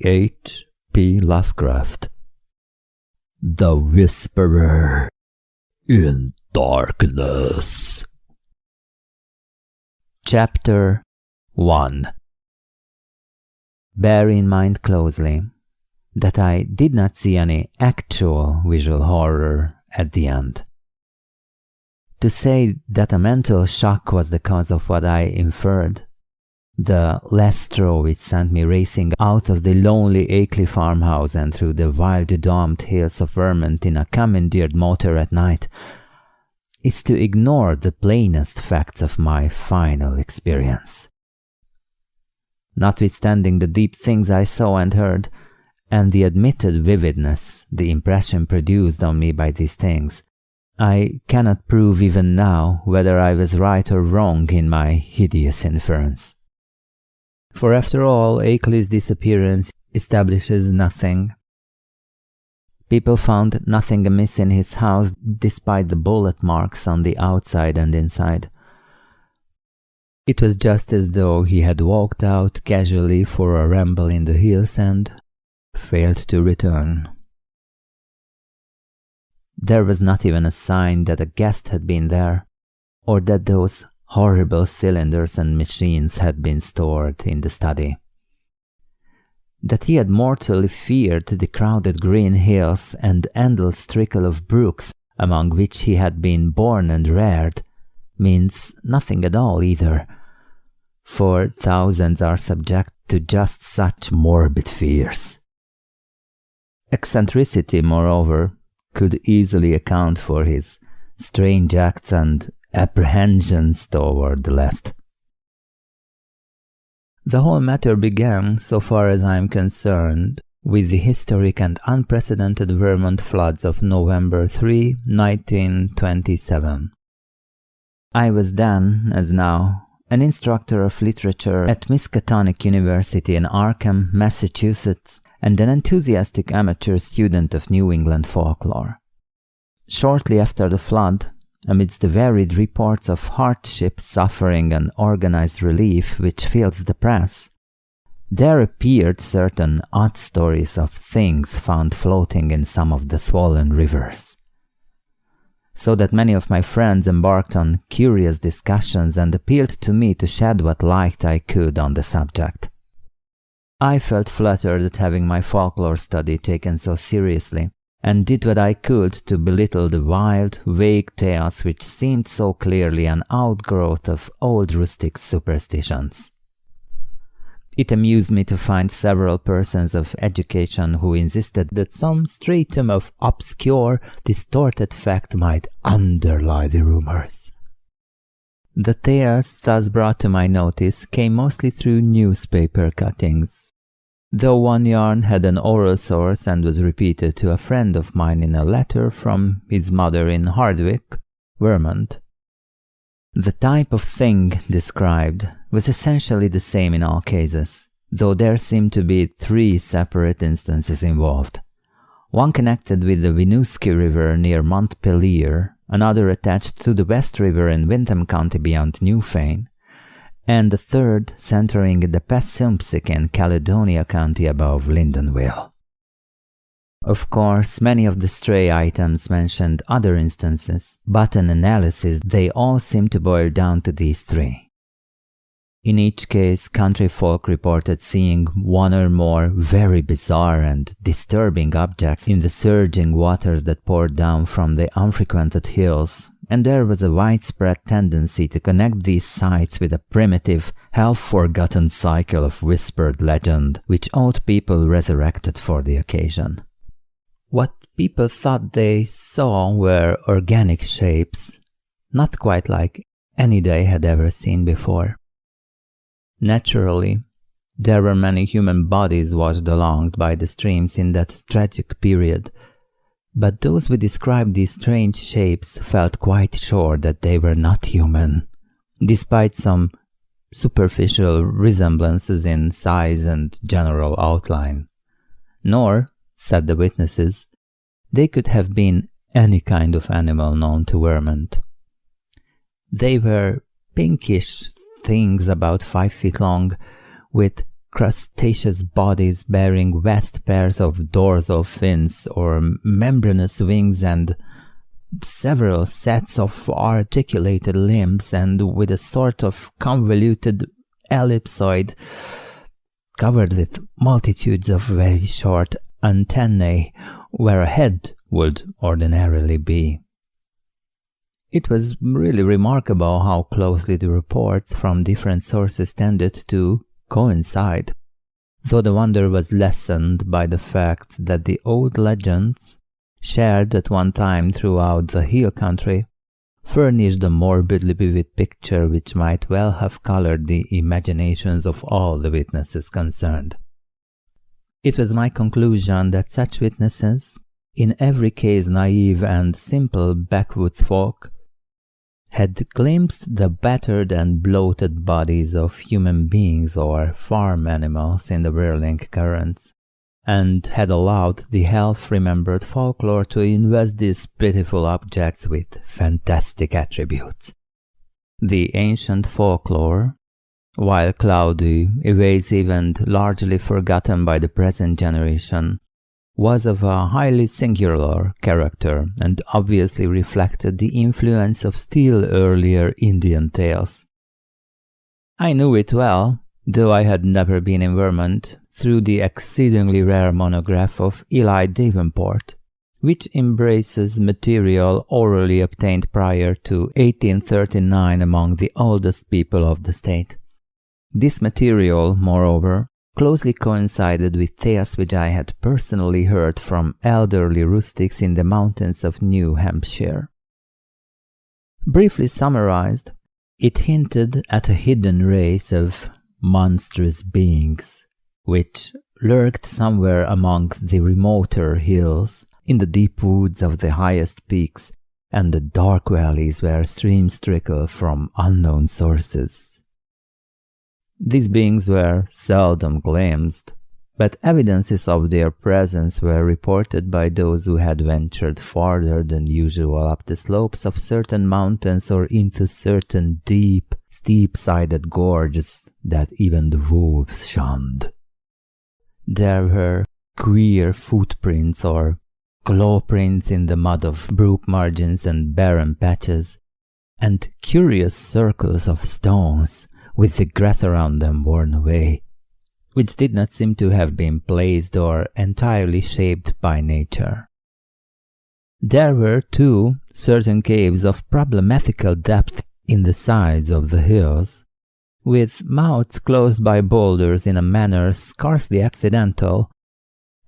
H.P. Lovecraft. The Whisperer in Darkness. Chapter 1. Bear in mind closely that I did not see any actual visual horror at the end. To say that a mental shock was the cause of what I inferred, the last straw which sent me racing out of the lonely Ackley farmhouse and through the wild domed hills of Vermont in a commandeered motor at night, is to ignore the plainest facts of my final experience. Notwithstanding the deep things I saw and heard, and the admitted vividness the impression produced on me by these things, I cannot prove even now whether I was right or wrong in my hideous inference. For after all, Ackley's disappearance establishes nothing. People found nothing amiss in his house despite the bullet marks on the outside and inside. It was just as though he had walked out casually for a ramble in the hills and failed to return. There was not even a sign that a guest had been there, or that those horrible cylinders and machines had been stored in the study. That he had mortally feared the crowded green hills and endless trickle of brooks among which he had been born and reared means nothing at all either, for thousands are subject to just such morbid fears. Eccentricity, moreover, could easily account for his strange acts and apprehensions toward the last. The whole matter began, so far as I am concerned, with the historic and unprecedented Vermont floods of November 3, 1927. I was then, as now, an instructor of literature at Miskatonic University in Arkham, Massachusetts, and an enthusiastic amateur student of New England folklore. Shortly after the flood, amidst the varied reports of hardship, suffering, and organized relief which filled the press, there appeared certain odd stories of things found floating in some of the swollen rivers. So that many of my friends embarked on curious discussions and appealed to me to shed what light I could on the subject. I felt flattered at having my folklore study taken so seriously, and did what I could to belittle the wild, vague tales which seemed so clearly an outgrowth of old rustic superstitions. It amused me to find several persons of education who insisted that some stratum of obscure, distorted fact might underlie the rumors. The tales thus brought to my notice came mostly through newspaper cuttings, though one yarn had an oral source and was repeated to a friend of mine in a letter from his mother in Hardwick, Vermont. The type of thing described was essentially the same in all cases, though there seemed to be 3 separate instances involved. One connected with the Winooski River near Montpelier, another attached to the West River in Windham County beyond Newfane, and the third centering in the Passumpsic in Caledonia County above Lyndonville. Of course, many of the stray items mentioned other instances, but in analysis they all seem to boil down to these 3. In each case, country folk reported seeing one or more very bizarre and disturbing objects in the surging waters that poured down from the unfrequented hills, and there was a widespread tendency to connect these sights with a primitive, half-forgotten cycle of whispered legend, which old people resurrected for the occasion. What people thought they saw were organic shapes, not quite like any they had ever seen before. Naturally, there were many human bodies washed along by the streams in that tragic period, but those who described these strange shapes felt quite sure that they were not human, despite some superficial resemblances in size and general outline. Nor, said the witnesses, they could have been any kind of animal known to Vermont. They were pinkish things about 5 feet long, with crustaceous bodies bearing vast pairs of dorsal fins or membranous wings and several sets of articulated limbs, and with a sort of convoluted ellipsoid covered with multitudes of very short antennae where a head would ordinarily be. It was really remarkable how closely the reports from different sources tended to coincide, though the wonder was lessened by the fact that the old legends, shared at one time throughout the hill country, furnished a morbidly vivid picture which might well have colored the imaginations of all the witnesses concerned. It was my conclusion that such witnesses, in every case naive and simple backwoods folk, had glimpsed the battered and bloated bodies of human beings or farm animals in the whirling currents, and had allowed the half-remembered folklore to invest these pitiful objects with fantastic attributes. The ancient folklore, while cloudy, evasive, and largely forgotten by the present generation, was of a highly singular character and obviously reflected the influence of still earlier Indian tales. I knew it well, though I had never been in Vermont, through the exceedingly rare monograph of Eli Davenport, which embraces material orally obtained prior to 1839 among the oldest people of the state. This material, moreover, closely coincided with tales which I had personally heard from elderly rustics in the mountains of New Hampshire. Briefly summarized, it hinted at a hidden race of monstrous beings, which lurked somewhere among the remoter hills, in the deep woods of the highest peaks, and the dark valleys where streams trickle from unknown sources. These beings were seldom glimpsed, but evidences of their presence were reported by those who had ventured farther than usual up the slopes of certain mountains or into certain deep, steep-sided gorges that even the wolves shunned. There were queer footprints or claw prints in the mud of brook margins and barren patches, and curious circles of stones with the grass around them worn away, which did not seem to have been placed or entirely shaped by nature. There were, too, certain caves of problematical depth in the sides of the hills, with mouths closed by boulders in a manner scarcely accidental,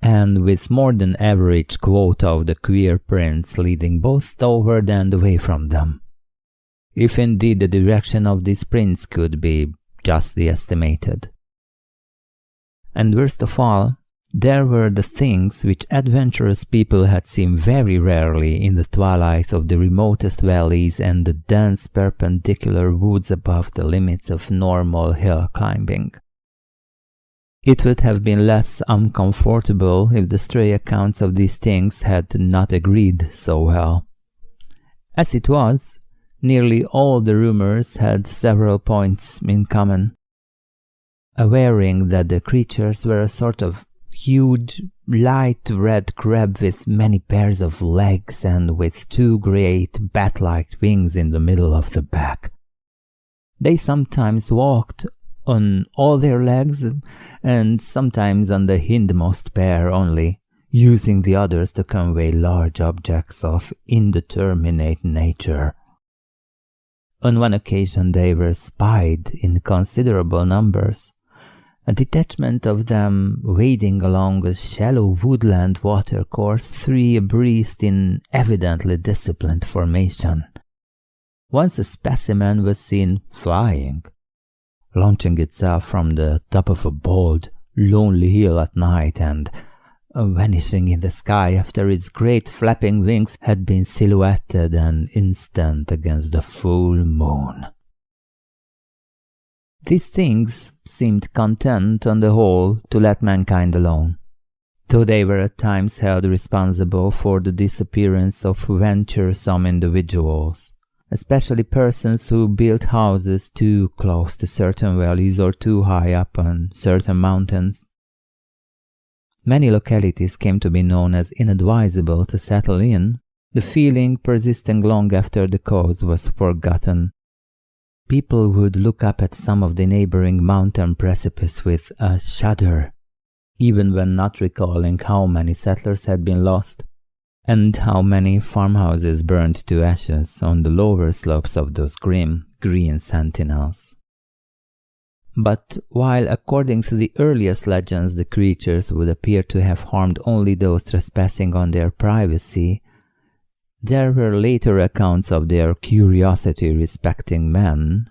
and with more than average quota of the queer prints leading both toward and away from them, if indeed the direction of these prints could be justly estimated. And worst of all, there were the things which adventurous people had seen very rarely in the twilight of the remotest valleys and the dense perpendicular woods above the limits of normal hill climbing. It would have been less uncomfortable if the stray accounts of these things had not agreed so well. As it was, nearly all the rumors had several points in common. Averring that the creatures were a sort of huge, light red crab with many pairs of legs and with two great bat-like wings in the middle of the back. They sometimes walked on all their legs and sometimes on the hindmost pair only, using the others to convey large objects of indeterminate nature. On one occasion they were spied in considerable numbers, a detachment of them wading along a shallow woodland watercourse 3 abreast in evidently disciplined formation. Once a specimen was seen flying, launching itself from the top of a bold, lonely hill at night and vanishing in the sky after its great flapping wings had been silhouetted an instant against the full moon. These things seemed content, on the whole, to let mankind alone, though they were at times held responsible for the disappearance of venturesome individuals, especially persons who built houses too close to certain valleys or too high up on certain mountains. Many localities came to be known as inadvisable to settle in, the feeling persisting long after the cause was forgotten. People would look up at some of the neighboring mountain precipices with a shudder, even when not recalling how many settlers had been lost, and how many farmhouses burned to ashes on the lower slopes of those grim green sentinels. But while according to the earliest legends the creatures would appear to have harmed only those trespassing on their privacy, there were later accounts of their curiosity respecting men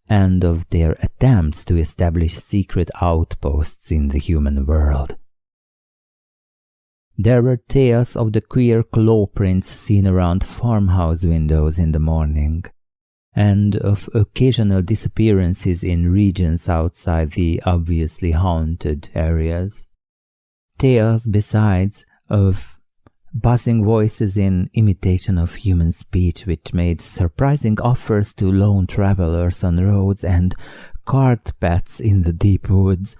and of their attempts to establish secret outposts in the human world. There were tales of the queer claw prints seen around farmhouse windows in the morning, and of occasional disappearances in regions outside the obviously haunted areas. Tales, besides, of buzzing voices in imitation of human speech which made surprising offers to lone travelers on roads and cart paths in the deep woods,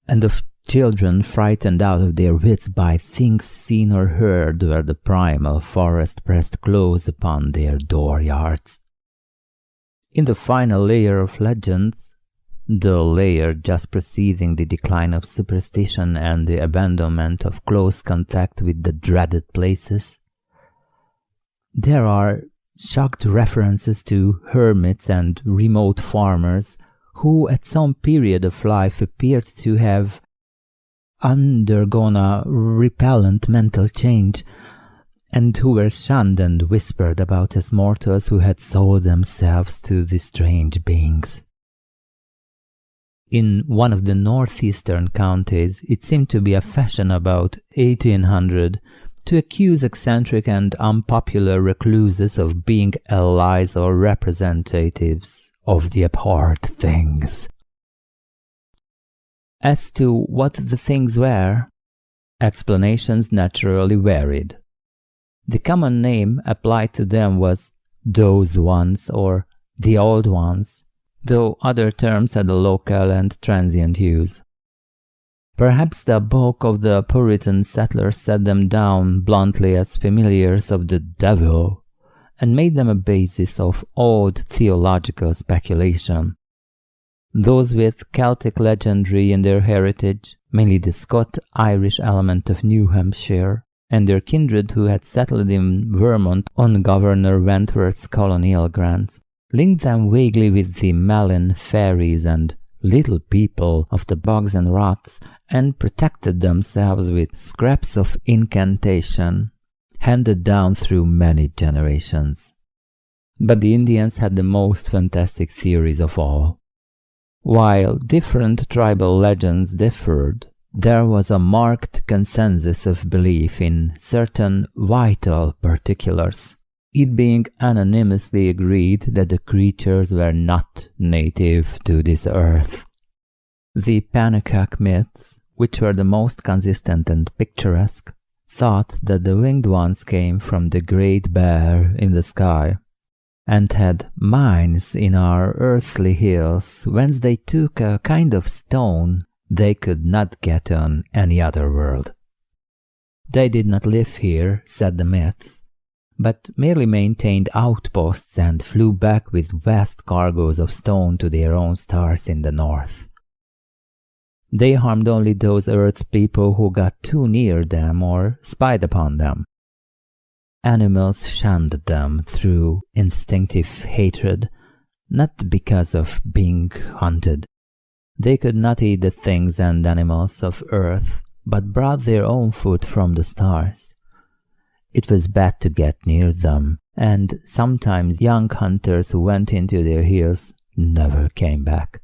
and of children frightened out of their wits by things seen or heard where the primal forest pressed close upon their dooryards. In the final layer of legends, the layer just preceding the decline of superstition and the abandonment of close contact with the dreaded places, there are shocked references to hermits and remote farmers who at some period of life appeared to have undergone a repellent mental change, and who were shunned and whispered about as mortals who had sold themselves to the strange beings. In one of the northeastern counties, it seemed to be a fashion about 1800 to accuse eccentric and unpopular recluses of being allies or representatives of the abhorred things. As to what the things were, explanations naturally varied. The common name applied to them was those ones or the old ones, though other terms had a local and transient use. Perhaps the bulk of the Puritan settlers set them down bluntly as familiars of the devil, and made them a basis of odd theological speculation. Those with Celtic legendary in their heritage, mainly the Scot-Irish element of New Hampshire, and their kindred who had settled in Vermont on Governor Wentworth's colonial grants, linked them vaguely with the Malin fairies and little people of the bogs and rocks, and protected themselves with scraps of incantation handed down through many generations. But the Indians had the most fantastic theories of all. While different tribal legends differed, there was a marked consensus of belief in certain vital particulars, it being unanimously agreed that the creatures were not native to this earth. The Pennacock myths, which were the most consistent and picturesque, thought that the winged ones came from the Great Bear in the sky, and had mines in our earthly hills, whence they took a kind of stone they could not get on any other world. They did not live here, said the myths, but merely maintained outposts and flew back with vast cargoes of stone to their own stars in the north. They harmed only those earth people who got too near them or spied upon them. Animals shunned them through instinctive hatred, not because of being hunted. They could not eat the things and animals of earth, but brought their own food from the stars. It was bad to get near them, and sometimes young hunters who went into their hills never came back.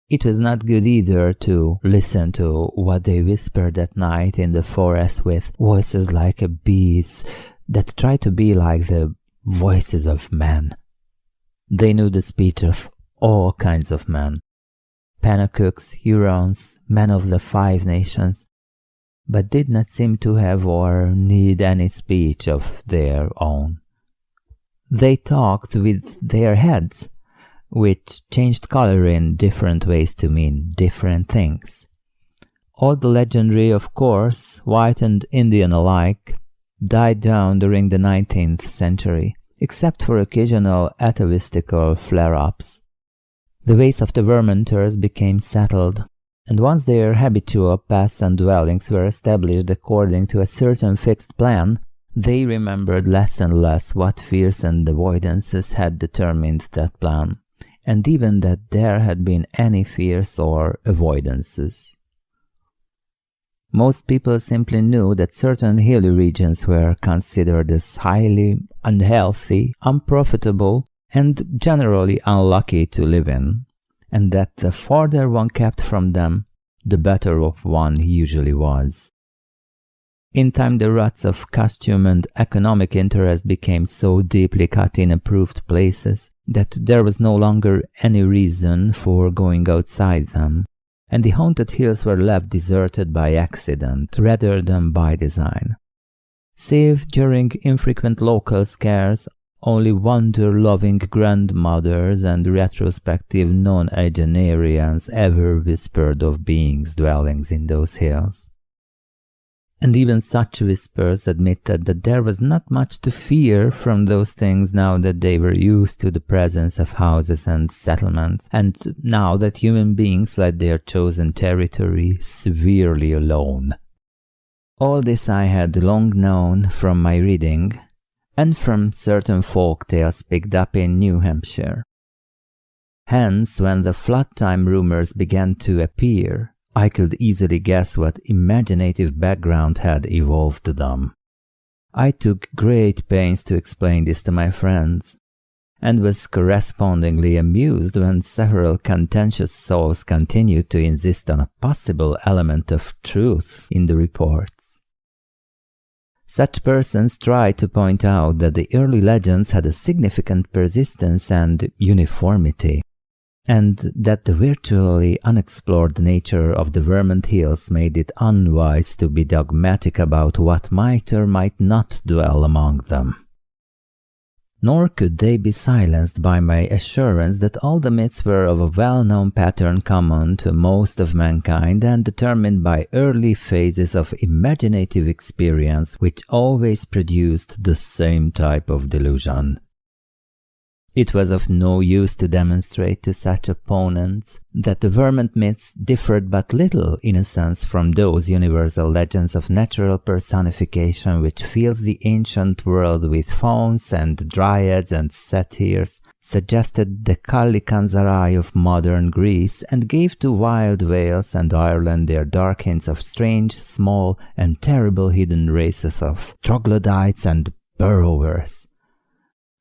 It was not good either to listen to what they whispered at night in the forest with voices like a bee's that tried to be like the voices of men. They knew the speech of all kinds of men, Pennachucks, Hurons, men of the Five Nations, but did not seem to have or need any speech of their own. They talked with their heads, which changed color in different ways to mean different things. All the legendary, of course, white and Indian alike, died down during the 19th century, except for occasional atavistical flare-ups. The ways of the Vermonters became settled, and once their habitual paths and dwellings were established according to a certain fixed plan, they remembered less and less what fears and avoidances had determined that plan, and even that there had been any fears or avoidances. Most people simply knew that certain hilly regions were considered as highly unhealthy, unprofitable, and generally unlucky to live in, and that the farther one kept from them, the better off one usually was. In time, the ruts of costume and economic interest became so deeply cut in approved places that there was no longer any reason for going outside them, and the haunted hills were left deserted by accident rather than by design. Save during infrequent local scares, only wonder-loving grandmothers and retrospective non-agenarians ever whispered of beings dwelling in those hills. And even such whispers admitted that there was not much to fear from those things now that they were used to the presence of houses and settlements, and now that human beings let their chosen territory severely alone. All this I had long known from my reading, and from certain folk tales picked up in New Hampshire. Hence, when the flood-time rumors began to appear, I could easily guess what imaginative background had evolved them. I took great pains to explain this to my friends, and was correspondingly amused when several contentious souls continued to insist on a possible element of truth in the reports. Such persons tried to point out that the early legends had a significant persistence and uniformity, and that the virtually unexplored nature of the Vermont Hills made it unwise to be dogmatic about what might or might not dwell among them. Nor could they be silenced by my assurance that all the myths were of a well-known pattern common to most of mankind and determined by early phases of imaginative experience which always produced the same type of delusion. It was of no use to demonstrate to such opponents that the Vermont myths differed but little, in a sense, from those universal legends of natural personification which filled the ancient world with fauns and dryads and satyrs, suggested the Kallikanzarai of modern Greece, and gave to wild Wales and Ireland their dark hints of strange, small, and terrible hidden races of troglodytes and burrowers.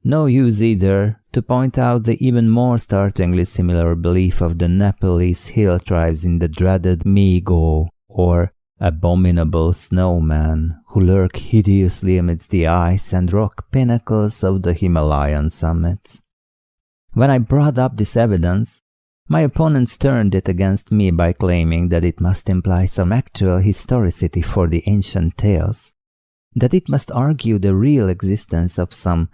No use either to point out the even more startlingly similar belief of the Nepalese hill tribes in the dreaded Migo, or abominable snowmen, who lurk hideously amidst the ice and rock pinnacles of the Himalayan summits. When I brought up this evidence, my opponents turned it against me by claiming that it must imply some actual historicity for the ancient tales, that it must argue the real existence of some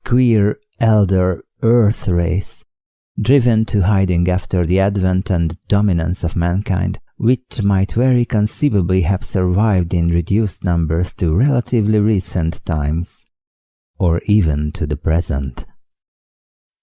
queer elder earth race, driven to hiding after the advent and dominance of mankind, which might very conceivably have survived in reduced numbers to relatively recent times, or even to the present.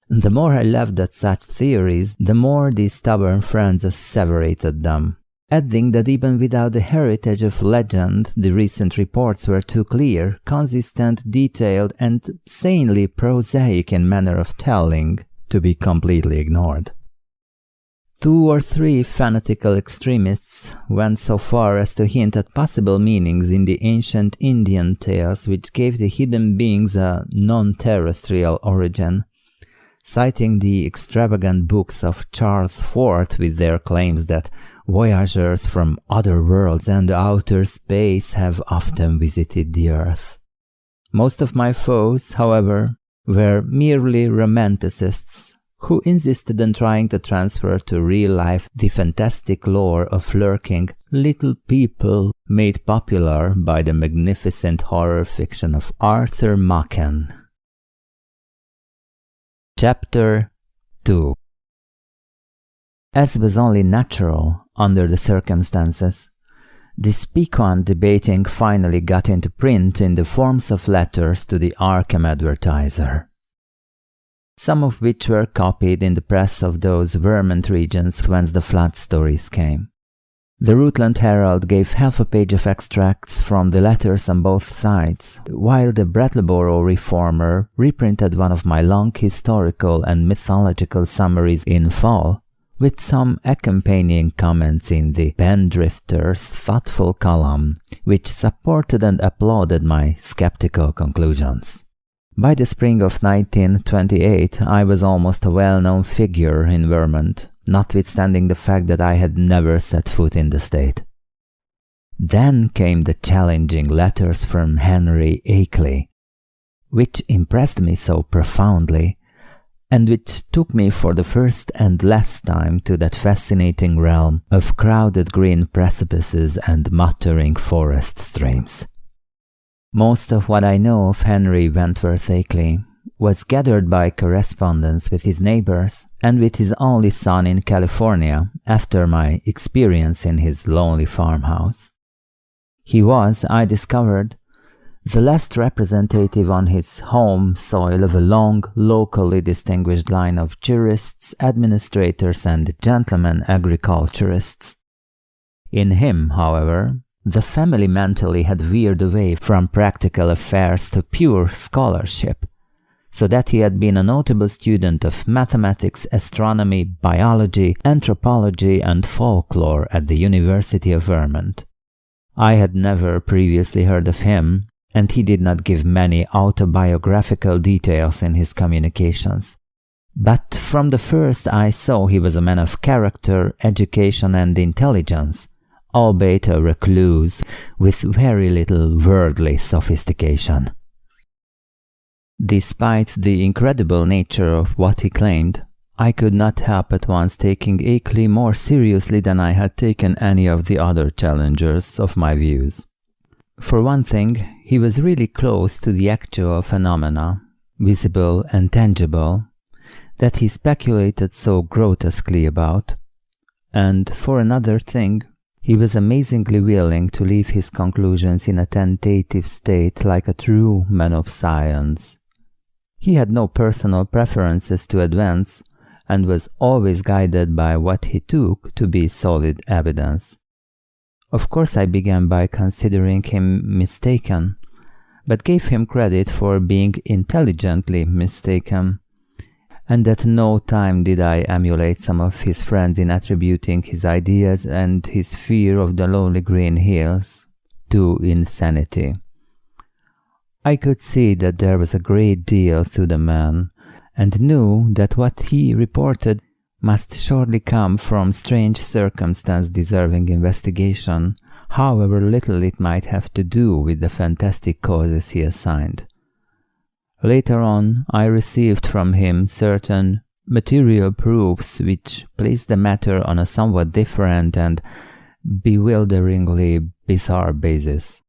The more I laughed at such theories, the more these stubborn friends asseverated them, adding that even without the heritage of legend, the recent reports were too clear, consistent, detailed, and sanely prosaic in manner of telling to be completely ignored. 2 or 3 fanatical extremists went so far as to hint at possible meanings in the ancient Indian tales which gave the hidden beings a non-terrestrial origin, citing the extravagant books of Charles Fort with their claims that voyagers from other worlds and outer space have often visited the Earth. Most of my foes, however, were merely romanticists who insisted on trying to transfer to real life the fantastic lore of lurking little people made popular by the magnificent horror fiction of Arthur Machen. Chapter 2. As was only natural under the circumstances, this piquant debating finally got into print in the forms of letters to the Arkham Advertiser, some of which were copied in the press of those Vermont regions whence the flood stories came. The Rutland Herald gave half a page of extracts from the letters on both sides, while the Brattleboro Reformer reprinted one of my long historical and mythological summaries in full, with some accompanying comments in the Pendrifter's thoughtful column, which supported and applauded my skeptical conclusions. By the spring of 1928, I was almost a well-known figure in Vermont, notwithstanding the fact that I had never set foot in the state. Then came the challenging letters from Henry Akeley, which impressed me so profoundly, and which took me for the first and last time to that fascinating realm of crowded green precipices and muttering forest streams. Most of what I know of Henry Wentworth Akeley was gathered by correspondence with his neighbors and with his only son in California after my experience in his lonely farmhouse. He was, I discovered, the last representative on his home soil of a long, locally distinguished line of jurists, administrators, and gentlemen agriculturists. In him, however, the family mentally had veered away from practical affairs to pure scholarship, so that he had been a notable student of mathematics, astronomy, biology, anthropology, and folklore at the University of Vermont. I had never previously heard of him, and he did not give many autobiographical details in his communications. But from the first I saw he was a man of character, education, and intelligence, albeit a recluse with very little worldly sophistication. Despite the incredible nature of what he claimed, I could not help at once taking Akeley more seriously than I had taken any of the other challengers of my views. For one thing, he was really close to the actual phenomena, visible and tangible, that he speculated so grotesquely about, and for another thing, he was amazingly willing to leave his conclusions in a tentative state like a true man of science. He had no personal preferences to advance, and was always guided by what he took to be solid evidence. Of course, I began by considering him mistaken, but gave him credit for being intelligently mistaken, and at no time did I emulate some of his friends in attributing his ideas and his fear of the lonely green hills to insanity. I could see that there was a great deal to the man, and knew that what he reported must surely come from strange circumstance deserving investigation, however little it might have to do with the fantastic causes he assigned. Later on, I received from him certain material proofs which placed the matter on a somewhat different and bewilderingly bizarre basis.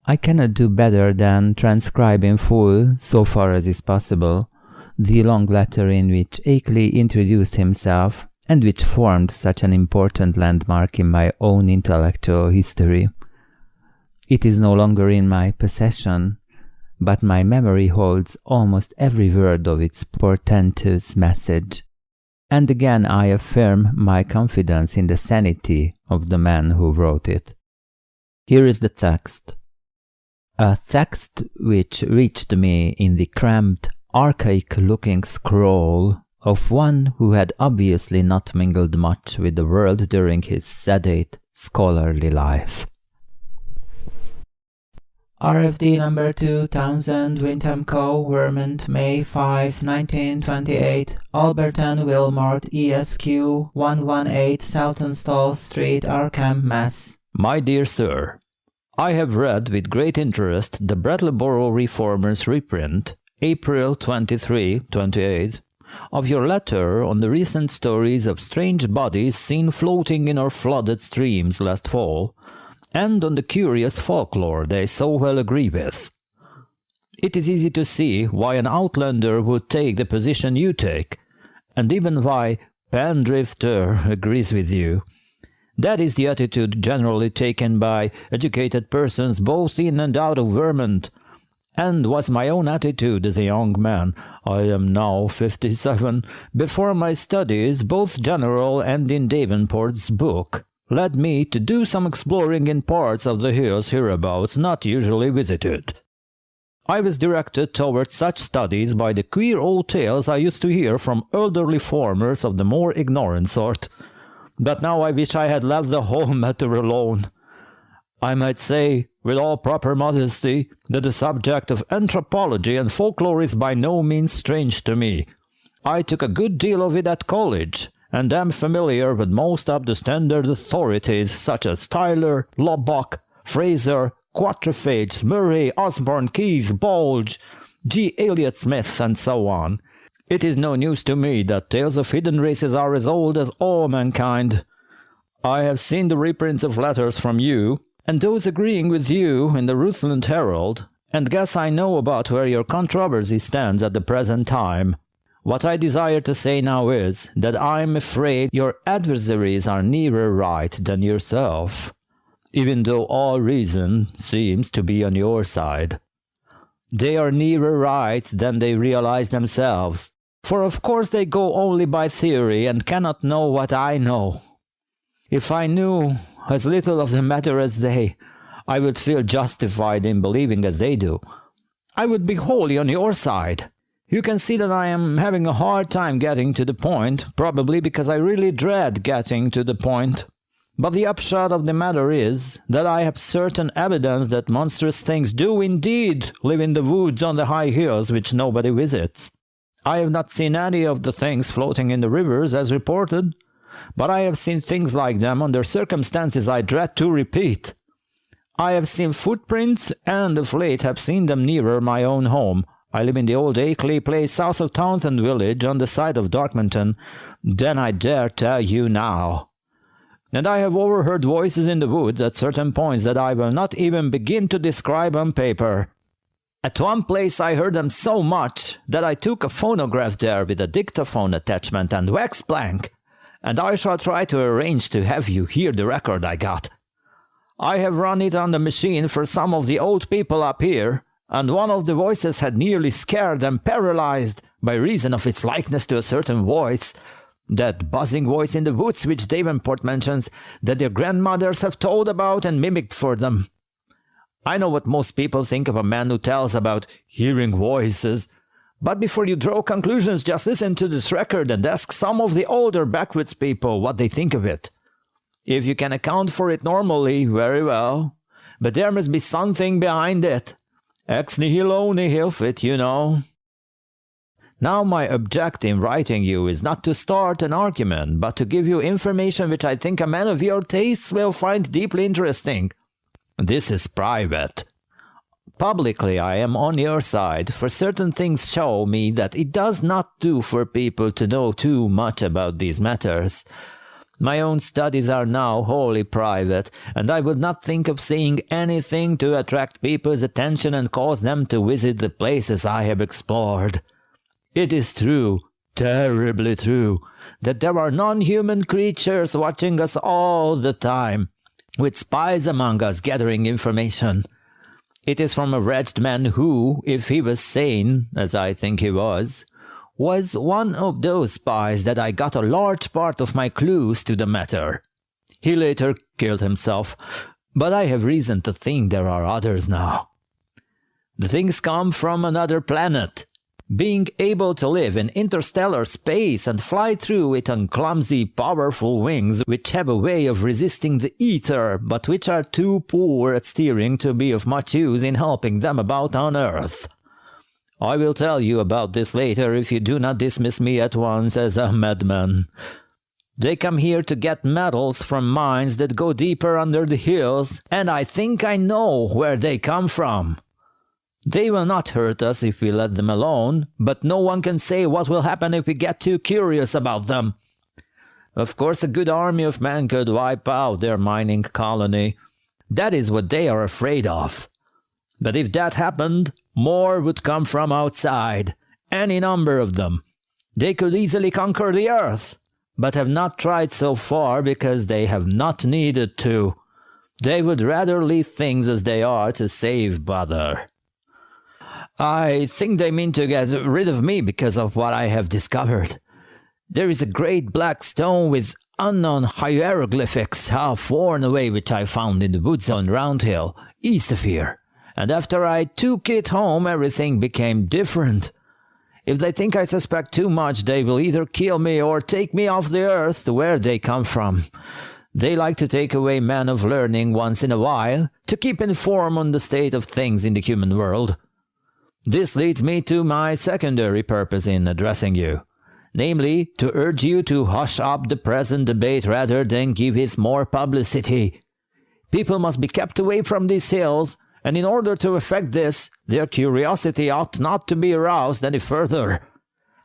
I cannot do better than transcribe in full, so far as is possible, the long letter in which Akeley introduced himself and which formed such an important landmark in my own intellectual history. It is no longer in my possession, but my memory holds almost every word of its portentous message, and again I affirm my confidence in the sanity of the man who wrote it. Here is the text. A text which reached me in the cramped, archaic-looking scroll of one who had obviously not mingled much with the world during his sedate, scholarly life. RFD number 2000, Windham Co., Vermont, May 5, 1928, Alberton Wilmort, ESQ, 118 Saltonstall Street, Arkham, Mass. My dear sir, I have read with great interest the Brattleboro Reformer's reprint, April 23, 28, of your letter on the recent stories of strange bodies seen floating in our flooded streams last fall, and on the curious folklore they so well agree with. It is easy to see why an outlander would take the position you take, and even why Pendrifter agrees with you. That is the attitude generally taken by educated persons both in and out of Vermont, and was my own attitude as a young man. I am now 57. Before my studies, both general and in Davenport's book, led me to do some exploring in parts of the hills hereabouts not usually visited. I was directed towards such studies by the queer old tales I used to hear from elderly farmers of the more ignorant sort. But now I wish I had left the whole matter alone. I might say, with all proper modesty, that the subject of anthropology and folklore is by no means strange to me. I took a good deal of it at college, and am familiar with most of the standard authorities such as Tyler, Lubbock, Fraser, Quatrefages, Murray, Osborne, Keyes, Bulge, G. Elliott Smith, and so on. It is no news to me that tales of hidden races are as old as all mankind. I have seen the reprints of letters from you, and those agreeing with you in the Rutland Herald, and guess I know about where your controversy stands at the present time. What I desire to say now is that I'm afraid your adversaries are nearer right than yourself, even though all reason seems to be on your side. They are nearer right than they realize themselves, for of course they go only by theory and cannot know what I know. If I knew as little of the matter as they, I would feel justified in believing as they do. I would be wholly on your side. You can see that I am having a hard time getting to the point, probably because I really dread getting to the point. But the upshot of the matter is that I have certain evidence that monstrous things do indeed live in the woods on the high hills which nobody visits. I have not seen any of the things floating in the rivers as reported, but I have seen things like them under circumstances I dread to repeat. I have seen footprints, and of late have seen them nearer my own home. I live in the old Akeley place south of Townsend Village on the side of Darkmanton, than I dare tell you now. And I have overheard voices in the woods at certain points that I will not even begin to describe on paper. At one place I heard them so much that I took a phonograph there with a dictaphone attachment and wax blank, and I shall try to arrange to have you hear the record I got. I have run it on the machine for some of the old people up here, and one of the voices had nearly scared them paralyzed by reason of its likeness to a certain voice, that buzzing voice in the woods which Davenport mentions, that their grandmothers have told about and mimicked for them. I know what most people think of a man who tells about hearing voices, but before you draw conclusions, just listen to this record and ask some of the older backwoods people what they think of it. If you can account for it normally, very well, but there must be something behind it. Ex nihilo nihil fit, you know. Now my object in writing you is not to start an argument, but to give you information which I think a man of your tastes will find deeply interesting. This is private. Publicly I am on your side, for certain things show me that it does not do for people to know too much about these matters. My own studies are now wholly private, and I would not think of saying anything to attract people's attention and cause them to visit the places I have explored. It is true, terribly true, that there are non-human creatures watching us all the time, with spies among us gathering information. It is from a wretched man who, if he was sane, as I think he was one of those spies that I got a large part of my clues to the matter. He later killed himself, but I have reason to think there are others now. The things come from another planet. Being able to live in interstellar space and fly through it on clumsy, powerful wings which have a way of resisting the ether, but which are too poor at steering to be of much use in helping them about on Earth. I will tell you about this later if you do not dismiss me at once as a madman. They come here to get metals from mines that go deeper under the hills, and I think I know where they come from. They will not hurt us if we let them alone, but no one can say what will happen if we get too curious about them. Of course, a good army of men could wipe out their mining colony. That is what they are afraid of. But if that happened, more would come from outside, any number of them. They could easily conquer the earth, but have not tried so far because they have not needed to. They would rather leave things as they are to save bother. I think they mean to get rid of me because of what I have discovered. There is a great black stone with unknown hieroglyphics half worn away which I found in the woods on Round Hill, east of here. And after I took it home, everything became different. If they think I suspect too much, they will either kill me or take me off the earth to where they come from. They like to take away men of learning once in a while, to keep informed on the state of things in the human world. This leads me to my secondary purpose in addressing you, namely, to urge you to hush up the present debate rather than give it more publicity. People must be kept away from these hills, and in order to effect this, their curiosity ought not to be aroused any further.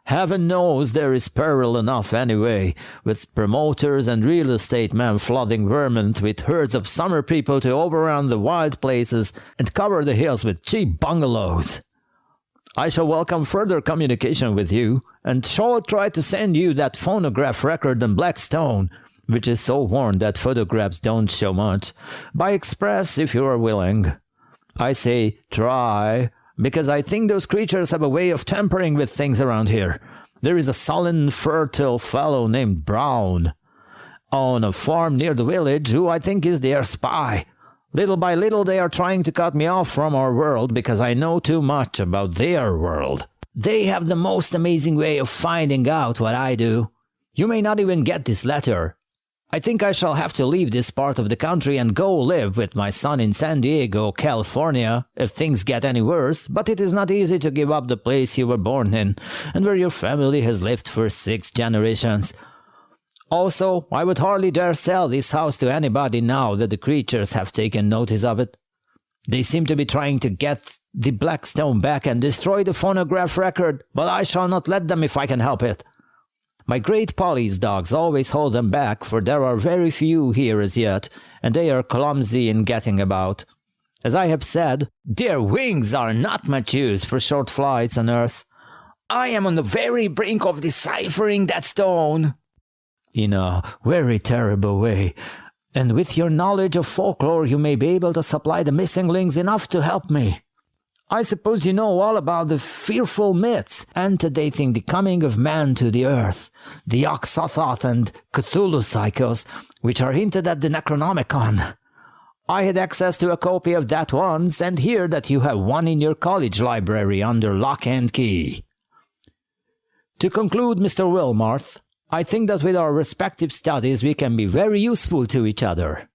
Heaven knows there is peril enough anyway, with promoters and real estate men flooding Vermont with herds of summer people to overrun the wild places and cover the hills with cheap bungalows. I shall welcome further communication with you, and shall try to send you that phonograph record in black stone, which is so worn that photographs don't show much, by express if you are willing. I say try, because I think those creatures have a way of tampering with things around here. There is a sullen, fertile fellow named Brown on a farm near the village who I think is their spy. Little by little they are trying to cut me off from our world because I know too much about their world. They have the most amazing way of finding out what I do. You may not even get this letter. I think I shall have to leave this part of the country and go live with my son in San Diego, California, if things get any worse, but it is not easy to give up the place you were born in, and where your family has lived for 6 generations. Also, I would hardly dare sell this house to anybody now that the creatures have taken notice of it. They seem to be trying to get the black stone back and destroy the phonograph record, but I shall not let them if I can help it. My great police dogs always hold them back, for there are very few here as yet, and they are clumsy in getting about. As I have said, their wings are not much use for short flights on Earth. I am on the very brink of deciphering that stone in a very terrible way, and with your knowledge of folklore you may be able to supply the missing links enough to help me. I suppose you know all about the fearful myths antedating the coming of man to the earth, the Yog-Sothoth and Cthulhu cycles, which are hinted at the Necronomicon. I had access to a copy of that once, and hear that you have one in your college library under lock and key. To conclude, Mr. Wilmarth, I think that with our respective studies we can be very useful to each other.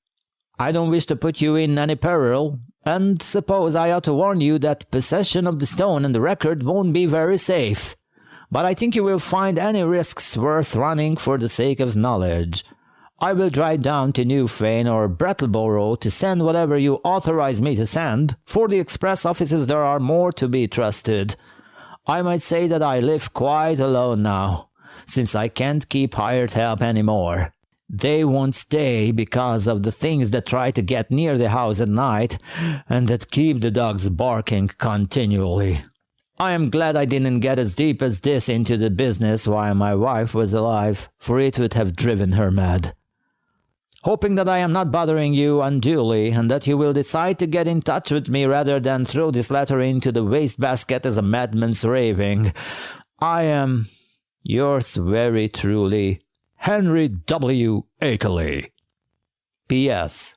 I don't wish to put you in any peril, and suppose I ought to warn you that possession of the stone and the record won't be very safe. But I think you will find any risks worth running for the sake of knowledge. I will drive down to Newfane or Brattleboro to send whatever you authorize me to send. For the express offices there are more to be trusted. I might say that I live quite alone now, since I can't keep hired help anymore. They won't stay because of the things that try to get near the house at night and that keep the dogs barking continually. I am glad I didn't get as deep as this into the business while my wife was alive, for it would have driven her mad. Hoping that I am not bothering you unduly and that you will decide to get in touch with me rather than throw this letter into the wastebasket as a madman's raving, I am yours very truly, Henry W. Akeley. P.S.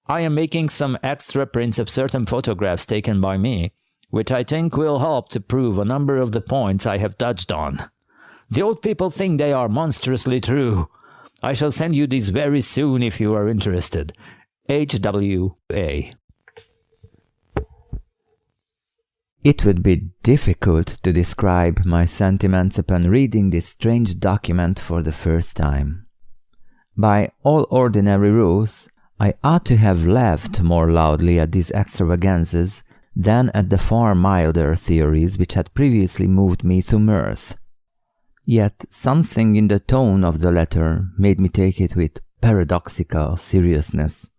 I am making some extra prints of certain photographs taken by me, which I think will help to prove a number of the points I have touched on. The old people think they are monstrously true. I shall send you these very soon if you are interested. H.W.A. It would be difficult to describe my sentiments upon reading this strange document for the first time. By all ordinary rules, I ought to have laughed more loudly at these extravagances than at the far milder theories which had previously moved me to mirth. Yet something in the tone of the letter made me take it with paradoxical seriousness.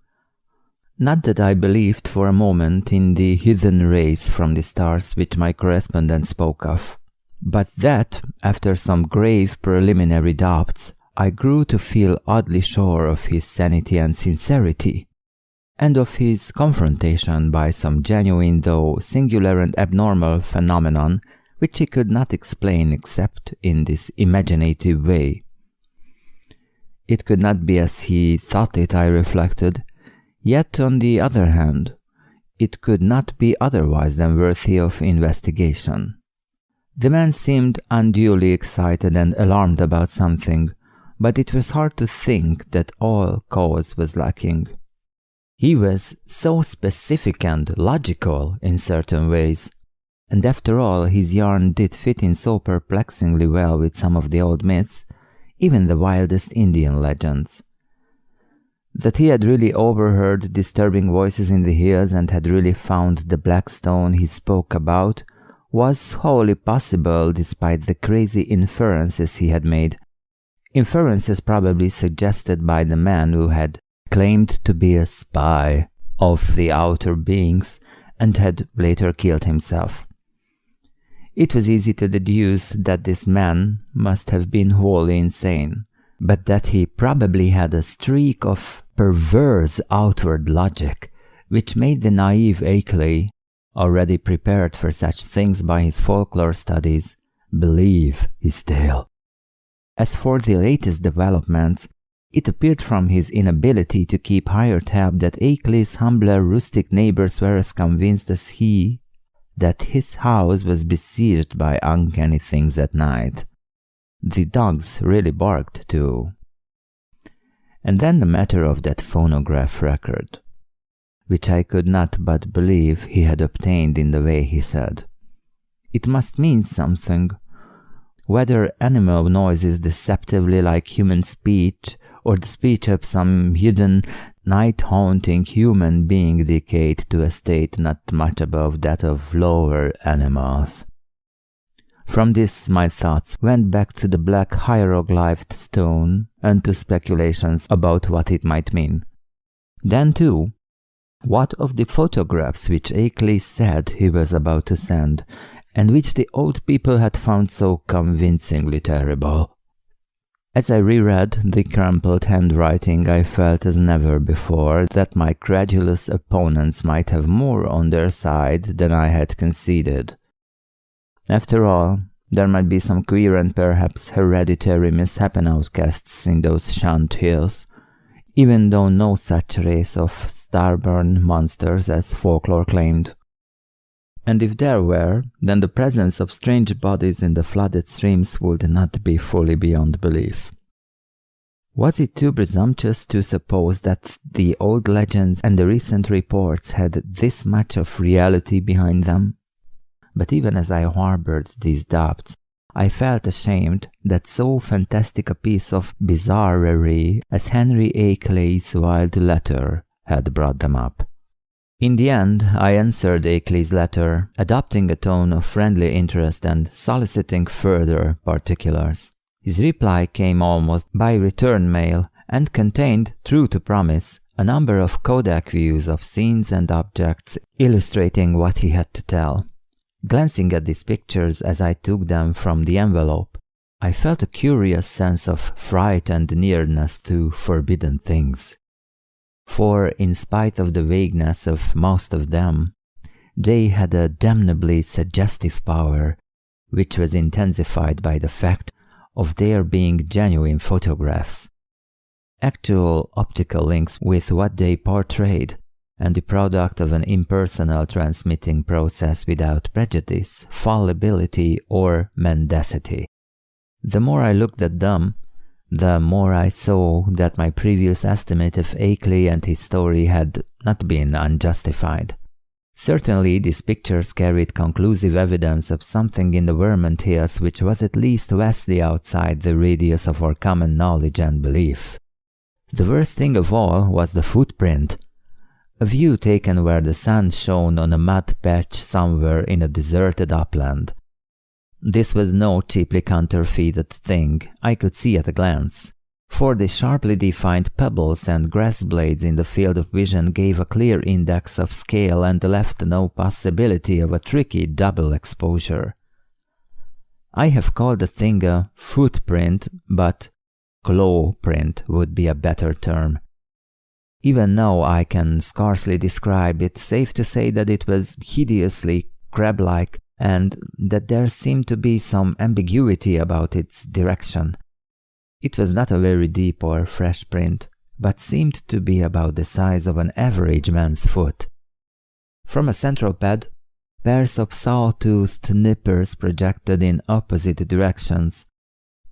Not that I believed for a moment in the hidden rays from the stars which my correspondent spoke of, but that, after some grave preliminary doubts, I grew to feel oddly sure of his sanity and sincerity, and of his confrontation by some genuine though singular and abnormal phenomenon which he could not explain except in this imaginative way. It could not be as he thought it, I reflected, yet on the other hand, it could not be otherwise than worthy of investigation. The man seemed unduly excited and alarmed about something, but it was hard to think that all cause was lacking. He was so specific and logical in certain ways, and after all his yarn did fit in so perplexingly well with some of the old myths, even the wildest Indian legends. That he had really overheard disturbing voices in the hills and had really found the black stone he spoke about was wholly possible despite the crazy inferences he had made, inferences probably suggested by the man who had claimed to be a spy of the outer beings and had later killed himself. It was easy to deduce that this man must have been wholly insane, but that he probably had a streak of perverse outward logic, which made the naive Akeley, already prepared for such things by his folklore studies, believe his tale. As for the latest developments, it appeared from his inability to keep higher tab that Akeley's humbler rustic neighbors were as convinced as he that his house was besieged by uncanny things at night. The dogs really barked too. And then the matter of that phonograph record, which I could not but believe he had obtained in the way he said. It must mean something, whether animal noises deceptively like human speech, or the speech of some hidden, night-haunting human being decayed to a state not much above that of lower animals. From this my thoughts went back to the black hieroglyphed stone and to speculations about what it might mean. Then too, what of the photographs which Akeley said he was about to send, and which the old people had found so convincingly terrible? As I reread the crumpled handwriting, I felt as never before that my credulous opponents might have more on their side than I had conceded. After all, there might be some queer and perhaps hereditary misshapen outcasts in those shunned hills, even though no such race of star-born monsters as folklore claimed. And if there were, then the presence of strange bodies in the flooded streams would not be fully beyond belief. Was it too presumptuous to suppose that the old legends and the recent reports had this much of reality behind them? But even as I harbored these doubts, I felt ashamed that so fantastic a piece of bizarrerie as Henry Akeley's wild letter had brought them up. In the end, I answered Akeley's letter, adopting a tone of friendly interest and soliciting further particulars. His reply came almost by return mail and contained, true to promise, a number of Kodak views of scenes and objects illustrating what he had to tell. Glancing at these pictures as I took them from the envelope, I felt a curious sense of fright and nearness to forbidden things. For, in spite of the vagueness of most of them, they had a damnably suggestive power, which was intensified by the fact of their being genuine photographs, actual optical links with what they portrayed, and the product of an impersonal transmitting process without prejudice, fallibility, or mendacity. The more I looked at them, the more I saw that my previous estimate of Akeley and his story had not been unjustified. Certainly, these pictures carried conclusive evidence of something in the Vermont Hills which was at least vastly outside the radius of our common knowledge and belief. The worst thing of all was the footprint, a view taken where the sun shone on a mud patch somewhere in a deserted upland. This was no cheaply counterfeited thing, I could see at a glance. for the sharply defined pebbles and grass blades in the field of vision gave a clear index of scale and left no possibility of a tricky double exposure. I have called the thing a footprint, but claw print would be a better term. Even now I can scarcely describe it, safe to say that it was hideously crab-like and that there seemed to be some ambiguity about its direction. It was not a very deep or fresh print, but seemed to be about the size of an average man's foot. From a central pad, pairs of saw-toothed nippers projected in opposite directions,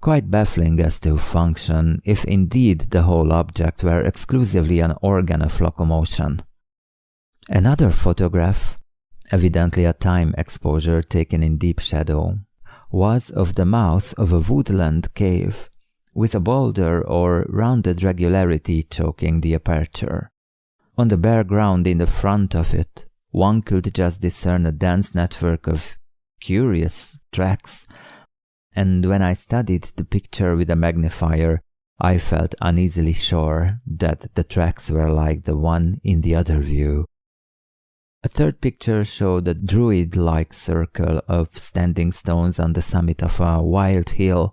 quite baffling as to function, if indeed the whole object were exclusively an organ of locomotion. Another photograph, evidently a time exposure taken in deep shadow, was of the mouth of a woodland cave, with a boulder or rounded regularity choking the aperture. On the bare ground in the front of it, one could just discern a dense network of curious tracks, and when I studied the picture with a magnifier, I felt uneasily sure that the tracks were like the one in the other view. A third picture showed a druid-like circle of standing stones on the summit of a wild hill.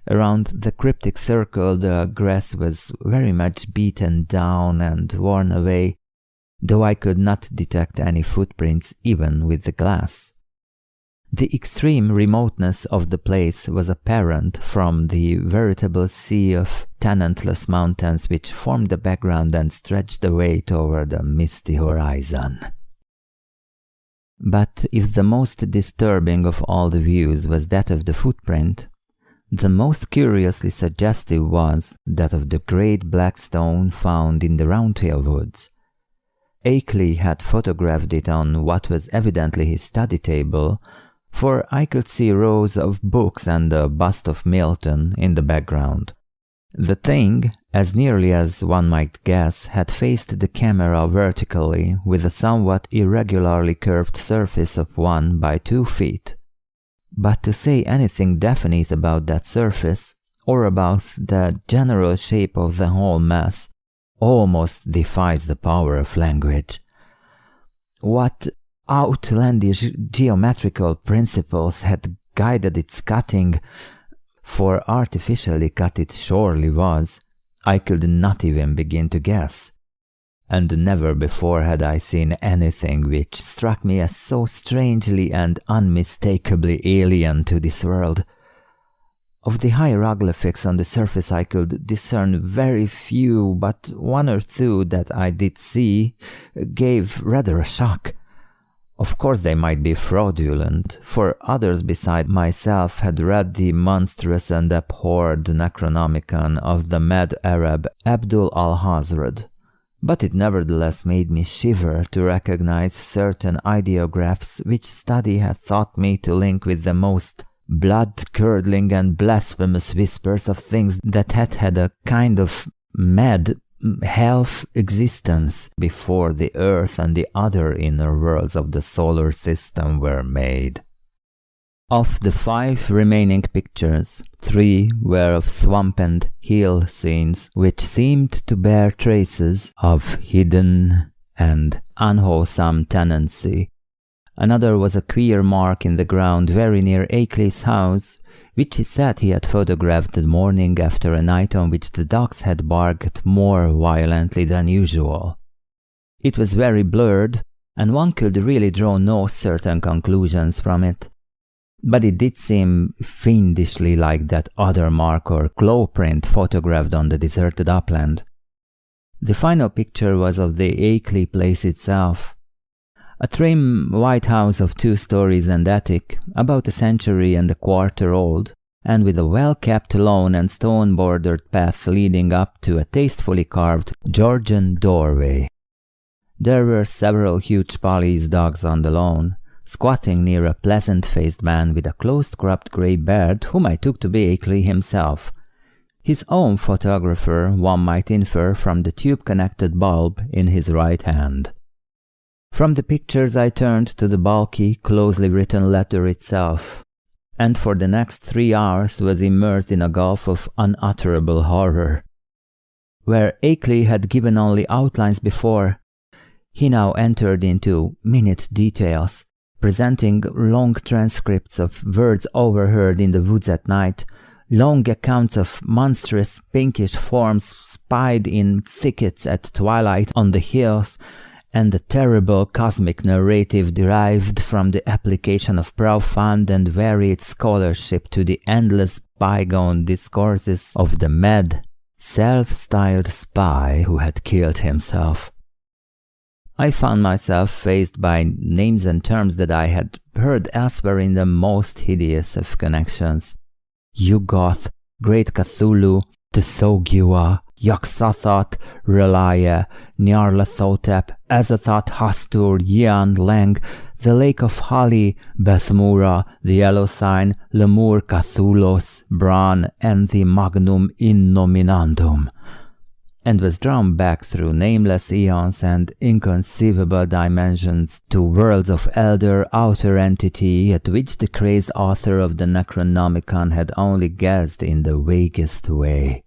Around the cryptic circle the grass was very much beaten down and worn away, though I could not detect any footprints even with the glass. The extreme remoteness of the place was apparent from the veritable sea of tenantless mountains which formed the background and stretched away toward the misty horizon. But if the most disturbing of all the views was that of the footprint, the most curiously suggestive was that of the great black stone found in the Round Hill woods. Akeley had photographed it on what was evidently his study table, for I could see rows of books and a bust of Milton in the background. The thing, as nearly as one might guess, had faced the camera vertically with a somewhat irregularly curved surface of 1 by 2 feet. But to say anything definite about that surface, or about the general shape of the whole mass, almost defies the power of language. What outlandish geometrical principles had guided its cutting, for artificially cut it surely was, I could not even begin to guess. And never before had I seen anything which struck me as so strangely and unmistakably alien to this world. Of the hieroglyphics on the surface I could discern very few, but 1 or 2 that I did see gave rather a shock. Of course they might be fraudulent, for others beside myself had read the monstrous and abhorred Necronomicon of the mad Arab Abdul al-Hazred. But it nevertheless made me shiver to recognize certain ideographs which study had taught me to link with the most blood-curdling and blasphemous whispers of things that had had a kind of mad half existence before the Earth and the other inner worlds of the solar system were made. Of the 5 remaining pictures, 3 were of swamp and hill scenes which seemed to bear traces of hidden and unwholesome tenancy. Another was a queer mark in the ground very near Akeley's house, which he said he had photographed the morning after a night on which the dogs had barked more violently than usual. It was very blurred, and one could really draw no certain conclusions from it. But it did seem fiendishly like that other mark or claw print photographed on the deserted upland. The final picture was of the Akeley place itself. A trim white house of 2 stories and attic, about a century and a quarter old, and with a well-kept lawn and stone-bordered path leading up to a tastefully carved Georgian doorway. There were several huge Police dogs on the lawn, squatting near a pleasant-faced man with a close-cropped grey beard whom I took to be Akeley himself. His own photographer, one might infer from the tube-connected bulb in his right hand. From the pictures I turned to the bulky, closely written letter itself. and for the next 3 hours was immersed in a gulf of unutterable horror. Where Akeley had given only outlines before, he now entered into minute details, presenting long transcripts of words overheard in the woods at night, long accounts of monstrous pinkish forms spied in thickets at twilight on the hills, and a terrible cosmic narrative derived from the application of profound and varied scholarship to the endless bygone discourses of the mad, self-styled spy who had killed himself. I found myself faced by names and terms that I had heard elsewhere in the most hideous of connections. Yugoth, Great Cthulhu, Tsogua, Yog-Sothoth, Relaya, Nyarlathotep, Azathoth, Hastur, Yian, Leng, the Lake of Hali, Bethmura, the Yellow Sign, Lemur, Cthulhus, Bran, and the Magnum Innominandum, and was drawn back through nameless eons and inconceivable dimensions to worlds of elder outer entity at which the crazed author of the Necronomicon had only guessed in the vaguest way.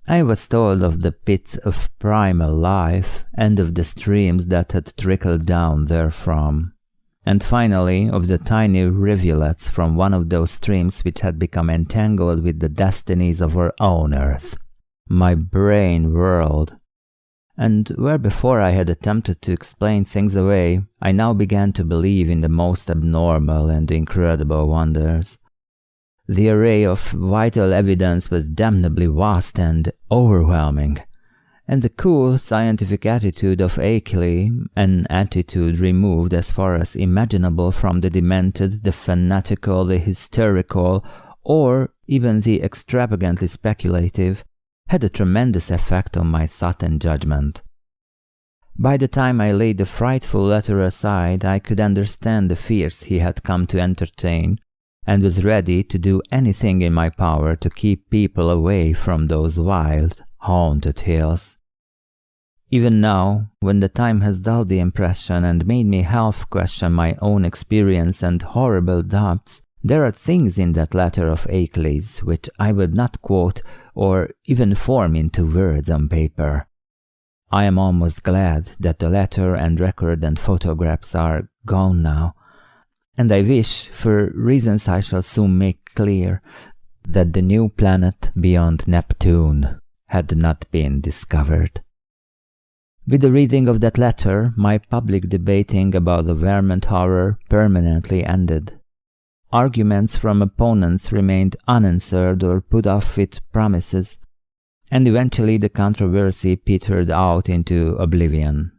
I was told of the pits of primal life and of the streams that had trickled down therefrom, and finally of the tiny rivulets from one of those streams which had become entangled with the destinies of our own earth. My brain whirled, and where before I had attempted to explain things away, I now began to believe in the most abnormal and incredible wonders. The array of vital evidence was damnably vast and overwhelming, and the cool scientific attitude of Akeley, an attitude removed as far as imaginable from the demented, the fanatical, the hysterical, or even the extravagantly speculative, had a tremendous effect on my thought and judgment. By the time I laid the frightful letter aside, I could understand the fears he had come to entertain, and was ready to do anything in my power to keep people away from those wild, haunted hills. Even now, when the time has dulled the impression and made me half question my own experience and horrible doubts, there are things in that letter of Akeley's which I would not quote or even form into words on paper. I am almost glad that the letter and record and photographs are gone now, and I wish, for reasons I shall soon make clear, that the new planet beyond Neptune had not been discovered. With the reading of that letter, my public debating about the vermont horror permanently ended. Arguments from opponents remained unanswered or put off with promises, and eventually the controversy petered out into oblivion.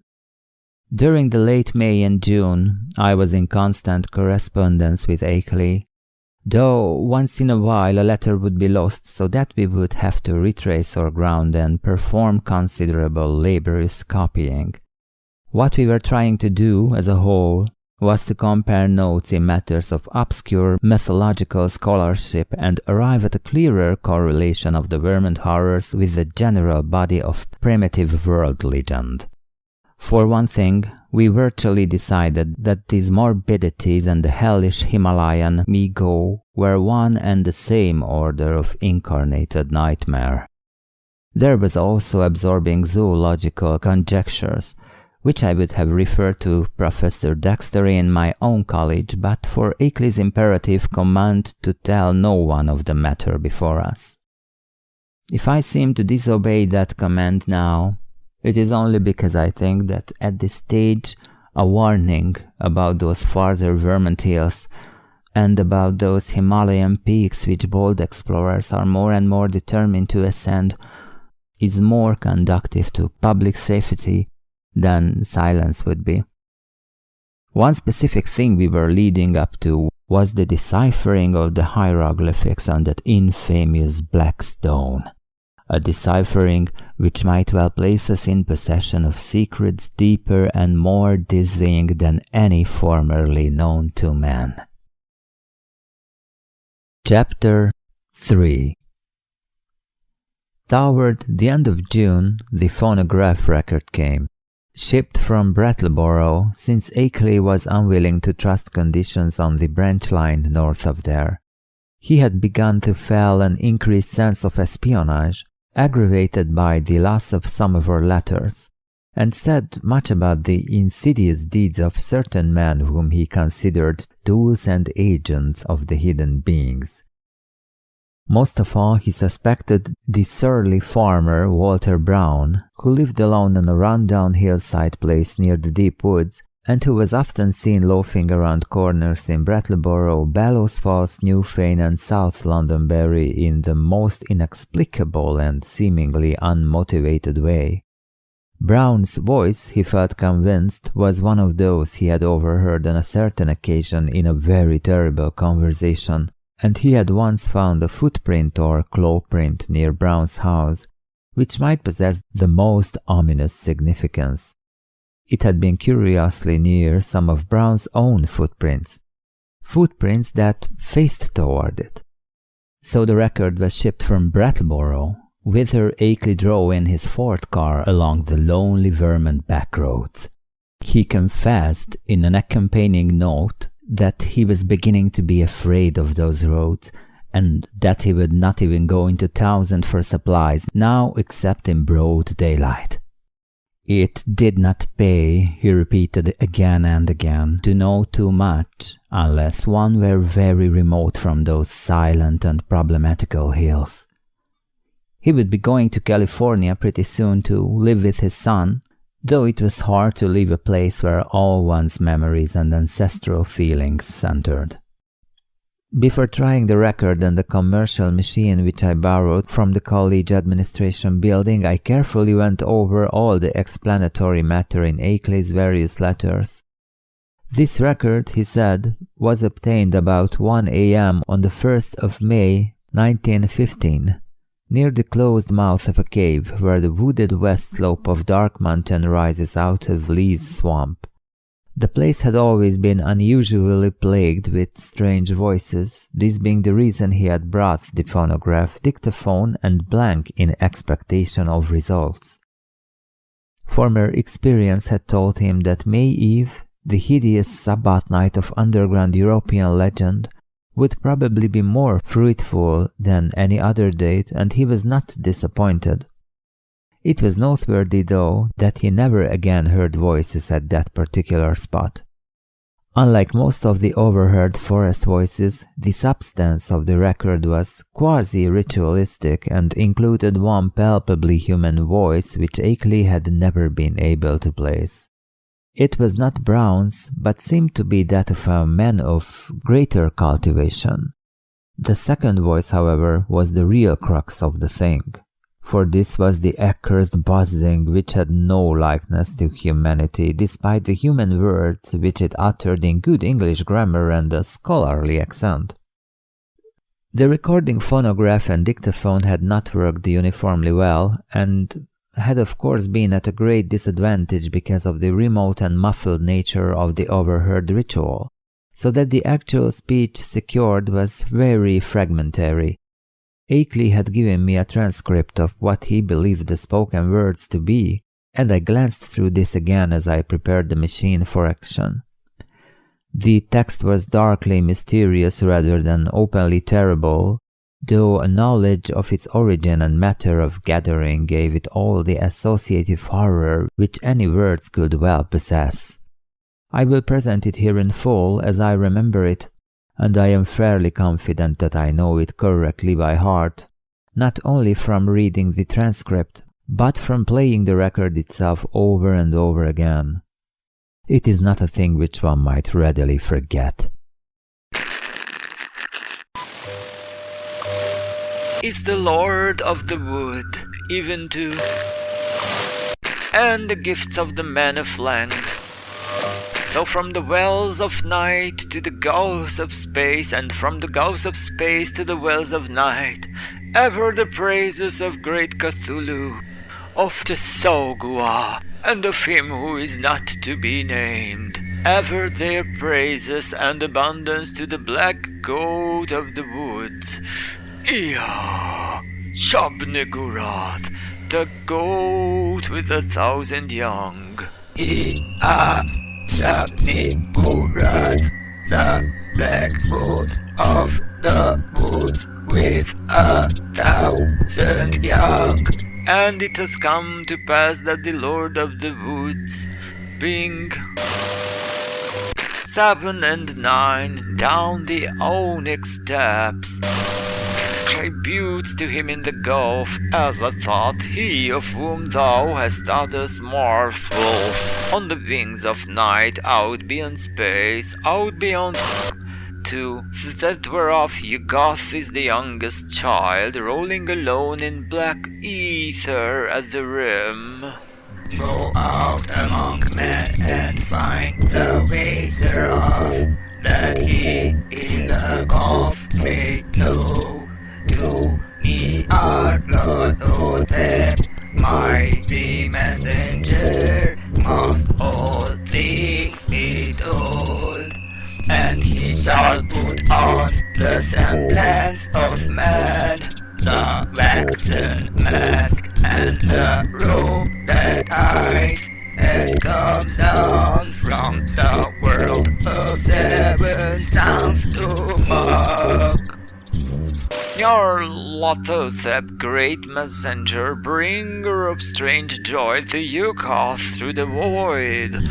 During the late May and June, I was in constant correspondence with Akeley, though once in a while a letter would be lost so that we would have to retrace our ground and perform considerable laborious copying. What we were trying to do as a whole was to compare notes in matters of obscure mythological scholarship and arrive at a clearer correlation of the vermont horrors with the general body of primitive world legend. For one thing, we virtually decided that these morbidities and the hellish Himalayan Mi-Go were one and the same order of incarnated nightmare. There was also absorbing zoological conjectures, which I would have referred to Professor Dexter in my own college, but for Akeley's imperative command to tell no one of the matter before us. If I seem to disobey that command now, it is only because I think that at this stage a warning about those farther Vermont hills and about those Himalayan peaks which bold explorers are more and more determined to ascend is more conducive to public safety than silence would be. One specific thing we were leading up to was the deciphering of the hieroglyphics on that infamous black stone. A deciphering which might well place us in possession of secrets deeper and more dizzying than any formerly known to man. Chapter 3. Toward the end of June, the phonograph record came, shipped from Brattleboro, since Akeley was unwilling to trust conditions on the branch line north of there. He had begun to feel an increased sense of espionage, aggravated by the loss of some of her letters, and said much about the insidious deeds of certain men whom he considered tools and agents of the hidden beings. Most of all, he suspected the surly farmer Walter Brown, who lived alone on a run-down hillside place near the deep woods, and who was often seen loafing around corners in Brattleboro, Bellows Falls, Newfane, and South Londonderry in the most inexplicable and seemingly unmotivated way. Brown's voice, he felt convinced, was one of those he had overheard on a certain occasion in a very terrible conversation, and he had once found a footprint or claw print near Brown's house, which might possess the most ominous significance. It had been curiously near some of Brown's own footprints that faced toward it. So the record was shipped from Brattleboro, whither Akeley drove in his Ford car along the lonely Vermont backroads. He confessed in an accompanying note that he was beginning to be afraid of those roads, and that he would not even go into Townsend for supplies now except in broad daylight. It did not pay, he repeated again and again, to know too much, unless one were very remote from those silent and problematical hills. He would be going to California pretty soon to live with his son, though it was hard to leave a place where all one's memories and ancestral feelings centered. Before trying the record on the commercial machine which I borrowed from the college administration building, I carefully went over all the explanatory matter in Akeley's various letters. This record, he said, was obtained about 1 a.m. on the 1st of May, 1915. Near the closed mouth of a cave where the wooded west slope of Dark Mountain rises out of Lee's Swamp. The place had always been unusually plagued with strange voices, this being the reason he had brought the phonograph, dictaphone, and blank in expectation of results. Former experience had told him that May Eve, the hideous Sabbath night of underground European legend, would probably be more fruitful than any other date, and he was not disappointed. It was noteworthy, though, that he never again heard voices at that particular spot. Unlike most of the overheard forest voices, the substance of the record was quasi-ritualistic and included one palpably human voice which Akeley had never been able to place. It was not Brown's, but seemed to be that of a man of greater cultivation. The second voice, however, was the real crux of the thing, for this was the accursed buzzing which had no likeness to humanity, despite the human words which it uttered in good English grammar and a scholarly accent. The recording phonograph and dictaphone had not worked uniformly well, and had of course been at a great disadvantage because of the remote and muffled nature of the overheard ritual, so that the actual speech secured was very fragmentary. Akeley had given me a transcript of what he believed the spoken words to be, and I glanced through this again as I prepared the machine for action. The text was darkly mysterious rather than openly terrible, though a knowledge of its origin and matter of gathering gave it all the associative horror which any words could well possess. I will present it here in full as I remember it, and I am fairly confident that I know it correctly by heart, not only from reading the transcript, but from playing the record itself over and over again. It is not a thing which one might readily forget. Is the Lord of the wood, even to, and the gifts of the men of land. So from the wells of night to the gulfs of space, and from the gulfs of space to the wells of night, ever the praises of great Cthulhu, of the Sogua, and of him who is not to be named, ever their praises and abundance to the black goat of the woods. Iya, Shabnegurath, the goat with 1,000 young. Burat, the Blackfoot of the woods with 1,000 young. And it has come to pass that the Lord of the Woods, being 7 and 9 down the onyx steps, tributes to him in the gulf, as I thought, he of whom thou hast taught us morsels, on the wings of night, out beyond space, out beyond to that whereof Yugoth is the youngest child, rolling alone in black ether at the rim. Go out among men and find the ways thereof, that he in the gulf may know. To me our Lord Otep, mighty messenger, must all things be told. And he shall put on the semblance of man, the waxen mask and the robe that hides, and come down from the world of 7 towns to mock. Your Lothotep, great messenger, bringer of strange joy to Yugoth through the void,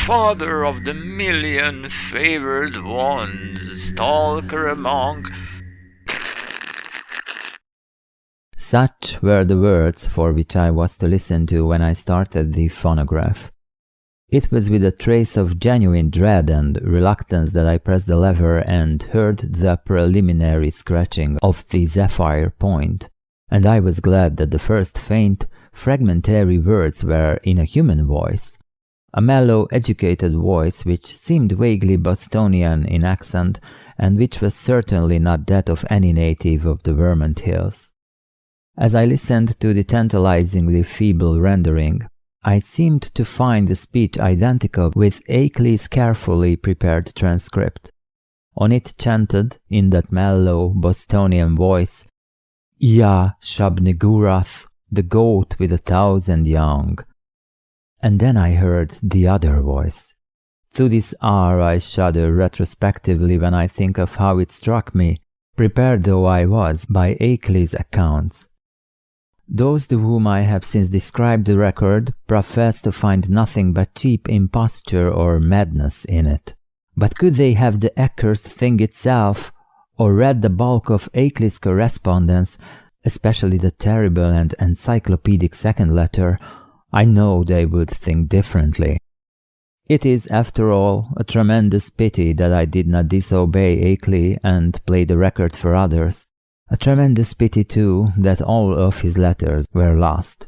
father of the million favored ones, stalker among. Such were the words for which I was to listen to when I started the phonograph. It was with a trace of genuine dread and reluctance that I pressed the lever and heard the preliminary scratching of the zephyr point, and I was glad that the first faint, fragmentary words were in a human voice, a mellow, educated voice which seemed vaguely Bostonian in accent and which was certainly not that of any native of the Vermont Hills. As I listened to the tantalizingly feeble rendering, I seemed to find the speech identical with Akeley's carefully prepared transcript. On it chanted, in that mellow Bostonian voice, "Ya Shabnigurath, the goat with 1,000 young." And then I heard the other voice. To this hour I shudder retrospectively when I think of how it struck me, prepared though I was by Akeley's accounts. Those to whom I have since described the record profess to find nothing but cheap imposture or madness in it. But could they have the accursed thing itself, or read the bulk of Akeley's correspondence, especially the terrible and encyclopedic second letter, I know they would think differently. It is, after all, a tremendous pity that I did not disobey Akeley and play the record for others. A tremendous pity, too, that all of his letters were lost.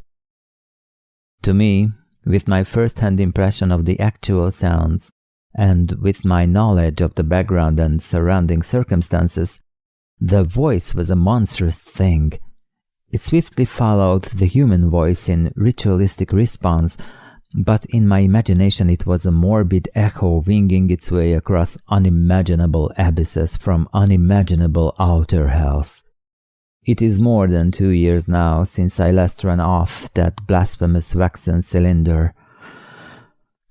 To me, with my first-hand impression of the actual sounds, and with my knowledge of the background and surrounding circumstances, the voice was a monstrous thing. It swiftly followed the human voice in ritualistic response, but in my imagination it was a morbid echo winging its way across unimaginable abysses from unimaginable outer hells. It is more than 2 years now since I last ran off that blasphemous waxen cylinder.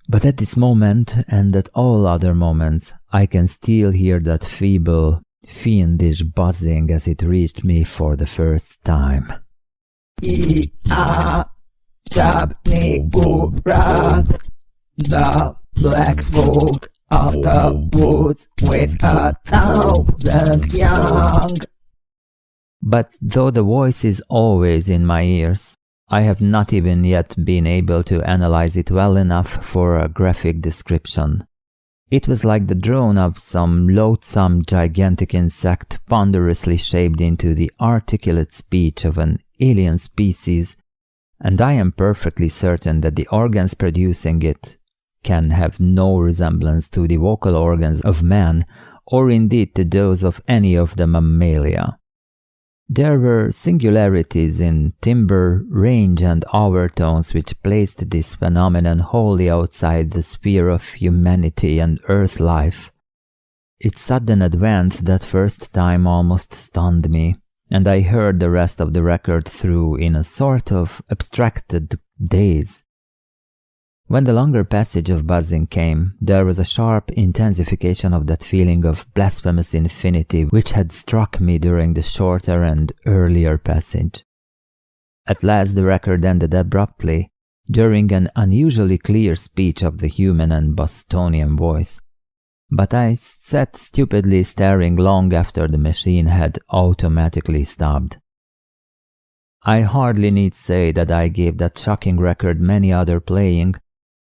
But at this moment, and at all other moments, I can still hear that feeble, fiendish buzzing as it reached me for the first time. The Blackfoot of the woods with 1,000 young. But though the voice is always in my ears, I have not even yet been able to analyze it well enough for a graphic description. It was like the drone of some loathsome gigantic insect ponderously shaped into the articulate speech of an alien species, and I am perfectly certain that the organs producing it can have no resemblance to the vocal organs of man, or indeed to those of any of the mammalia. There were singularities in timbre, range, and overtones which placed this phenomenon wholly outside the sphere of humanity and earth life. Its sudden advent that first time almost stunned me, and I heard the rest of the record through in a sort of abstracted daze. When the longer passage of buzzing came, there was a sharp intensification of that feeling of blasphemous infinity which had struck me during the shorter and earlier passage. At last the record ended abruptly, during an unusually clear speech of the human and Bostonian voice. But I sat stupidly staring long after the machine had automatically stopped. I hardly need say that I gave that shocking record many other playing,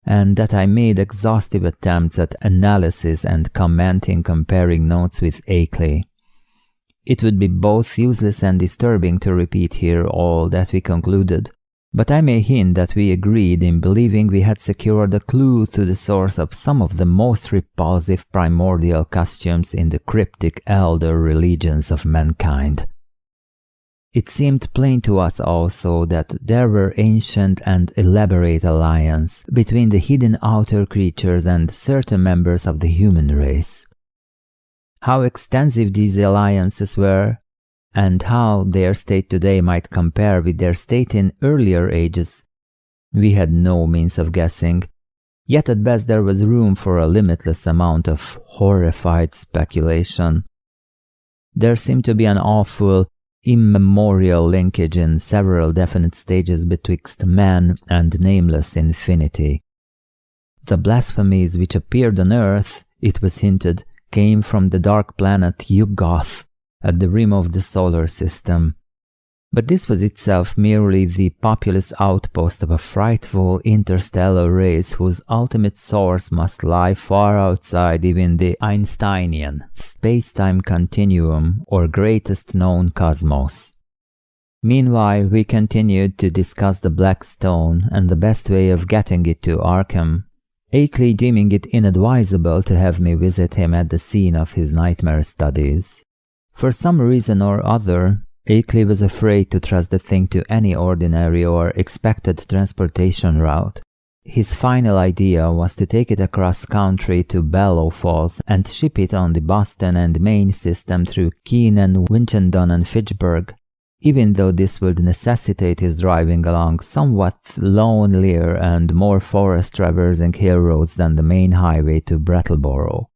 and that I made exhaustive attempts at analysis and commenting, comparing notes with Akeley. It would be both useless and disturbing to repeat here all that we concluded, but I may hint that we agreed in believing we had secured a clue to the source of some of the most repulsive primordial costumes in the cryptic elder religions of mankind. It seemed plain to us also that there were ancient and elaborate alliances between the hidden outer creatures and certain members of the human race. How extensive these alliances were, and how their state today might compare with their state in earlier ages, we had no means of guessing, yet at best there was room for a limitless amount of horrified speculation. There seemed to be an awful, immemorial linkage in several definite stages betwixt man and nameless infinity. The blasphemies which appeared on Earth, it was hinted, came from the dark planet Yuggoth at the rim of the solar system. But this was itself merely the populous outpost of a frightful interstellar race whose ultimate source must lie far outside even the Einsteinian space-time continuum or greatest known cosmos. Meanwhile, we continued to discuss the Black Stone and the best way of getting it to Arkham, Akeley deeming it inadvisable to have me visit him at the scene of his nightmare studies. For some reason or other, Akeley was afraid to trust the thing to any ordinary or expected transportation route. His final idea was to take it across country to Bellow Falls and ship it on the Boston and Maine system through Keene, Winchendon and Fitchburg, even though this would necessitate his driving along somewhat lonelier and more forest-traversing hill roads than the main highway to Brattleboro.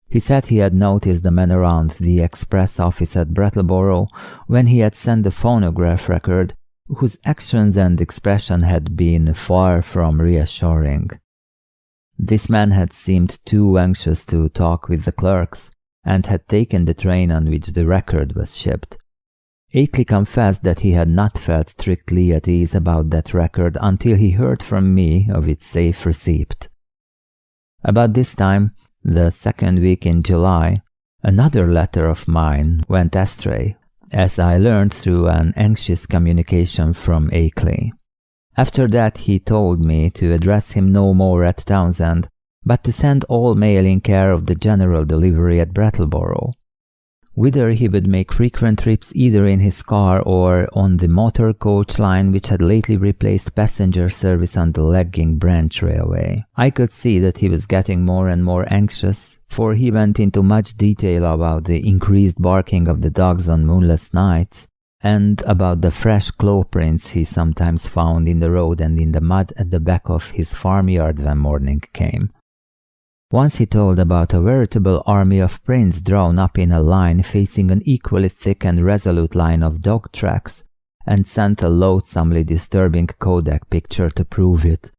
He said he had noticed the man around the express office at Brattleboro when he had sent the phonograph record, whose actions and expression had been far from reassuring. This man had seemed too anxious to talk with the clerks, and had taken the train on which the record was shipped. Akeley confessed that he had not felt strictly at ease about that record until he heard from me of its safe receipt. About this time, the second week in July, another letter of mine went astray, as I learned through an anxious communication from Akeley. After that he told me to address him no more at Townsend, but to send all mail in care of the general delivery at Brattleboro, whither he would make frequent trips either in his car or on the motor coach line which had lately replaced passenger service on the lagging branch railway. I could see that he was getting more and more anxious, for he went into much detail about the increased barking of the dogs on moonless nights, and about the fresh claw prints he sometimes found in the road and in the mud at the back of his farmyard when morning came. Once he told about a veritable army of prints drawn up in a line facing an equally thick and resolute line of dog tracks, and sent a loathsomely disturbing Kodak picture to prove it.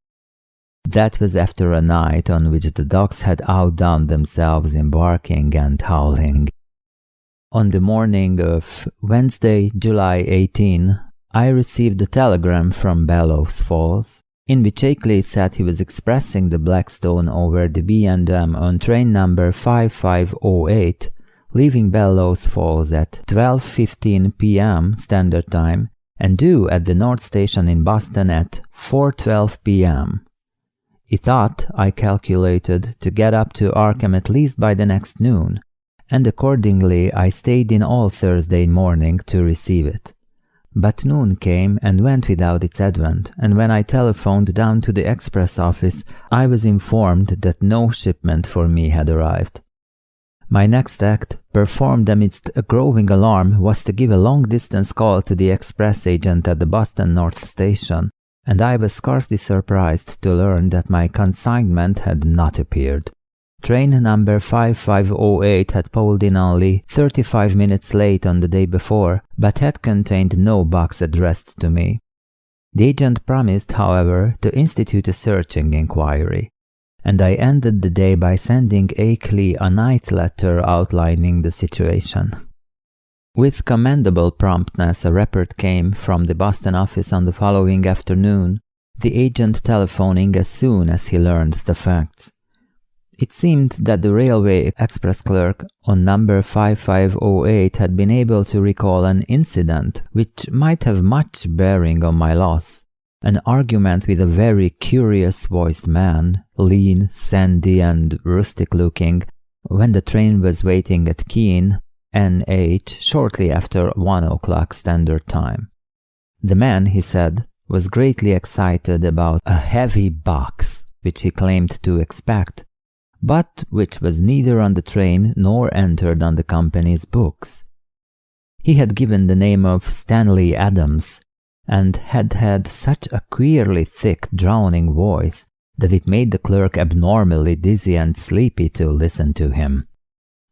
That was after a night on which the dogs had outdone themselves in barking and howling. On the morning of Wednesday, July 18, I received a telegram from Bellows Falls, in which Akeley said he was expressing the Blackstone over the B&M on train number 5508, leaving Bellows Falls at 12:15 p.m. Standard Time and due at the North Station in Boston at 4:12 p.m. He thought, I calculated, to get up to Arkham at least by the next noon, and accordingly I stayed in all Thursday morning to receive it. But noon came and went without its advent, and when I telephoned down to the express office, I was informed that no shipment for me had arrived. My next act, performed amidst a growing alarm, was to give a long-distance call to the express agent at the Boston North Station, and I was scarcely surprised to learn that my consignment had not appeared. Train number 5508 had pulled in only 35 minutes late on the day before, but had contained no box addressed to me. The agent promised, however, to institute a searching inquiry, and I ended the day by sending Akeley a night letter outlining the situation. With commendable promptness, a report came from the Boston office on the following afternoon, the agent telephoning as soon as he learned the facts. It seemed that the railway express clerk on number 5508 had been able to recall an incident which might have much bearing on my loss, an argument with a very curious-voiced man, lean, sandy and rustic-looking, when the train was waiting at Keene, NH, shortly after 1 o'clock standard time. The man, he said, was greatly excited about a heavy box which he claimed to expect, but which was neither on the train nor entered on the company's books. He had given the name of Stanley Adams, and had such a queerly thick, drowning voice that it made the clerk abnormally dizzy and sleepy to listen to him.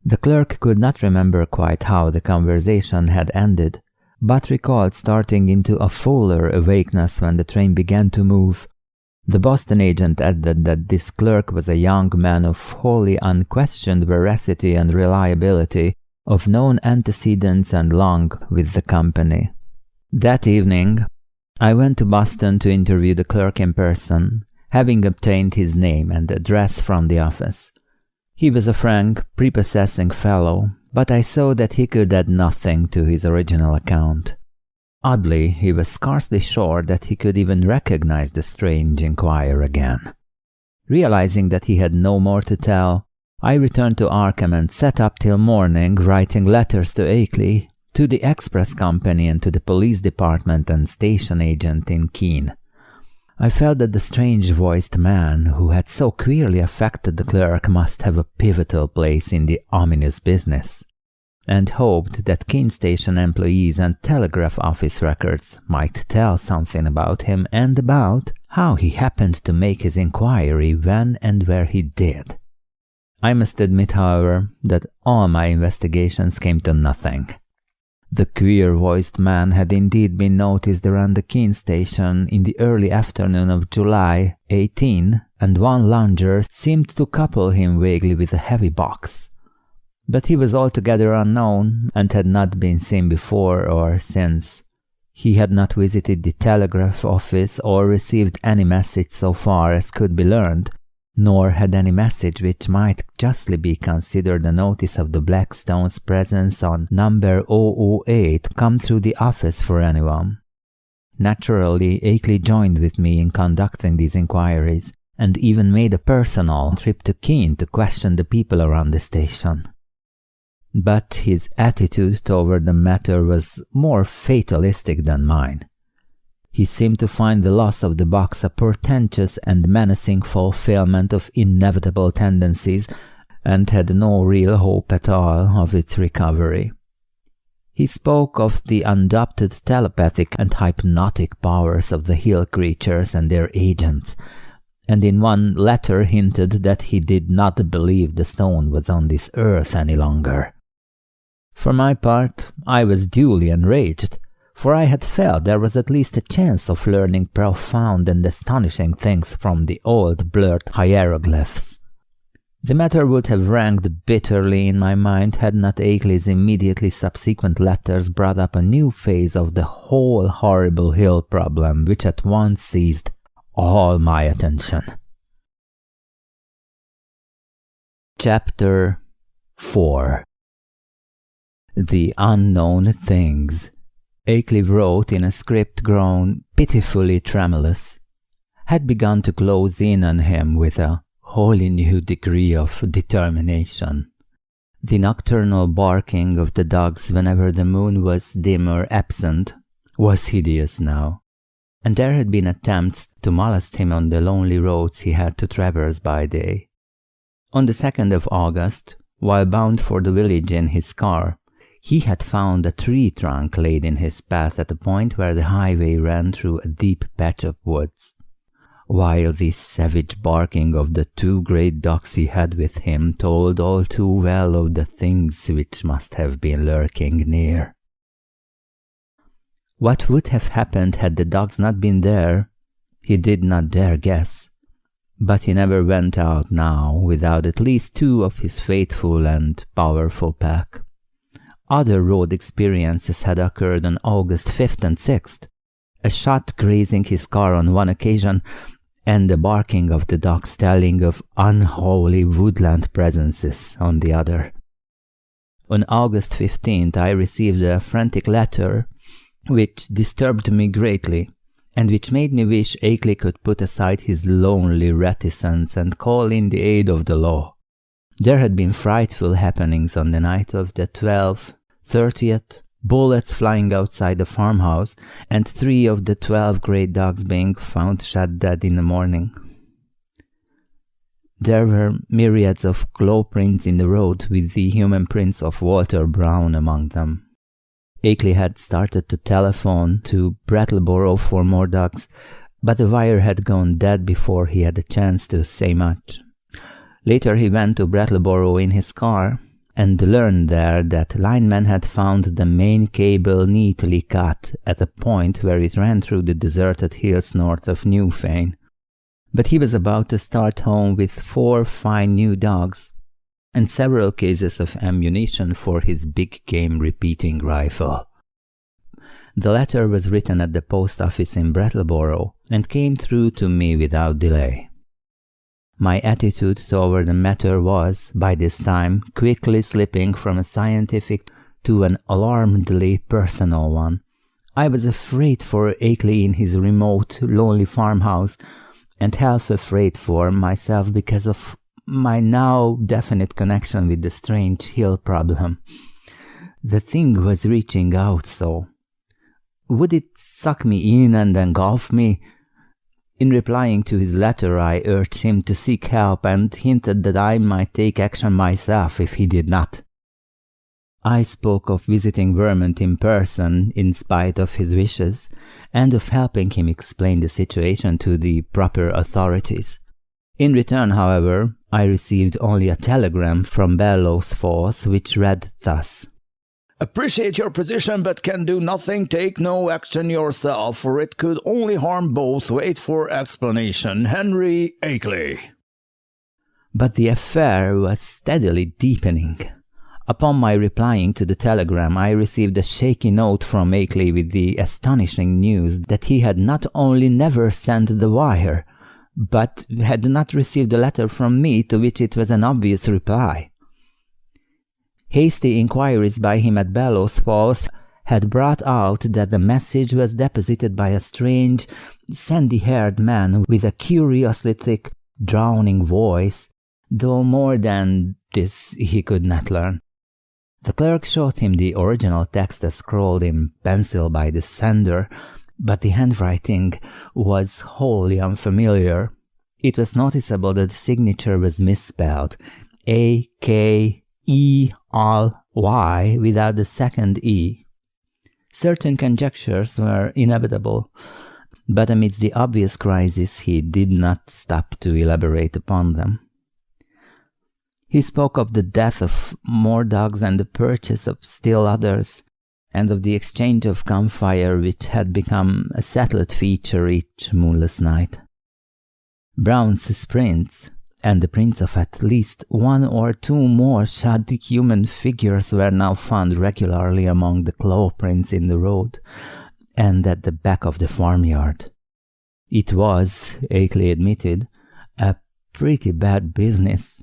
The clerk could not remember quite how the conversation had ended, but recalled starting into a fuller awakeness when the train began to move. The Boston agent added that this clerk was a young man of wholly unquestioned veracity and reliability, of known antecedents and long with the company. That evening, I went to Boston to interview the clerk in person, having obtained his name and address from the office. He was a frank, prepossessing fellow, but I saw that he could add nothing to his original account. Oddly, he was scarcely sure that he could even recognize the strange inquirer again. Realizing that he had no more to tell, I returned to Arkham and sat up till morning writing letters to Akeley, to the express company and to the police department and station agent in Keene. I felt that the strange-voiced man who had so queerly affected the clerk must have a pivotal place in the ominous business, and hoped that Keene station employees and telegraph office records might tell something about him and about how he happened to make his inquiry when and where he did. I must admit, however, that all my investigations came to nothing. The queer-voiced man had indeed been noticed around the Keene station in the early afternoon of July 18, and one lounger seemed to couple him vaguely with a heavy box. But he was altogether unknown, and had not been seen before or since. He had not visited the telegraph office or received any message so far as could be learned, nor had any message which might justly be considered a notice of the Blackstone's presence on number 008 come through the office for anyone. Naturally, Akeley joined with me in conducting these inquiries, and even made a personal trip to Keene to question the people around the station. But his attitude toward the matter was more fatalistic than mine. He seemed to find the loss of the box a portentous and menacing fulfillment of inevitable tendencies, and had no real hope at all of its recovery. He spoke of the undoubted telepathic and hypnotic powers of the hill creatures and their agents, and in one letter hinted that he did not believe the stone was on this earth any longer. For my part, I was duly enraged, for I had felt there was at least a chance of learning profound and astonishing things from the old blurred hieroglyphs. The matter would have ranked bitterly in my mind had not Akeley's immediately subsequent letters brought up a new phase of the whole horrible hill problem, which at once seized all my attention. Chapter 4. The Unknown Things. Akeley wrote in a script grown pitifully tremulous, had begun to close in on him with a wholly new degree of determination. The nocturnal barking of the dogs whenever the moon was dim or absent was hideous now, and there had been attempts to molest him on the lonely roads he had to traverse by day. On the 2nd of August, while bound for the village in his car, He had found a tree trunk laid in his path at a point where the highway ran through a deep patch of woods. While the savage barking of the 2 great dogs he had with him told all too well of the things which must have been lurking near. What would have happened had the dogs not been there, he did not dare guess, but he never went out now without at least 2 of his faithful and powerful pack. Other road experiences had occurred on August 5th and 6th, a shot grazing his car on one occasion, and the barking of the dogs telling of unholy woodland presences on the other. On August 15th I received a frantic letter which disturbed me greatly, and which made me wish Akeley could put aside his lonely reticence and call in the aid of the law. There had been frightful happenings on the night of the 12th, 30th, bullets flying outside the farmhouse, and 3 of the 12 great dogs being found shot dead in the morning. There were myriads of claw prints in the road, with the human prints of Walter Brown among them. Akeley had started to telephone to Brattleboro for more dogs, but the wire had gone dead before he had a chance to say much. Later he went to Brattleboro in his car, and learned there that linemen had found the main cable neatly cut at a point where it ran through the deserted hills north of Newfane. But he was about to start home with 4 fine new dogs, and several cases of ammunition for his big game repeating rifle. The letter was written at the post office in Brattleboro, and came through to me without delay. My attitude toward the matter was, by this time, quickly slipping from a scientific to an alarmingly personal one. I was afraid for Akeley in his remote, lonely farmhouse, and half afraid for myself because of my now definite connection with the strange hill problem. The thing was reaching out so. Would it suck me in and engulf me? In replying to his letter, I urged him to seek help and hinted that I might take action myself if he did not. I spoke of visiting Vermont in person in spite of his wishes, and of helping him explain the situation to the proper authorities. In return, however, I received only a telegram from Bellows Falls which read thus: "Appreciate your position but can do nothing. Take no action yourself, for it could only harm both. Wait for explanation. Henry Akeley." But the affair was steadily deepening. Upon my replying to the telegram, I received a shaky note from Akeley with the astonishing news that he had not only never sent the wire, but had not received a letter from me to which it was an obvious reply. Hasty inquiries by him at Bellows Falls had brought out that the message was deposited by a strange, sandy-haired man with a curiously thick, drowning voice, though more than this he could not learn. The clerk showed him the original text as scrawled in pencil by the sender, but the handwriting was wholly unfamiliar. It was noticeable that the signature was misspelled, A-K-E-L-Y without the second E. Certain conjectures were inevitable, but amidst the obvious crisis he did not stop to elaborate upon them. He spoke of the death of more dogs and the purchase of still others, and of the exchange of gunfire which had become a settled feature each moonless night. Brown's prints, and the prints of at least 1 or 2 more shod human figures were now found regularly among the claw prints in the road, and at the back of the farmyard. It was, Akeley admitted, a pretty bad business,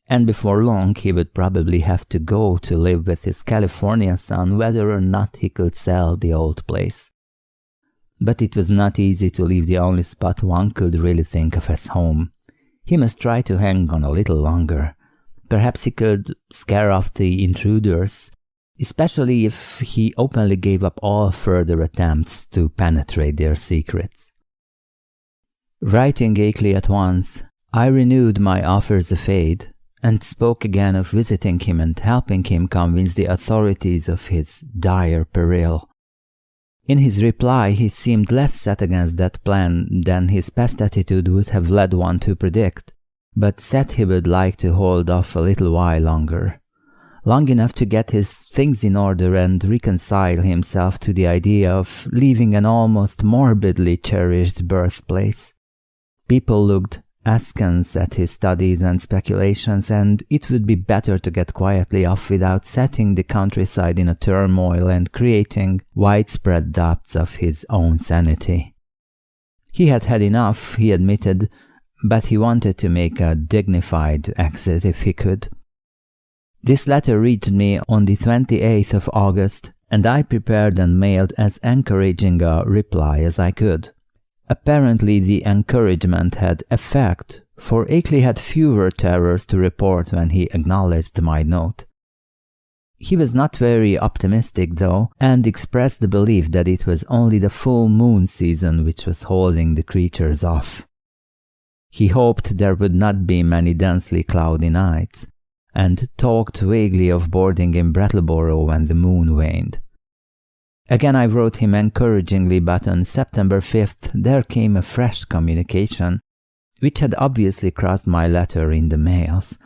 and before long he would probably have to go to live with his California son whether or not he could sell the old place. But it was not easy to leave the only spot one could really think of as home. He must try to hang on a little longer. Perhaps he could scare off the intruders, especially if he openly gave up all further attempts to penetrate their secrets. Writing Akeley at once, I renewed my offers of aid, and spoke again of visiting him and helping him convince the authorities of his dire peril. In his reply, he seemed less set against that plan than his past attitude would have led one to predict, but said he would like to hold off a little while longer. Long enough to get his things in order and reconcile himself to the idea of leaving an almost morbidly cherished birthplace. People looked askance at his studies and speculations, and it would be better to get quietly off without setting the countryside in a turmoil and creating widespread doubts of his own sanity. He had had enough, he admitted, but he wanted to make a dignified exit if he could. This letter reached me on the 28th of August, and I prepared and mailed as encouraging a reply as I could. Apparently the encouragement had effect, for Akeley had fewer terrors to report when he acknowledged my note. He was not very optimistic, though, and expressed the belief that it was only the full moon season which was holding the creatures off. He hoped there would not be many densely cloudy nights, and talked vaguely of boarding in Brattleboro when the moon waned. Again I wrote him encouragingly, but on September 5th there came a fresh communication, which had obviously crossed my letter in the mails,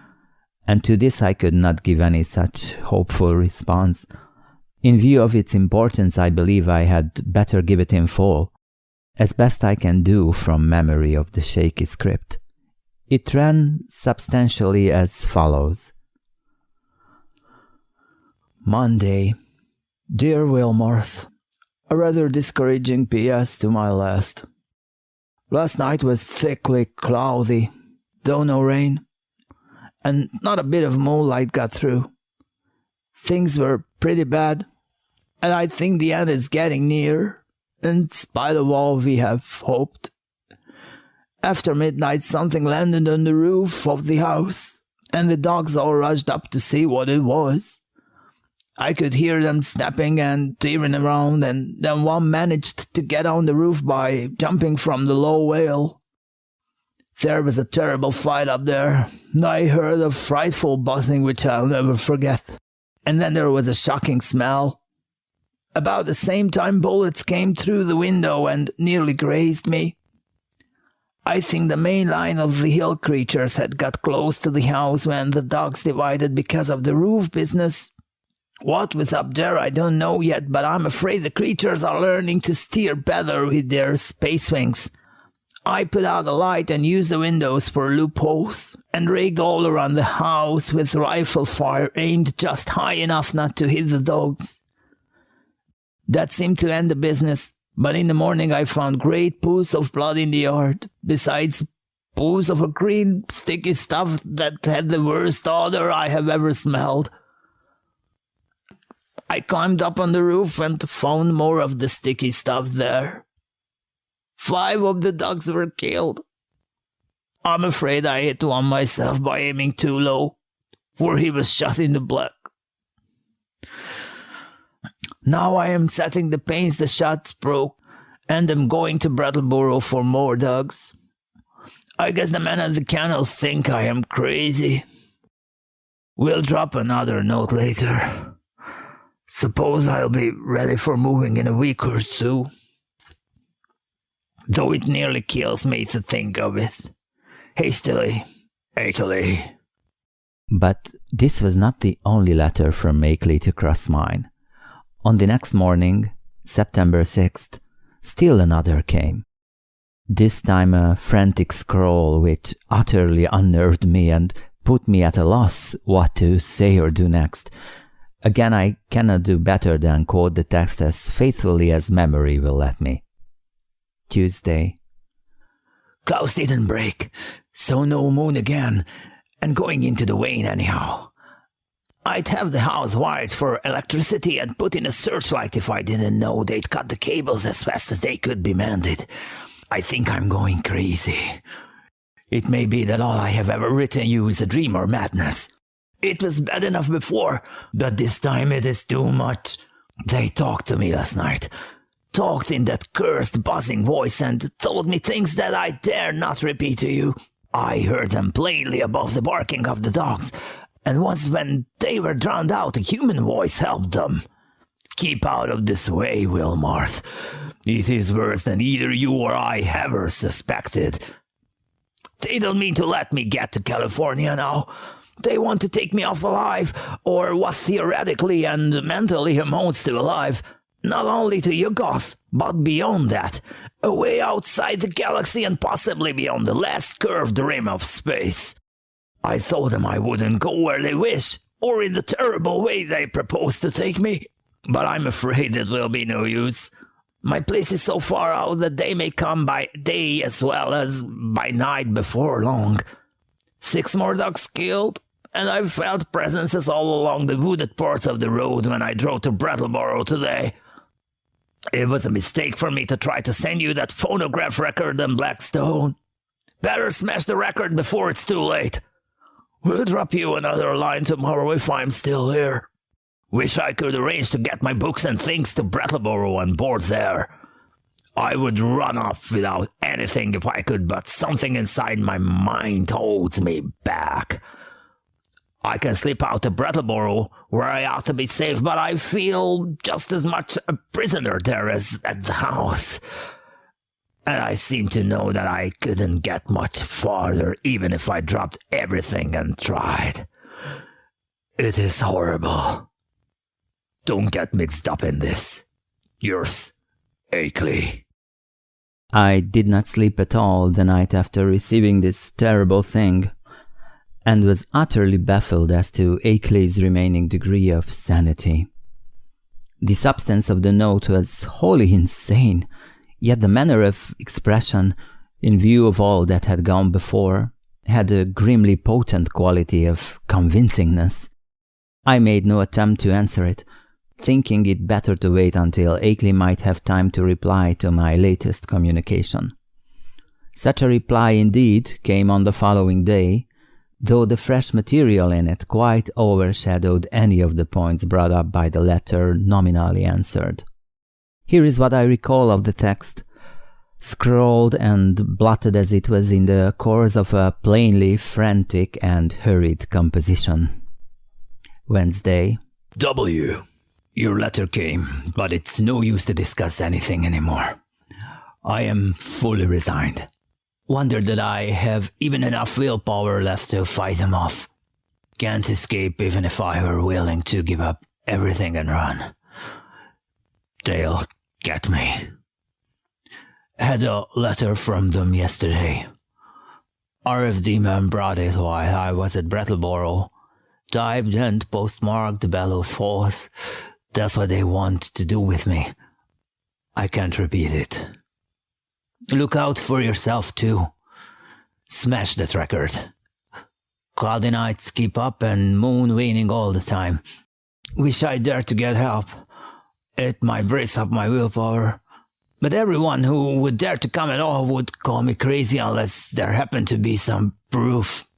and to this I could not give any such hopeful response. In view of its importance, I believe I had better give it in full, as best I can do from memory of the shaky script. It ran substantially as follows. Monday. Dear Wilmarth, a rather discouraging P.S. to my last. Last night was thickly cloudy, though no rain, and not a bit of moonlight got through. Things were pretty bad, and I think the end is getting near, in spite of all we have hoped. After midnight something landed on the roof of the house, and the dogs all rushed up to see what it was. I could hear them snapping and tearing around, and then one managed to get on the roof by jumping from the low rail. There was a terrible fight up there. I heard a frightful buzzing which I'll never forget. And then there was a shocking smell. About the same time bullets came through the window and nearly grazed me. I think the main line of the hill creatures had got close to the house when the dogs divided because of the roof business. What was up there I don't know yet, but I'm afraid the creatures are learning to steer better with their space wings. I put out a light and used the windows for loopholes, and raked all around the house with rifle fire aimed just high enough not to hit the dogs. That seemed to end the business, but in the morning I found great pools of blood in the yard, besides pools of a green sticky stuff that had the worst odor I have ever smelled. I climbed up on the roof and found more of the sticky stuff there. 5 of the dogs were killed. I'm afraid I hit one myself by aiming too low, for he was shot in the back. Now I am setting the panes the shots broke, and am going to Brattleboro for more dogs. I guess the men at the kennels think I am crazy. We'll drop another note later. Suppose I'll be ready for moving in a week or 2. Though it nearly kills me to think of it. Hastily, Akeley. But this was not the only letter from Akeley to cross mine. On the next morning, September 6th, still another came. This time a frantic scrawl which utterly unnerved me and put me at a loss what to say or do next. Again, I cannot do better than quote the text as faithfully as memory will let me. Tuesday. Clouds didn't break, so no moon again, and going into the wane anyhow. I'd have the house wired for electricity and put in a searchlight if I didn't know they'd cut the cables as fast as they could be mended. I think I'm going crazy. It may be that all I have ever written you is a dream or madness. It was bad enough before, but this time it is too much. They talked to me last night. Talked in that cursed buzzing voice and told me things that I dare not repeat to you. I heard them plainly above the barking of the dogs, and once when they were drowned out, a human voice helped them. Keep out of this way, Wilmarth. It is worse than either you or I ever suspected. They don't mean to let me get to California now. They want to take me off alive, or what theoretically and mentally amounts to alive, not only to Yugoth, but beyond that, away outside the galaxy and possibly beyond the last curved rim of space. I told them I wouldn't go where they wish, or in the terrible way they propose to take me, but I'm afraid it will be no use. My place is so far out that they may come by day as well as by night before long. 6 more dogs killed, and I've felt presences all along the wooded parts of the road when I drove to Brattleboro today. It was a mistake for me to try to send you that phonograph record in Blackstone. Better smash the record before it's too late. We'll drop you another line tomorrow if I'm still here. Wish I could arrange to get my books and things to Brattleboro on board there. I would run off without anything if I could, but something inside my mind holds me back. I can slip out to Brattleboro, where I ought to be safe, but I feel just as much a prisoner there as at the house. And I seem to know that I couldn't get much farther, even if I dropped everything and tried. It is horrible. Don't get mixed up in this. Yours, Akeley. I did not sleep at all the night after receiving this terrible thing, and was utterly baffled as to Akeley's remaining degree of sanity. The substance of the note was wholly insane, yet the manner of expression, in view of all that had gone before, had a grimly potent quality of convincingness. I made no attempt to answer it, thinking it better to wait until Akeley might have time to reply to my latest communication. Such a reply indeed came on the following day, though the fresh material in it quite overshadowed any of the points brought up by the letter nominally answered. Here is what I recall of the text, scrawled and blotted as it was in the course of a plainly frantic and hurried composition. Wednesday. W. Your letter came, but it's no use to discuss anything anymore. I am fully resigned. Wonder that I have even enough willpower left to fight them off. Can't escape even if I were willing to give up everything and run. They'll get me. Had a letter from them yesterday. RFD man brought it while I was at Brattleboro. Typed and postmarked Bellows Falls. That's what they want to do with me. I can't repeat it. Look out for yourself, too. Smash that record. Cloudy nights keep up and moon waning all the time. Wish I dared to get help. It might brace up my willpower. But everyone who would dare to come at all would call me crazy unless there happened to be some proof.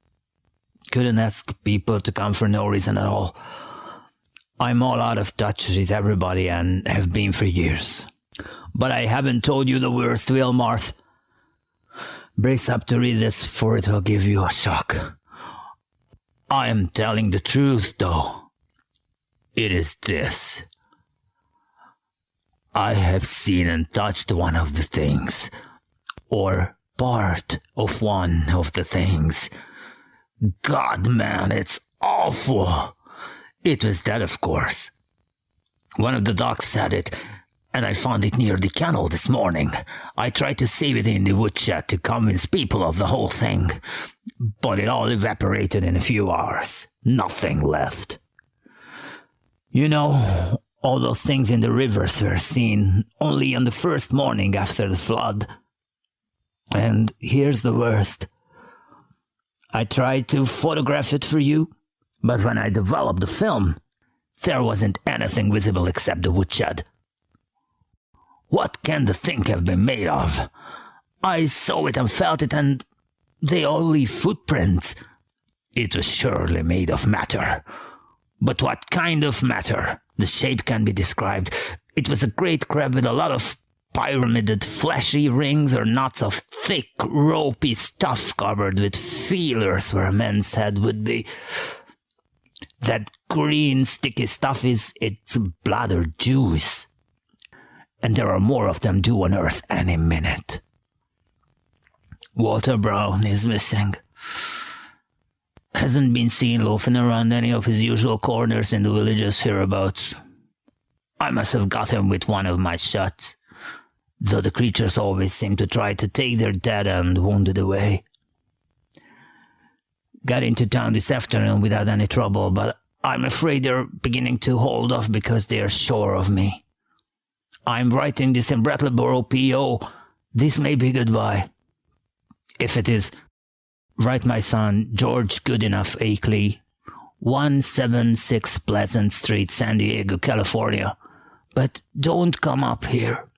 Couldn't ask people to come for no reason at all. I'm all out of touch with everybody and have been for years. But I haven't told you the worst, Wilmarth. Brace up to read this, for it will give you a shock. I am telling the truth, though. It is this. I have seen and touched one of the things, or part of one of the things. God, man, it's awful. It was that, of course. One of the dogs said it, and I found it near the kennel this morning. I tried to save it in the woodshed to convince people of the whole thing, but it all evaporated in a few hours. Nothing left. You know, all those things in the rivers were seen only on the first morning after the flood. And here's the worst. I tried to photograph it for you, but when I developed the film, there wasn't anything visible except the woodshed. What can the thing have been made of? I saw it and felt it, and they all leave footprints. It was surely made of matter. But what kind of matter? The shape can be described. It was a great crab with a lot of pyramided fleshy rings or knots of thick ropey stuff covered with feelers where a man's head would be. That green sticky stuff it's blood or juice. And there are more of them due on Earth any minute. Walter Brown is missing. Hasn't been seen loafing around any of his usual corners in the villages hereabouts. I must have got him with one of my shots, though the creatures always seem to try to take their dead and wounded away. Got into town this afternoon without any trouble, but I'm afraid they're beginning to hold off because they are sure of me. I'm writing this in Brattleboro, P.O. This may be goodbye. If it is, write my son, George Goodenough Akeley, 176 Pleasant Street, San Diego, California. But don't come up here.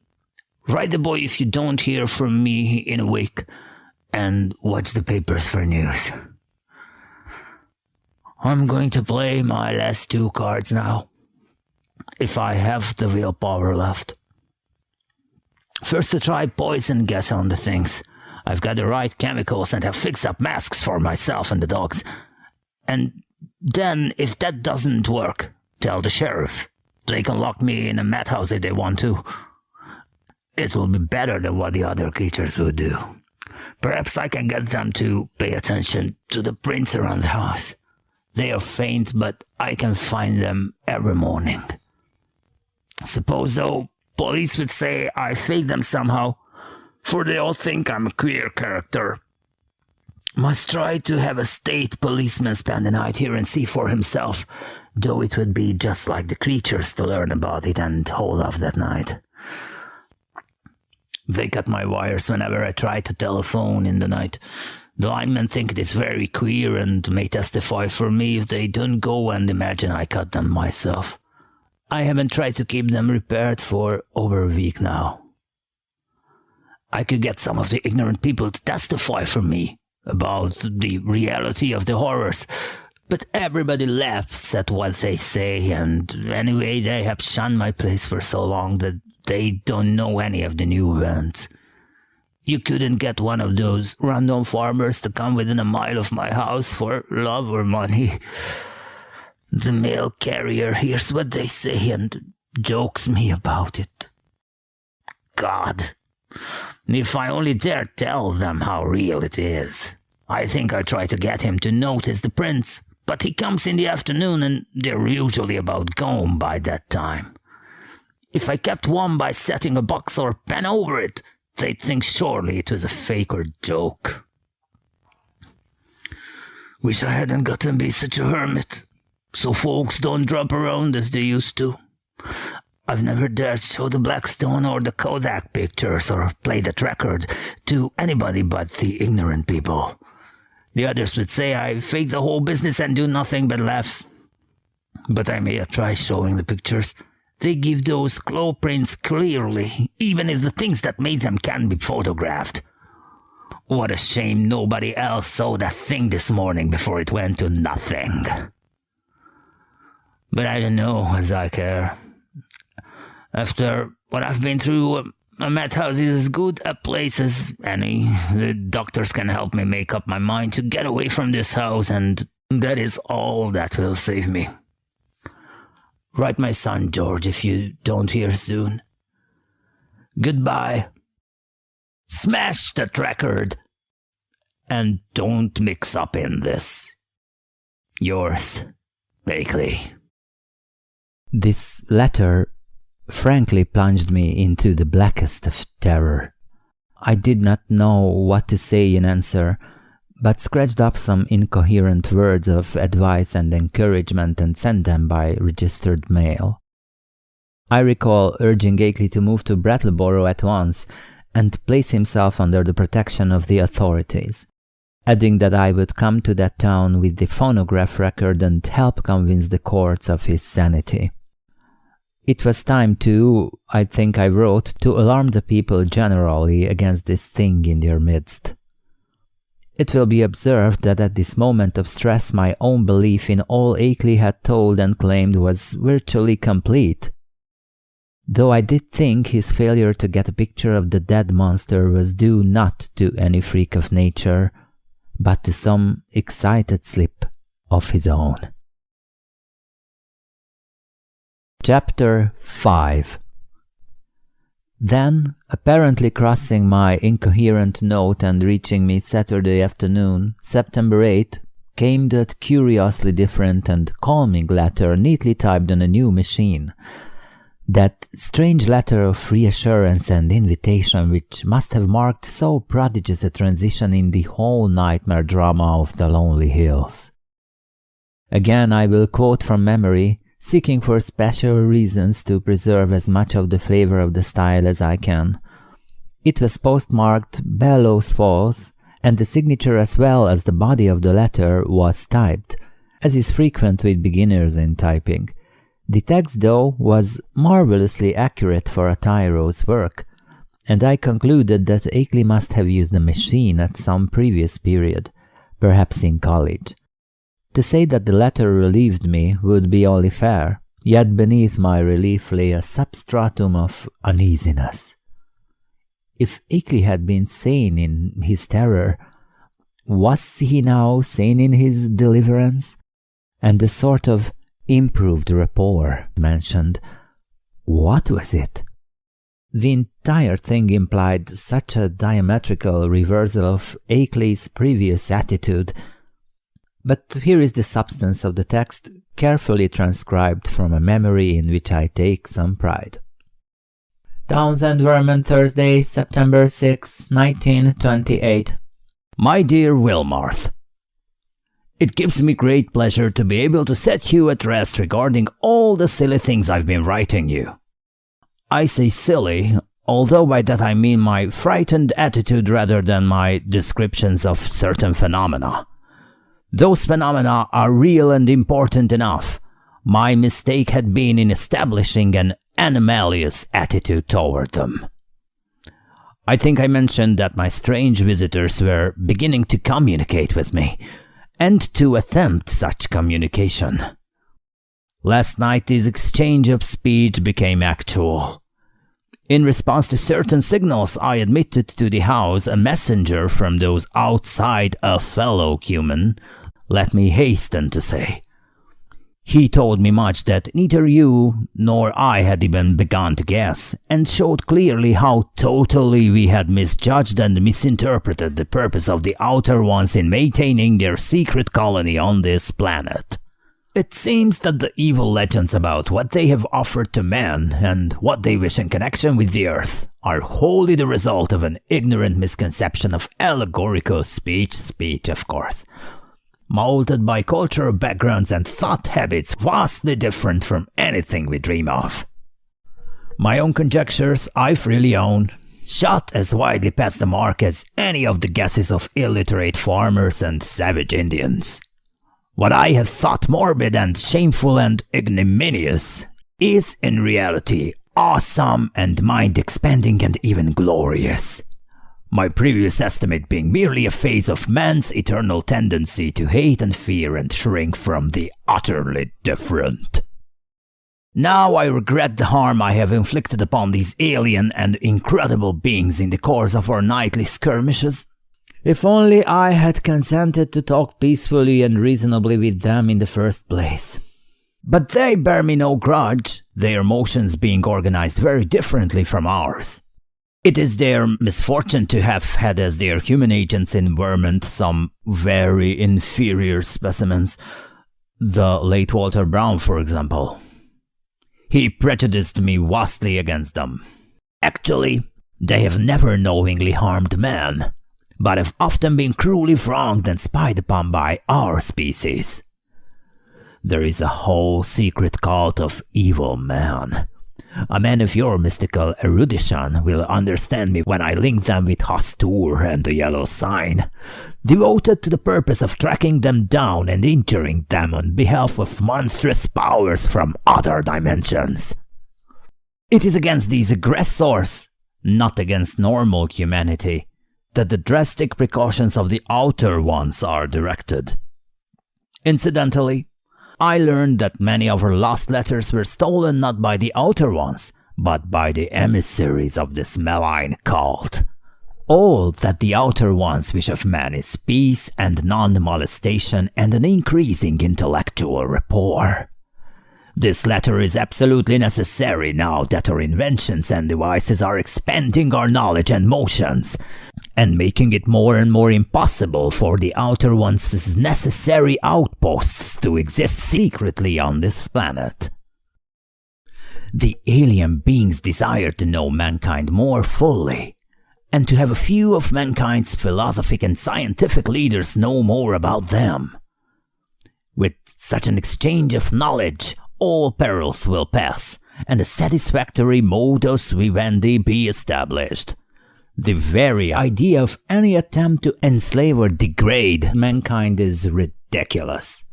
Write the boy if you don't hear from me in a week, and watch the papers for news. I'm going to play my last 2 cards now, if I have the willpower left. First to try poison gas on the things. I've got the right chemicals and have fixed up masks for myself and the dogs. And then, if that doesn't work, tell the sheriff. They can lock me in a madhouse if they want to. It will be better than what the other creatures would do. Perhaps I can get them to pay attention to the prints around the house. They are faint, but I can find them every morning. Suppose, though, police would say I faked them somehow, for they all think I'm a queer character. Must try to have a state policeman spend the night here and see for himself, though it would be just like the creatures to learn about it and hold off that night. They cut my wires whenever I try to telephone in the night. The linemen think it is very queer and may testify for me if they don't go and imagine I cut them myself. I haven't tried to keep them repaired for over a week now. I could get some of the ignorant people to testify for me about the reality of the horrors, but everybody laughs at what they say, and anyway, they have shunned my place for so long that they don't know any of the new events. You couldn't get one of those random farmers to come within a mile of my house for love or money. The mail carrier hears what they say and jokes me about it. God, if I only dare tell them how real it is. I think I'll try to get him to notice the prints, but he comes in the afternoon and they're usually about gone by that time. If I kept one by setting a box or pen over it, they'd think surely it was a fake or joke. Wish I hadn't got to be such a hermit, so folks don't drop around as they used to. I've never dared show the Blackstone or the Kodak pictures or play that record to anybody but the ignorant people. The others would say I fake the whole business and do nothing but laugh. But I may try showing the pictures. They give those claw prints clearly, even if the things that made them can be photographed. What a shame nobody else saw that thing this morning before it went to nothing. But I don't know as I care. After what I've been through, a madhouse is as good a place as any. The doctors can help me make up my mind to get away from this house, and that is all that will save me. Write my son, George, if you don't hear soon. Goodbye. Smash that record. And don't mix up in this. Yours, Bakley. This letter frankly plunged me into the blackest of terror. I did not know what to say in answer, but scratched up some incoherent words of advice and encouragement and sent them by registered mail. I recall urging Akeley to move to Brattleboro at once and place himself under the protection of the authorities, adding that I would come to that town with the phonograph record and help convince the courts of his sanity. It was time too, I think I wrote, to alarm the people generally against this thing in their midst. It will be observed that at this moment of stress my own belief in all Akeley had told and claimed was virtually complete. though I did think his failure to get a picture of the dead monster was due not to any freak of nature, but to some excited slip of his own. Chapter 5. Then, apparently crossing my incoherent note and reaching me Saturday afternoon, September 8, came that curiously different and calming letter neatly typed on a new machine. That strange letter of reassurance and invitation which must have marked so prodigious a transition in the whole nightmare drama of the lonely hills. Again I will quote from memory, seeking for special reasons to preserve as much of the flavor of the style as I can. It was postmarked Bellows Falls, and the signature as well as the body of the letter was typed, as is frequent with beginners in typing. The text, though, was marvelously accurate for a tyro's work, and I concluded that Akeley must have used a machine at some previous period, perhaps in college. To say that the letter relieved me would be only fair, yet beneath my relief lay a substratum of uneasiness. If Akeley had been sane in his terror, was he now sane in his deliverance? And the sort of improved rapport mentioned, what was it? The entire thing implied such a diametrical reversal of Akeley's previous attitude. But here is the substance of the text, carefully transcribed from a memory in which I take some pride. Townsend, Vermont, Thursday, September 6, 1928. My dear Wilmarth, it gives me great pleasure to be able to set you at rest regarding all the silly things I've been writing you. I say silly, although by that I mean my frightened attitude rather than my descriptions of certain phenomena. Those phenomena are real and important enough. My mistake had been in establishing an anomalous attitude toward them. I think I mentioned that my strange visitors were beginning to communicate with me, and to attempt such communication. Last night this exchange of speech became actual. In response to certain signals, I admitted to the house a messenger from those outside, a fellow human, let me hasten to say. He told me much that neither you nor I had even begun to guess, and showed clearly how totally we had misjudged and misinterpreted the purpose of the Outer Ones in maintaining their secret colony on this planet. It seems that the evil legends about what they have offered to man and what they wish in connection with the Earth are wholly the result of an ignorant misconception of allegorical speech of course, molded by cultural backgrounds and thought habits vastly different from anything we dream of. My own conjectures, I freely own, shot as widely past the mark as any of the guesses of illiterate farmers and savage Indians. What I had thought morbid and shameful and ignominious is in reality awesome and mind-expanding and even glorious. My previous estimate being merely a phase of man's eternal tendency to hate and fear and shrink from the utterly different. Now I regret the harm I have inflicted upon these alien and incredible beings in the course of our nightly skirmishes. If only I had consented to talk peacefully and reasonably with them in the first place. But they bear me no grudge, their motions being organized very differently from ours. It is their misfortune to have had as their human agents in Vermont some very inferior specimens, the late Walter Brown, for example. He prejudiced me vastly against them. Actually, they have never knowingly harmed man, but have often been cruelly wronged and spied upon by our species. There is a whole secret cult of evil man. A man of your mystical erudition will understand me when I link them with Hastur and the Yellow Sign, devoted to the purpose of tracking them down and injuring them on behalf of monstrous powers from other dimensions. It is against these aggressors, not against normal humanity, that the drastic precautions of the Outer Ones are directed. Incidentally, I learned that many of her lost letters were stolen not by the Outer Ones, but by the emissaries of this malign cult. All that the Outer Ones wish of man is peace and non-molestation and an increasing intellectual rapport. This latter is absolutely necessary now that our inventions and devices are expanding our knowledge and motions, and making it more and more impossible for the Outer Ones' necessary outposts to exist secretly on this planet. The alien beings desire to know mankind more fully, and to have a few of mankind's philosophic and scientific leaders know more about them. With such an exchange of knowledge, all perils will pass, and a satisfactory modus vivendi be established. The very idea of any attempt to enslave or degrade mankind is ridiculous.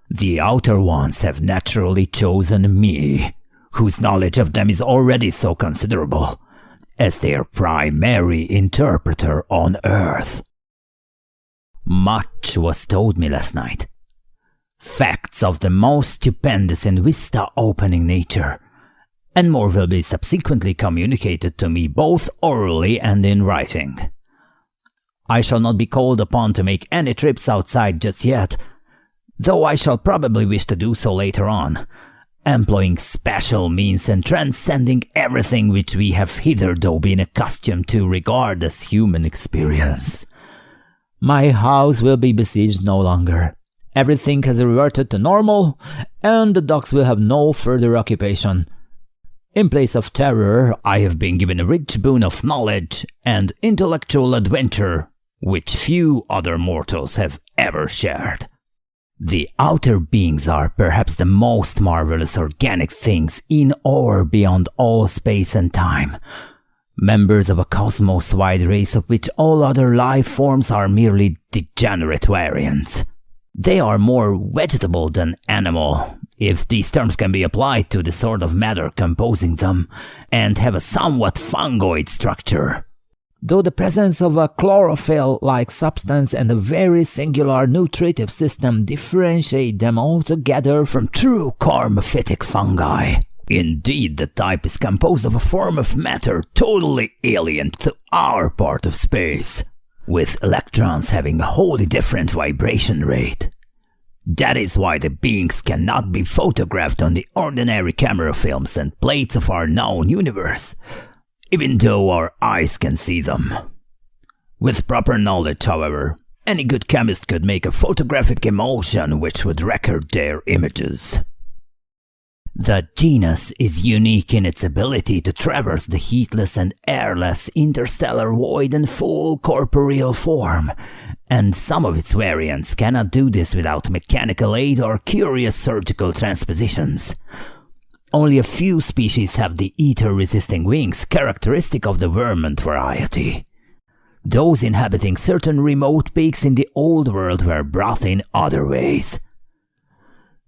The Outer Ones have naturally chosen me, whose knowledge of them is already so considerable, as their primary interpreter on Earth. Much was told me last night. Facts of the most stupendous and vista-opening nature, and more will be subsequently communicated to me both orally and in writing. I shall not be called upon to make any trips outside just yet, though I shall probably wish to do so later on, employing special means and transcending everything which we have hitherto been accustomed to regard as human experience. My house will be besieged no longer. Everything has reverted to normal, and the docks will have no further occupation. In place of terror, I have been given a rich boon of knowledge and intellectual adventure, which few other mortals have ever shared. The outer beings are perhaps the most marvelous organic things in or beyond all space and time, members of a cosmos-wide race of which all other life forms are merely degenerate variants. They are more vegetable than animal, if these terms can be applied to the sort of matter composing them, and have a somewhat fungoid structure. Though the presence of a chlorophyll-like substance and a very singular nutritive system differentiate them altogether from true cormophytic fungi. Indeed, the type is composed of a form of matter totally alien to our part of space, with electrons having a wholly different vibration rate. That is why the beings cannot be photographed on the ordinary camera films and plates of our known universe, even though our eyes can see them. With proper knowledge, however, any good chemist could make a photographic emulsion which would record their images. The genus is unique in its ability to traverse the heatless and airless interstellar void in full corporeal form, and some of its variants cannot do this without mechanical aid or curious surgical transpositions. Only a few species have the ether-resisting wings characteristic of the vermin variety. Those inhabiting certain remote peaks in the old world were brought in other ways.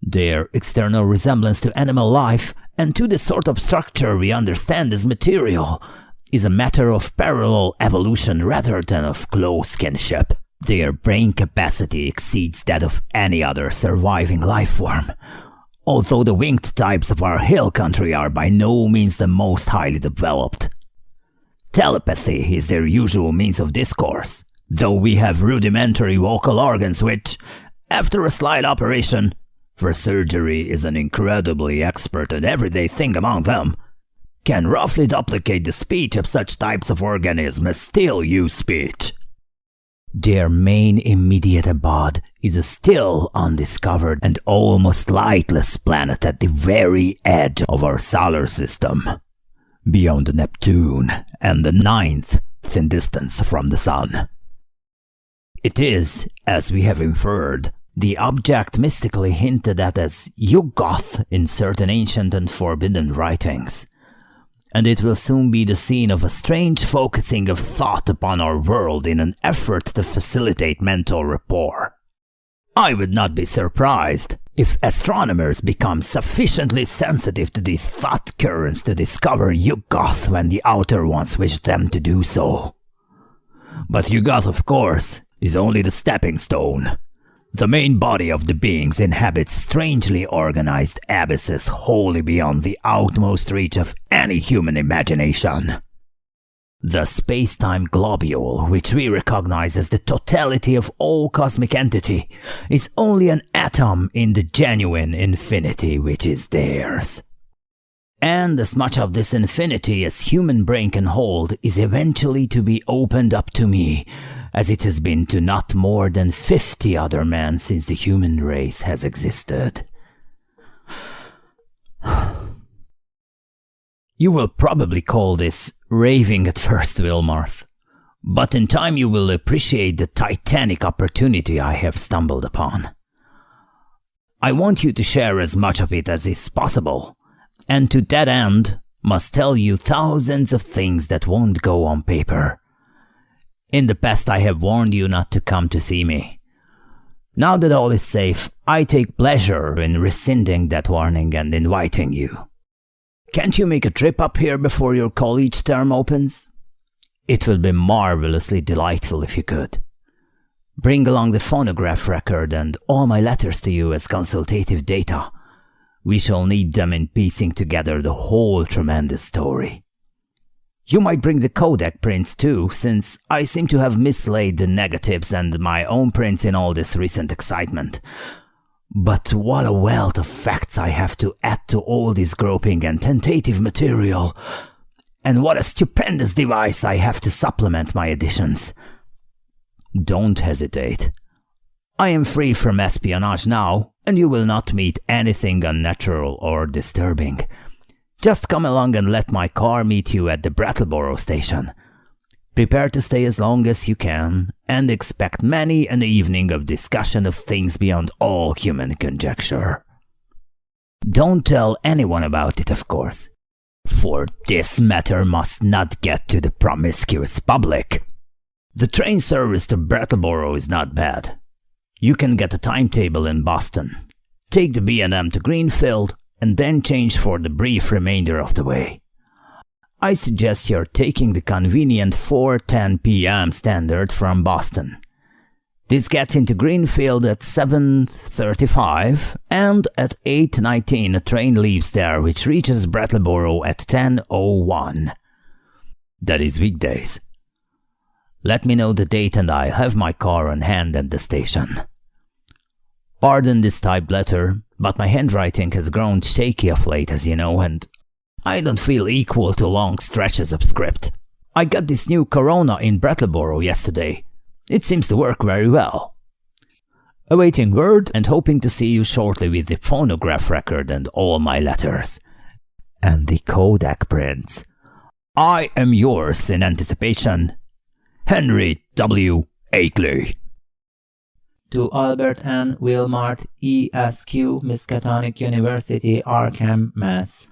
Their external resemblance to animal life, and to the sort of structure we understand as material, is a matter of parallel evolution rather than of close kinship. Their brain capacity exceeds that of any other surviving life form, although the winged types of our hill country are by no means the most highly developed. Telepathy is their usual means of discourse, though we have rudimentary vocal organs which, after a slight operation, for surgery is an incredibly expert and everyday thing among them, can roughly duplicate the speech of such types of organisms as still use speech. Their main immediate abode is a still undiscovered and almost lightless planet at the very edge of our solar system, beyond Neptune and the 9th in distance from the Sun. It is, as we have inferred, the object mystically hinted at as Yuggoth in certain ancient and forbidden writings, and it will soon be the scene of a strange focusing of thought upon our world in an effort to facilitate mental rapport. I would not be surprised if astronomers become sufficiently sensitive to these thought currents to discover Yuggoth when the Outer Ones wish them to do so. But Yuggoth, of course, is only the stepping stone. The main body of the beings inhabits strangely organized abysses wholly beyond the outmost reach of any human imagination. The space-time globule, which we recognize as the totality of all cosmic entity, is only an atom in the genuine infinity which is theirs. And as much of this infinity as human brain can hold is eventually to be opened up to me, as it has been to not more than 50 other men since the human race has existed. You will probably call this raving at first, Wilmarth, but in time you will appreciate the titanic opportunity I have stumbled upon. I want you to share as much of it as is possible, and to that end must tell you thousands of things that won't go on paper. In the past I have warned you not to come to see me. Now that all is safe, I take pleasure in rescinding that warning and inviting you. Can't you make a trip up here before your college term opens? It will be marvelously delightful if you could. Bring along the phonograph record and all my letters to you as consultative data. We shall need them in piecing together the whole tremendous story. You might bring the Kodak prints too, since I seem to have mislaid the negatives and my own prints in all this recent excitement. But what a wealth of facts I have to add to all this groping and tentative material, and what a stupendous device I have to supplement my additions. Don't hesitate. I am free from espionage now, and you will not meet anything unnatural or disturbing. Just come along and let my car meet you at the Brattleboro station. Prepare to stay as long as you can, and expect many an evening of discussion of things beyond all human conjecture. Don't tell anyone about it, of course, for this matter must not get to the promiscuous public. The train service to Brattleboro is not bad. You can get a timetable in Boston, take the B&M to Greenfield, and then change for the brief remainder of the way. I suggest you're taking the convenient 4:10 p.m. standard from Boston. This gets into Greenfield at 7:35, and at 8:19 a train leaves there which reaches Brattleboro at 10:01. That is weekdays. Let me know the date and I'll have my car on hand at the station. Pardon this typed letter, but my handwriting has grown shaky of late, as you know, and I don't feel equal to long stretches of script. I got this new Corona in Brattleboro yesterday. It seems to work very well. Awaiting word and hoping to see you shortly with the phonograph record and all my letters. And the Kodak prints. I am yours in anticipation, Henry W. Akeley. To Albert N. Wilmart, ESQ, Miskatonic University, Arkham, Mass.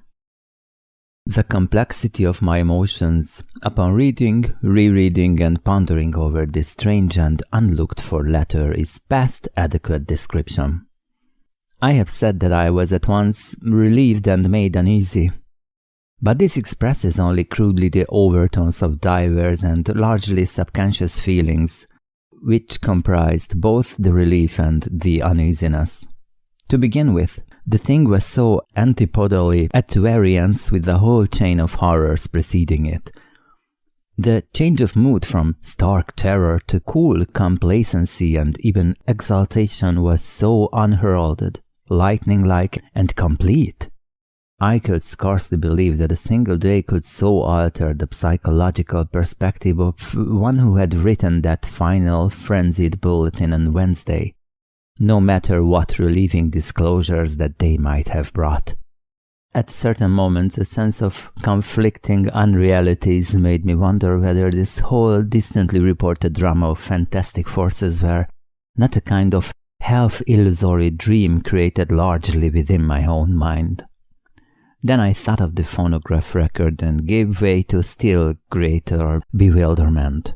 The complexity of my emotions upon reading, rereading and pondering over this strange and unlooked-for letter is past adequate description. I have said that I was at once relieved and made uneasy, but this expresses only crudely the overtones of diverse and largely subconscious feelings which comprised both the relief and the uneasiness. To begin with, the thing was so antipodally at variance with the whole chain of horrors preceding it. The change of mood from stark terror to cool complacency and even exaltation was so unheralded, lightning-like, and complete. I could scarcely believe that a single day could so alter the psychological perspective of one who had written that final, frenzied bulletin on Wednesday, no matter what relieving disclosures that day might have brought. At certain moments, a sense of conflicting unrealities made me wonder whether this whole distantly reported drama of fantastic forces were not a kind of half-illusory dream created largely within my own mind. Then I thought of the phonograph record and gave way to still greater bewilderment.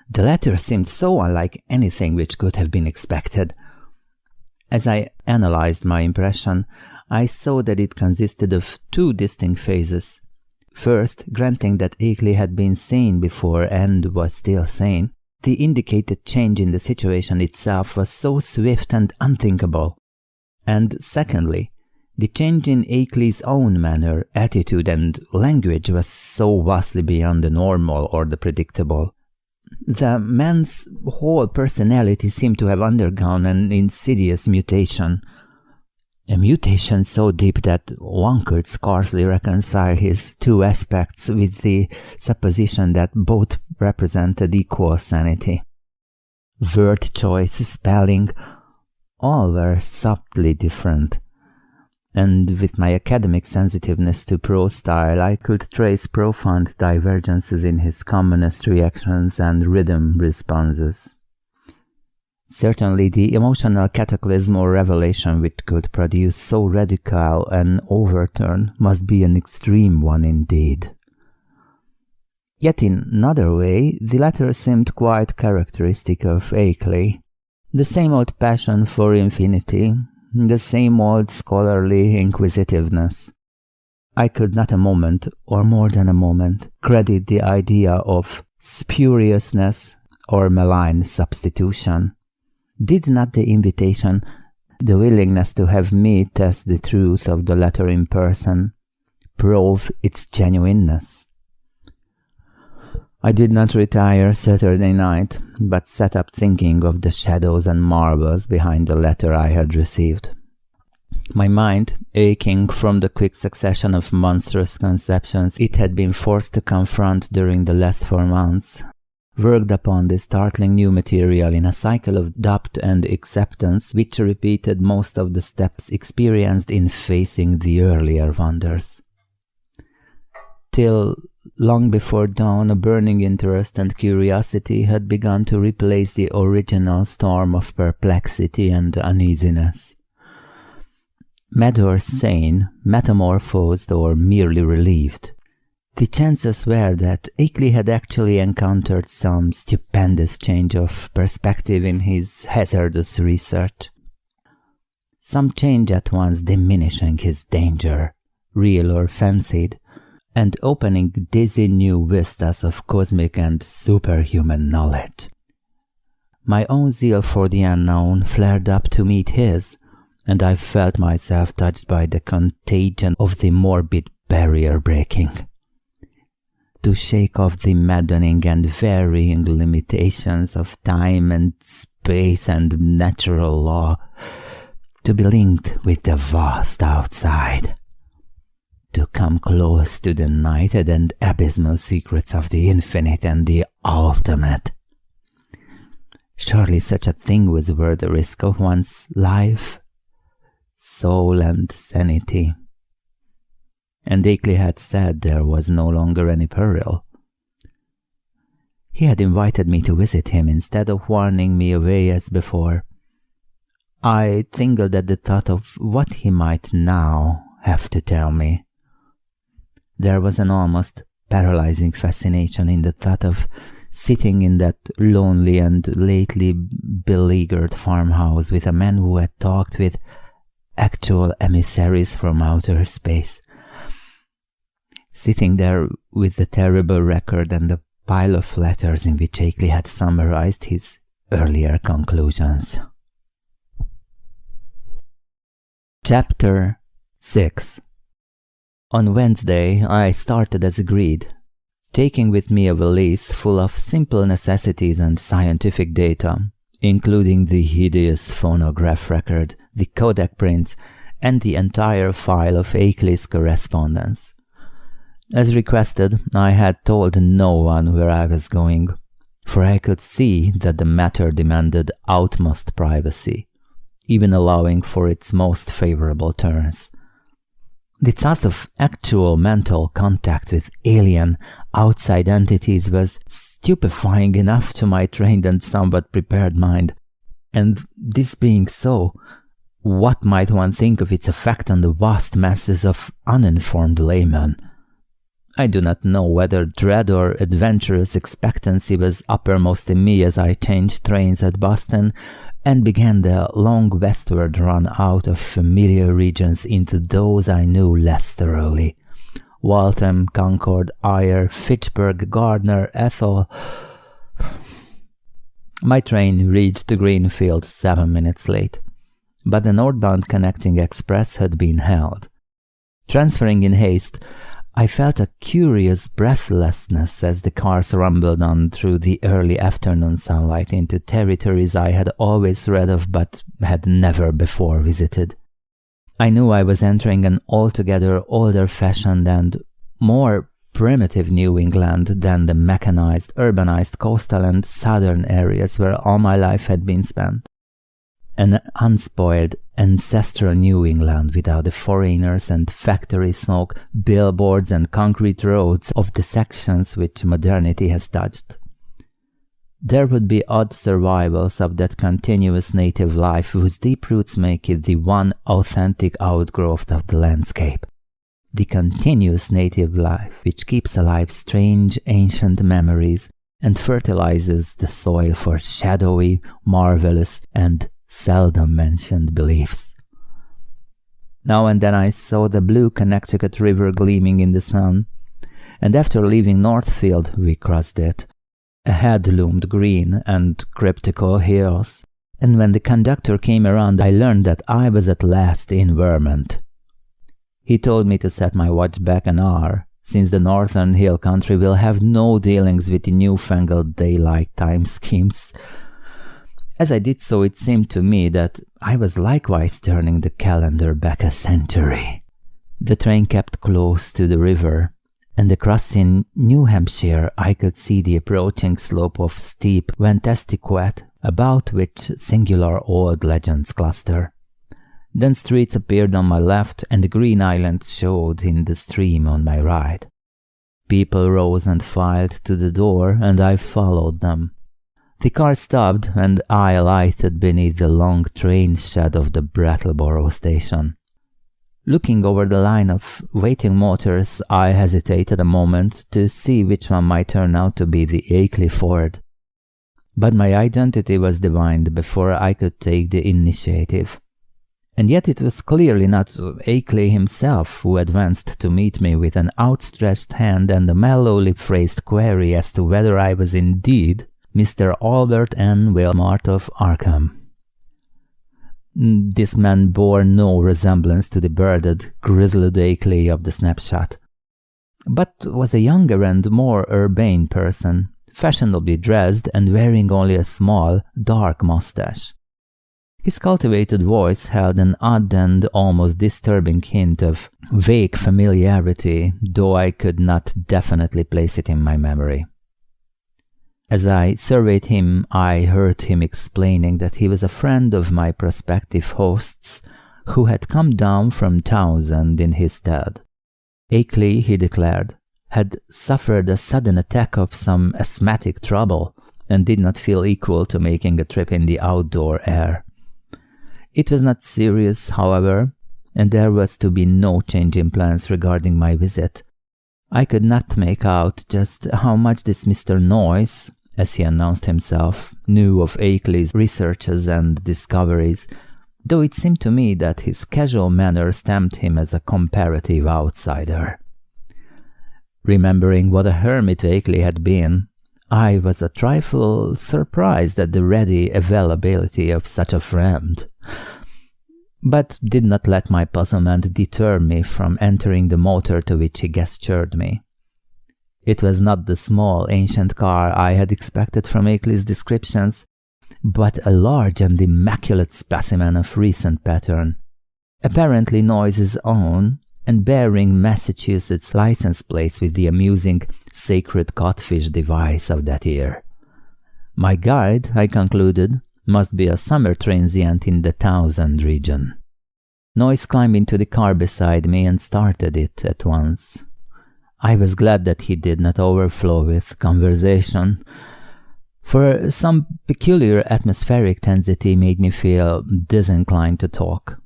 The letter seemed so unlike anything which could have been expected. As I analyzed my impression, I saw that it consisted of two distinct phases. First, granting that Akeley had been sane before and was still sane, The indicated change in the situation itself was so swift and unthinkable. And secondly, the change in Akeley's own manner, attitude, and language was so vastly beyond the normal or the predictable. The man's whole personality seemed to have undergone an insidious mutation. A mutation so deep that one could scarcely reconcile his two aspects with the supposition that both represented equal sanity. Word choice, spelling, all were subtly different. And with my academic sensitiveness to prose style, I could trace profound divergences in his commonest reactions and rhythm responses. Certainly the emotional cataclysm or revelation which could produce so radical an overturn must be an extreme one indeed. Yet in another way, the latter seemed quite characteristic of Akeley. The same old passion for infinity, the same old scholarly inquisitiveness. I could not a moment, or more than a moment, credit the idea of spuriousness or malign substitution. Did not the invitation, the willingness to have me test the truth of the letter in person, prove its genuineness? I did not retire Saturday night, but sat up thinking of the shadows and marvels behind the letter I had received. My mind, aching from the quick succession of monstrous conceptions it had been forced to confront during the last 4 months, worked upon this startling new material in a cycle of doubt and acceptance which repeated most of the steps experienced in facing the earlier wonders. Till long before dawn, a burning interest and curiosity had begun to replace the original storm of perplexity and uneasiness. Mad or sane, metamorphosed or merely relieved, the chances were that Akeley had actually encountered some stupendous change of perspective in his hazardous research. Some change at once diminishing his danger, real or fancied, and opening dizzy new vistas of cosmic and superhuman knowledge. My own zeal for the unknown flared up to meet his, and I felt myself touched by the contagion of the morbid barrier breaking. To shake off the maddening and varying limitations of time and space and natural law, to be linked with the vast outside, to come close to the nighted and abysmal secrets of the infinite and the ultimate. Surely such a thing was worth the risk of one's life, soul and sanity. And Akeley had said there was no longer any peril. He had invited me to visit him instead of warning me away as before. I tingled at the thought of what he might now have to tell me. There was an almost paralyzing fascination in the thought of sitting in that lonely and lately beleaguered farmhouse with a man who had talked with actual emissaries from outer space. Sitting there with the terrible record and the pile of letters in which Akeley had summarized his earlier conclusions. Chapter 6. On Wednesday, I started as agreed, taking with me a valise full of simple necessities and scientific data, including the hideous phonograph record, the Kodak prints, and the entire file of Akeley's correspondence. As requested, I had told no one where I was going, for I could see that the matter demanded utmost privacy, even allowing for its most favorable turns. The thought of actual mental contact with alien, outside entities was stupefying enough to my trained and somewhat prepared mind, and this being so, what might one think of its effect on the vast masses of uninformed laymen? I do not know whether dread or adventurous expectancy was uppermost in me as I changed trains at Boston and began the long westward run out of familiar regions into those I knew less thoroughly. Waltham, Concord, Ayr, Fitchburg, Gardner, Ethel. My train reached Greenfield 7 minutes late, but the northbound connecting express had been held. Transferring in haste, I felt a curious breathlessness as the cars rumbled on through the early afternoon sunlight into territories I had always read of but had never before visited. I knew I was entering an altogether older-fashioned and more primitive New England than the mechanized, urbanized coastal and southern areas where all my life had been spent. An unspoiled, ancestral New England without the foreigners and factory smoke, billboards and concrete roads of the sections which modernity has touched. There would be odd survivals of that continuous native life whose deep roots make it the one authentic outgrowth of the landscape. The continuous native life which keeps alive strange ancient memories and fertilizes the soil for shadowy, marvelous, and seldom mentioned beliefs. Now and then I saw the blue Connecticut River gleaming in the sun, and after leaving Northfield we crossed it. Ahead loomed green and cryptical hills, and when the conductor came around I learned that I was at last in Vermont. He told me to set my watch back an hour, since the northern hill country will have no dealings with the newfangled daylight time schemes. As I did so, it seemed to me that I was likewise turning the calendar back a century. The train kept close to the river, and across in New Hampshire I could see the approaching slope of steep Wentestiquette, about which singular old legends cluster. Then streets appeared on my left, and the green island showed in the stream on my right. People rose and filed to the door, and I followed them. The car stopped, and I alighted beneath the long train shed of the Brattleboro station. Looking over the line of waiting motors, I hesitated a moment to see which one might turn out to be the Akeley Ford. But my identity was divined before I could take the initiative. And yet it was clearly not Akeley himself who advanced to meet me with an outstretched hand and a mellowly phrased query as to whether I was indeed Mr. Albert N. Wilmot of Arkham. This man bore no resemblance to the bearded, grizzled Akeley of the snapshot, but was a younger and more urbane person, fashionably dressed and wearing only a small, dark mustache. His cultivated voice held an odd and almost disturbing hint of vague familiarity, though I could not definitely place it in my memory. As I surveyed him, I heard him explaining that he was a friend of my prospective host's who had come down from Townsend in his stead. Akeley, he declared, had suffered a sudden attack of some asthmatic trouble and did not feel equal to making a trip in the outdoor air. It was not serious, however, and there was to be no change in plans regarding my visit. I could not make out just how much this Mr. Noyes, as he announced himself, knew of Akeley's researches and discoveries, though it seemed to me that his casual manner stamped him as a comparative outsider. Remembering what a hermit Akeley had been, I was a trifle surprised at the ready availability of such a friend, but did not let my puzzlement deter me from entering the motor to which he gestured me. It was not the small, ancient car I had expected from Akeley's descriptions, but a large and immaculate specimen of recent pattern, apparently Noyes' own, and bearing Massachusetts license plates with the amusing sacred codfish device of that year. My guide, I concluded, must be a summer transient in the Townsend region. Noyes climbed into the car beside me and started it at once. I was glad that he did not overflow with conversation, for some peculiar atmospheric tensity made me feel disinclined to talk.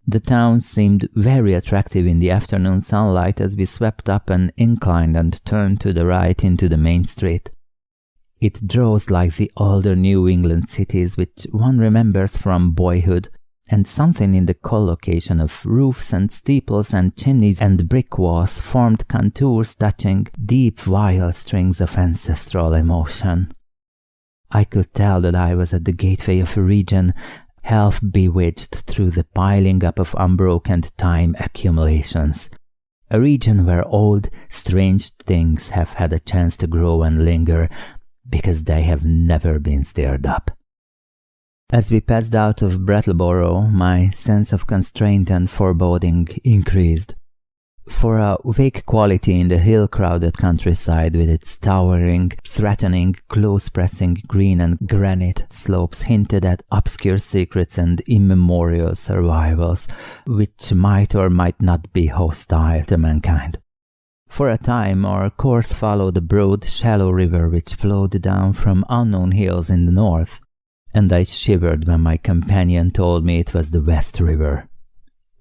The town seemed very attractive in the afternoon sunlight as we swept up an incline and turned to the right into the main street. It draws like the older New England cities which one remembers from boyhood, and something in the collocation of roofs and steeples and chimneys and brick walls formed contours touching deep vial strings of ancestral emotion. I could tell that I was at the gateway of a region half bewitched through the piling up of unbroken time accumulations. A region where old, strange things have had a chance to grow and linger because they have never been stirred up. As we passed out of Brattleboro, my sense of constraint and foreboding increased. For a vague quality in the hill-crowded countryside with its towering, threatening, close-pressing green and granite slopes hinted at obscure secrets and immemorial survivals, which might or might not be hostile to mankind. For a time our course followed a broad, shallow river which flowed down from unknown hills in the north, and I shivered when my companion told me it was the West River.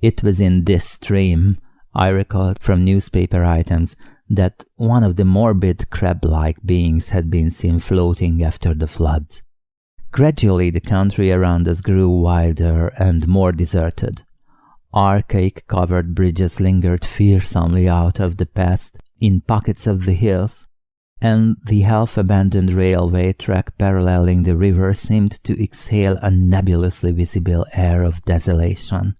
It was in this stream, I recalled from newspaper items, that one of the morbid crab-like beings had been seen floating after the floods. Gradually the country around us grew wilder and more deserted. Archaic covered bridges lingered fearsomely out of the past in pockets of the hills, and the half-abandoned railway track paralleling the river seemed to exhale a nebulously visible air of desolation.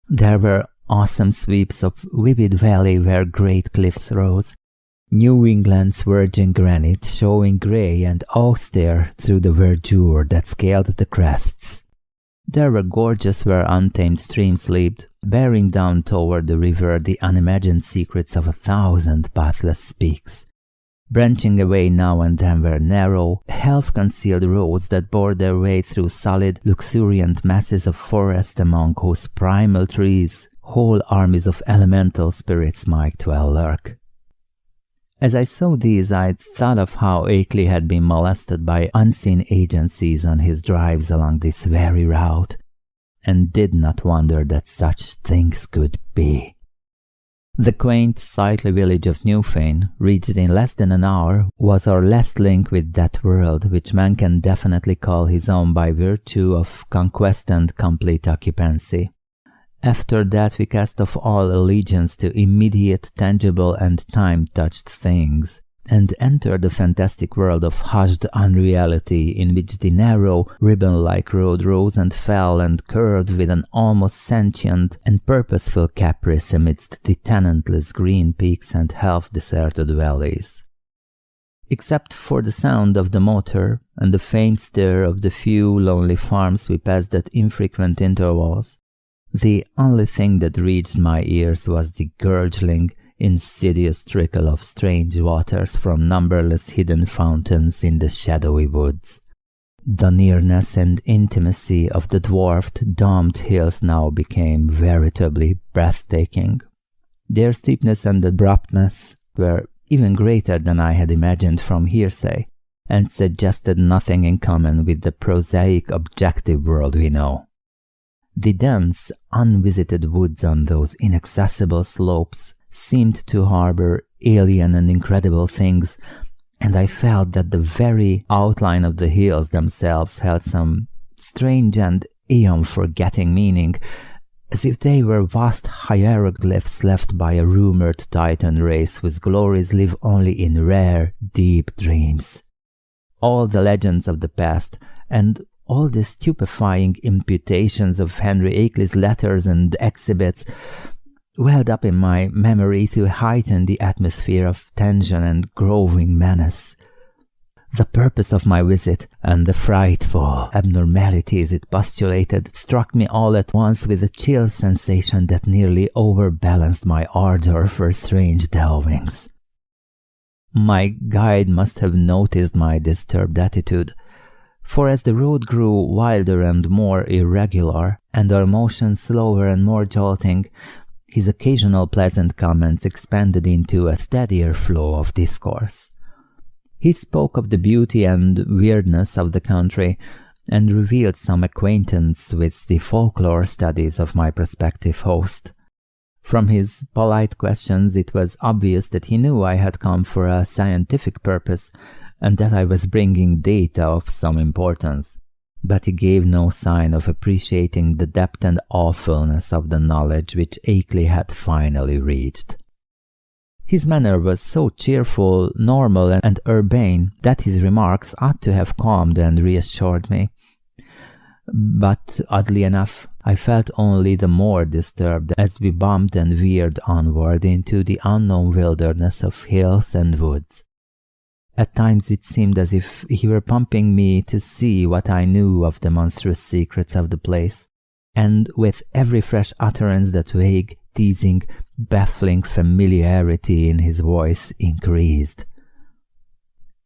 There were awesome sweeps of vivid valley where great cliffs rose, New England's virgin granite showing grey and austere through the verdure that scaled the crests. There were gorges where untamed streams leaped, bearing down toward the river the unimagined secrets of 1,000 pathless peaks. Branching away now and then were narrow, half-concealed roads that bore their way through solid, luxuriant masses of forest among whose primal trees whole armies of elemental spirits might well lurk. As I saw these, I thought of how Akeley had been molested by unseen agencies on his drives along this very route, and did not wonder that such things could be. The quaint, sightly village of Newfane, reached in less than an hour, was our last link with that world which man can definitely call his own by virtue of conquest and complete occupancy. After that we cast off all allegiance to immediate, tangible and time-touched things, and entered the fantastic world of hushed unreality in which the narrow, ribbon-like road rose and fell and curved with an almost sentient and purposeful caprice amidst the tenantless green peaks and half-deserted valleys. Except for the sound of the motor and the faint stir of the few lonely farms we passed at infrequent intervals, the only thing that reached my ears was the gurgling, insidious trickle of strange waters from numberless hidden fountains in the shadowy woods. The nearness and intimacy of the dwarfed, domed hills now became veritably breathtaking. Their steepness and abruptness were even greater than I had imagined from hearsay, and suggested nothing in common with the prosaic objective world we know. The dense, unvisited woods on those inaccessible slopes seemed to harbor alien and incredible things, and I felt that the very outline of the hills themselves held some strange and aeon-forgetting meaning, as if they were vast hieroglyphs left by a rumored Titan race whose glories live only in rare, deep dreams. All the legends of the past, and all the stupefying imputations of Henry Akeley's letters and exhibits, welled up in my memory to heighten the atmosphere of tension and growing menace. The purpose of my visit, and the frightful abnormalities it postulated, struck me all at once with a chill sensation that nearly overbalanced my ardor for strange delvings. My guide must have noticed my disturbed attitude, for as the road grew wilder and more irregular, and our motion slower and more jolting, his occasional pleasant comments expanded into a steadier flow of discourse. He spoke of the beauty and weirdness of the country, and revealed some acquaintance with the folklore studies of my prospective host. From his polite questions it was obvious that he knew I had come for a scientific purpose, and that I was bringing data of some importance, but he gave no sign of appreciating the depth and awfulness of the knowledge which Akeley had finally reached. His manner was so cheerful, normal, and urbane that his remarks ought to have calmed and reassured me. But, oddly enough, I felt only the more disturbed as we bumped and veered onward into the unknown wilderness of hills and woods. At times it seemed as if he were pumping me to see what I knew of the monstrous secrets of the place, and with every fresh utterance that vague, teasing, baffling familiarity in his voice increased.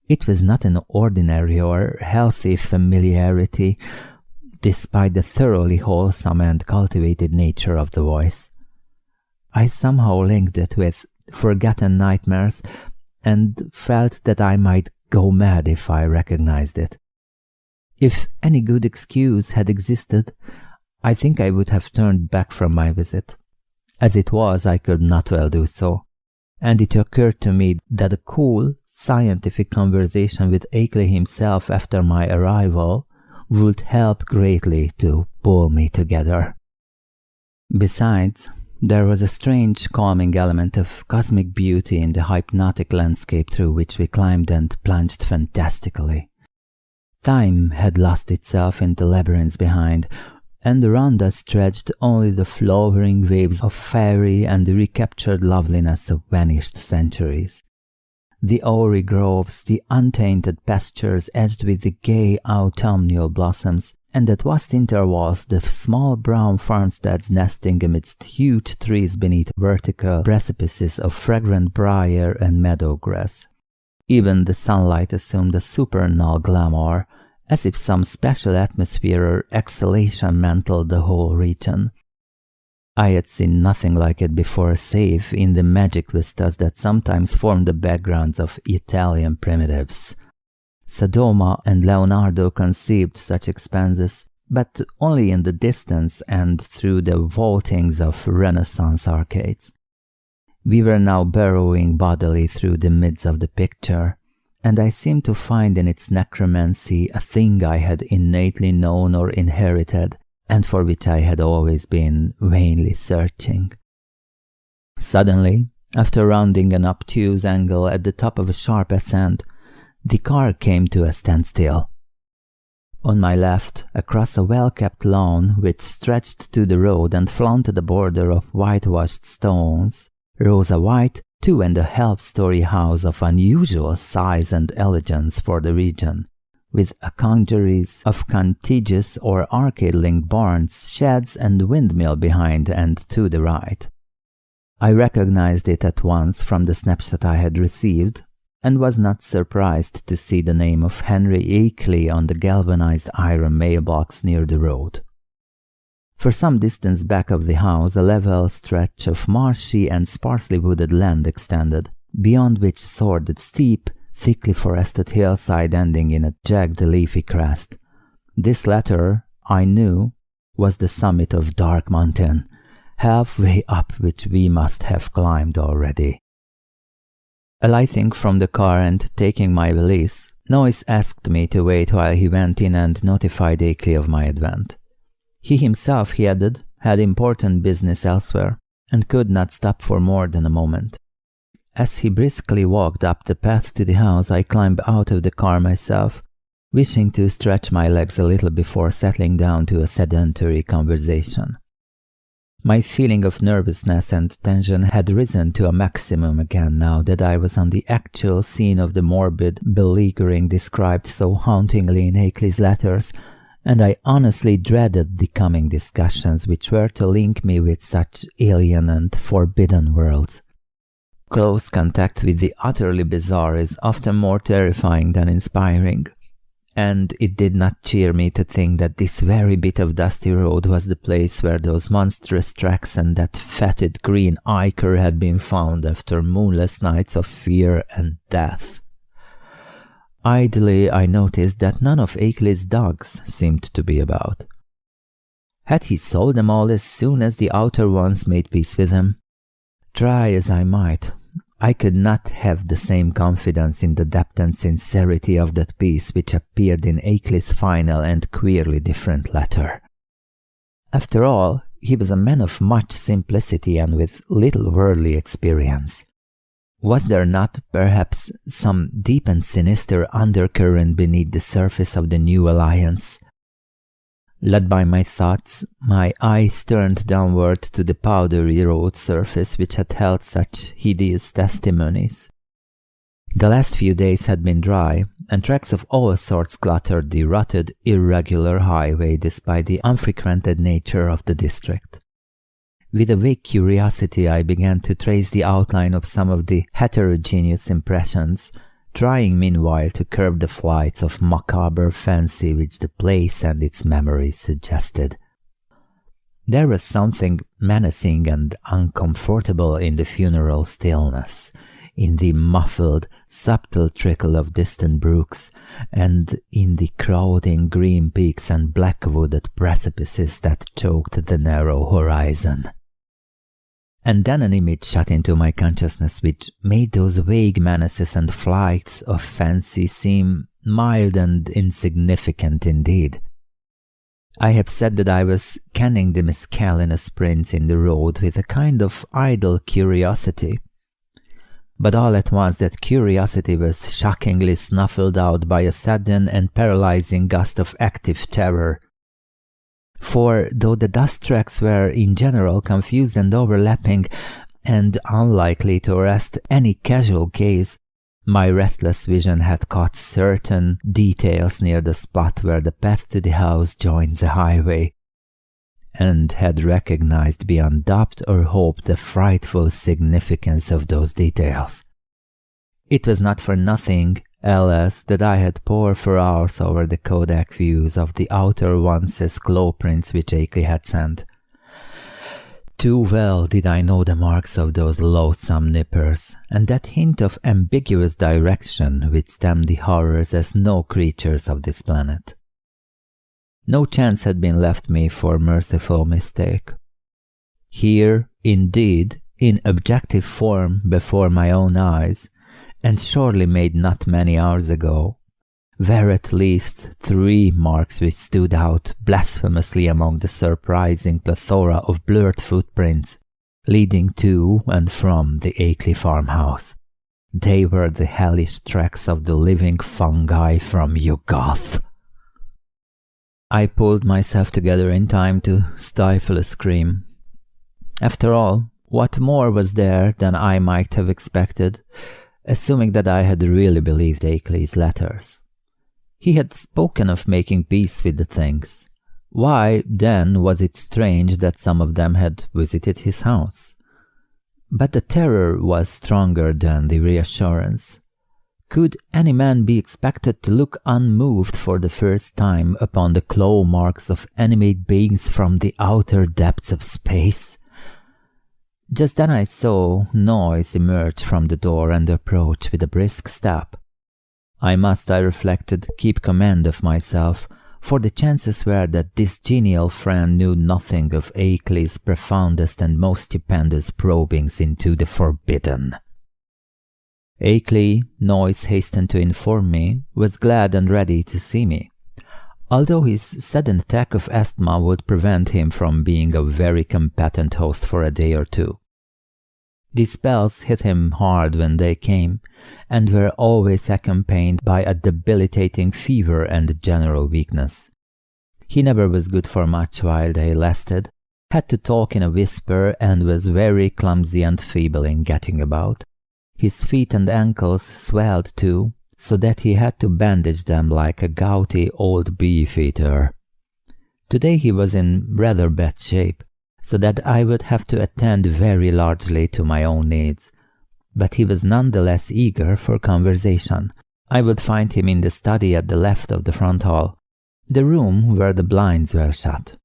It was not an ordinary or healthy familiarity, despite the thoroughly wholesome and cultivated nature of the voice. I somehow linked it with forgotten nightmares, and felt that I might go mad if I recognized it. If any good excuse had existed, I think I would have turned back from my visit. As it was, I could not well do so, and it occurred to me that a cool, scientific conversation with Akeley himself after my arrival would help greatly to pull me together. Besides, there was a strange, calming element of cosmic beauty in the hypnotic landscape through which we climbed and plunged fantastically. Time had lost itself in the labyrinths behind, and around us stretched only the flowering waves of fairy and the recaptured loveliness of vanished centuries. The hoary groves, the untainted pastures edged with the gay autumnal blossoms, and at vast intervals the small brown farmsteads nesting amidst huge trees beneath vertical precipices of fragrant briar and meadow grass. Even the sunlight assumed a supernal glamour, as if some special atmosphere or exhalation mantled the whole region. I had seen nothing like it before, save in the magic vistas that sometimes form the backgrounds of Italian primitives. Sodoma and Leonardo conceived such expanses, but only in the distance and through the vaultings of Renaissance arcades. We were now burrowing bodily through the midst of the picture, and I seemed to find in its necromancy a thing I had innately known or inherited, and for which I had always been vainly searching. Suddenly, after rounding an obtuse angle at the top of a sharp ascent, the car came to a standstill. On my left, across a well-kept lawn which stretched to the road and flaunted a border of whitewashed stones, rose a white 2.5-story house of unusual size and elegance for the region, with a congeries of contiguous or arcade-linked barns, sheds, and windmill behind and to the right. I recognized it at once from the snapshot I had received, and was not surprised to see the name of Henry Akeley on the galvanized iron mailbox near the road. For some distance back of the house, a level stretch of marshy and sparsely wooded land extended, beyond which soared the steep, thickly forested hillside ending in a jagged leafy crest. This latter, I knew, was the summit of Dark Mountain, halfway up which we must have climbed already. Alighting from the car and taking my valise, Noyes asked me to wait while he went in and notified Akeley of my advent. He himself, he added, had important business elsewhere, and could not stop for more than a moment. As he briskly walked up the path to the house, I climbed out of the car myself, wishing to stretch my legs a little before settling down to a sedentary conversation. My feeling of nervousness and tension had risen to a maximum again now that I was on the actual scene of the morbid beleaguering described so hauntingly in Akeley's letters, and I honestly dreaded the coming discussions which were to link me with such alien and forbidden worlds. Close contact with the utterly bizarre is often more terrifying than inspiring, and it did not cheer me to think that this very bit of dusty road was the place where those monstrous tracks and that fetid green ichor had been found after moonless nights of fear and death. Idly I noticed that none of Akeley's dogs seemed to be about. Had he sold them all as soon as the outer ones made peace with him? Try as I might, I could not have the same confidence in the depth and sincerity of that peace which appeared in Akeley's final and queerly different letter. After all, he was a man of much simplicity and with little worldly experience. Was there not, perhaps, some deep and sinister undercurrent beneath the surface of the new alliance? Led by my thoughts, my eyes turned downward to the powdery road surface which had held such hideous testimonies. The last few days had been dry, and tracks of all sorts cluttered the rutted, irregular highway despite the unfrequented nature of the district. With a vague curiosity, I began to trace the outline of some of the heterogeneous impressions, trying meanwhile to curb the flights of macabre fancy which the place and its memories suggested. There was something menacing and uncomfortable in the funeral stillness, in the muffled, subtle trickle of distant brooks, and in the crowding green peaks and black-wooded precipices that choked the narrow horizon. And then an image shot into my consciousness which made those vague menaces and flights of fancy seem mild and insignificant indeed. I have said that I was canning the mescal in a sprint in the road with a kind of idle curiosity. But all at once that curiosity was shockingly snuffled out by a sudden and paralyzing gust of active terror. For though the dust tracks were in general confused and overlapping, and unlikely to arrest any casual gaze, my restless vision had caught certain details near the spot where the path to the house joined the highway, and had recognized beyond doubt or hope the frightful significance of those details. It was not for nothing, alas, that I had pored for hours over the Kodak views of the outer once's claw prints which Akeley had sent. Too well did I know the marks of those loathsome nippers, and that hint of ambiguous direction which stemmed the horrors as no creatures of this planet. No chance had been left me for merciful mistake. Here, indeed, in objective form before my own eyes, and surely made not many hours ago, were at least 3 marks which stood out blasphemously among the surprising plethora of blurred footprints leading to and from the Akeley farmhouse. They were the hellish tracks of the living fungi from Yugoth. I pulled myself together in time to stifle a scream. After all, what more was there than I might have expected, assuming that I had really believed Akeley's letters? He had spoken of making peace with the things. Why, then, was it strange that some of them had visited his house? But the terror was stronger than the reassurance. Could any man be expected to look unmoved for the first time upon the claw marks of animate beings from the outer depths of space? Just then I saw Noise emerge from the door and approach with a brisk step. I must, I reflected, keep command of myself, for the chances were that this genial friend knew nothing of Akeley's profoundest and most stupendous probings into the forbidden. Akeley, Noise hastened to inform me, was glad and ready to see me, although his sudden attack of asthma would prevent him from being a very competent host for a day or two. These spells hit him hard when they came, and were always accompanied by a debilitating fever and general weakness. He never was good for much while they lasted, had to talk in a whisper, and was very clumsy and feeble in getting about. His feet and ankles swelled too, so that he had to bandage them like a gouty old beef-eater. Today he was in rather bad shape, so that I would have to attend very largely to my own needs. But he was none the less eager for conversation. I would find him in the study at the left of the front hall, the room where the blinds were shut.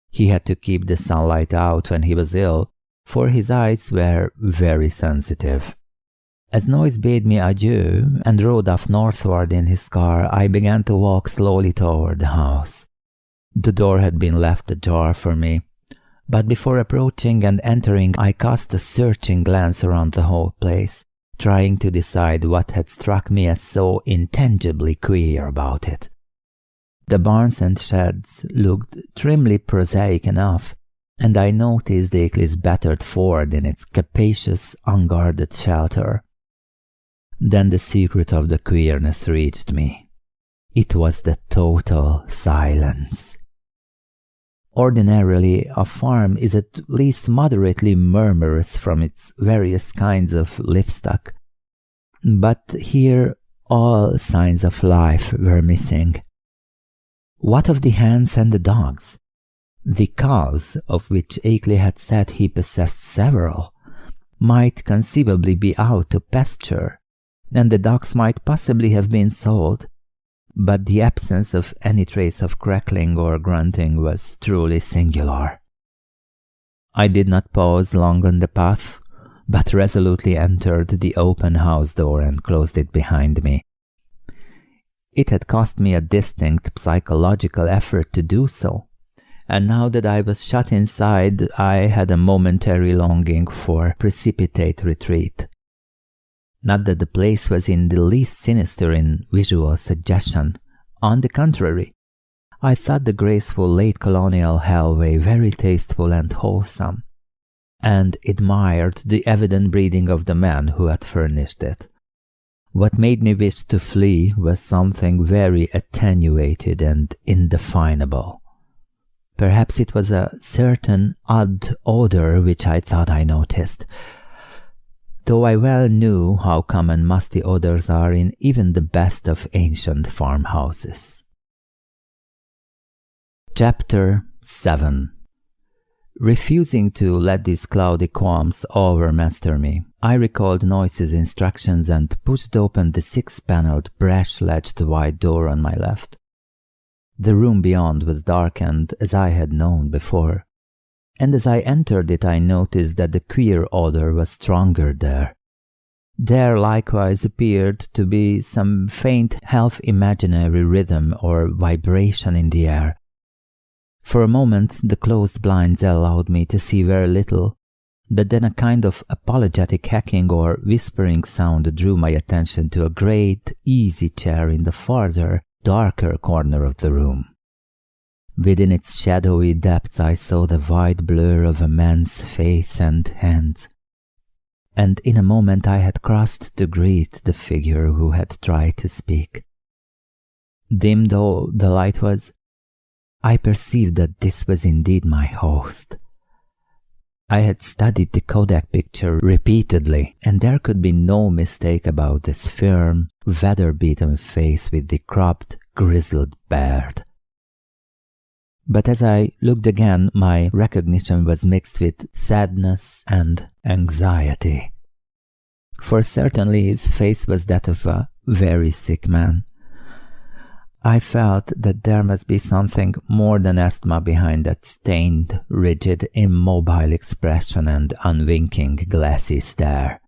He had to keep the sunlight out when he was ill, for his eyes were very sensitive. As Noise bade me adieu and rode off northward in his car, I began to walk slowly toward the house. The door had been left ajar for me, but before approaching and entering I cast a searching glance around the whole place, trying to decide what had struck me as so intangibly queer about it. The barns and sheds looked trimly prosaic enough, and I noticed Akeley's battered Ford in its capacious, unguarded shelter, Then the secret of the queerness reached me. It was the total silence. Ordinarily, a farm is at least moderately murmurous from its various kinds of livestock, but here all signs of life were missing. What of the hens and the dogs? The cows, of which Akeley had said he possessed several, might conceivably be out to pasture, and the dogs might possibly have been sold, but the absence of any trace of crackling or grunting was truly singular. I did not pause long on the path, but resolutely entered the open house door and closed it behind me. It had cost me a distinct psychological effort to do so, and now that I was shut inside, I had a momentary longing for precipitate retreat. Not that the place was in the least sinister in visual suggestion. On the contrary, I thought the graceful late colonial hallway very tasteful and wholesome, and admired the evident breeding of the man who had furnished it. What made me wish to flee was something very attenuated and indefinable. Perhaps it was a certain odd odor which I thought I noticed, though I well knew how common musty odors are in even the best of ancient farmhouses. Chapter 7. Refusing to let these cloudy qualms overmaster me, I recalled Noyce's instructions and pushed open the 6-paneled, brash-ledged white door on my left. The room beyond was darkened as I had known before, and as I entered it I noticed that the queer odor was stronger there. There likewise appeared to be some faint half-imaginary rhythm or vibration in the air. For a moment the closed blinds allowed me to see very little, but then a kind of apologetic hacking or whispering sound drew my attention to a great easy chair in the farther, darker corner of the room. Within its shadowy depths I saw the white blur of a man's face and hands, and in a moment I had crossed to greet the figure who had tried to speak. Dim though the light was, I perceived that this was indeed my host. I had studied the Kodak picture repeatedly, and there could be no mistake about this firm, weather-beaten face with the cropped, grizzled beard. But as I looked again, my recognition was mixed with sadness and anxiety. For certainly his face was that of a very sick man. I felt that there must be something more than asthma behind that stained, rigid, immobile expression and unwinking, glassy stare,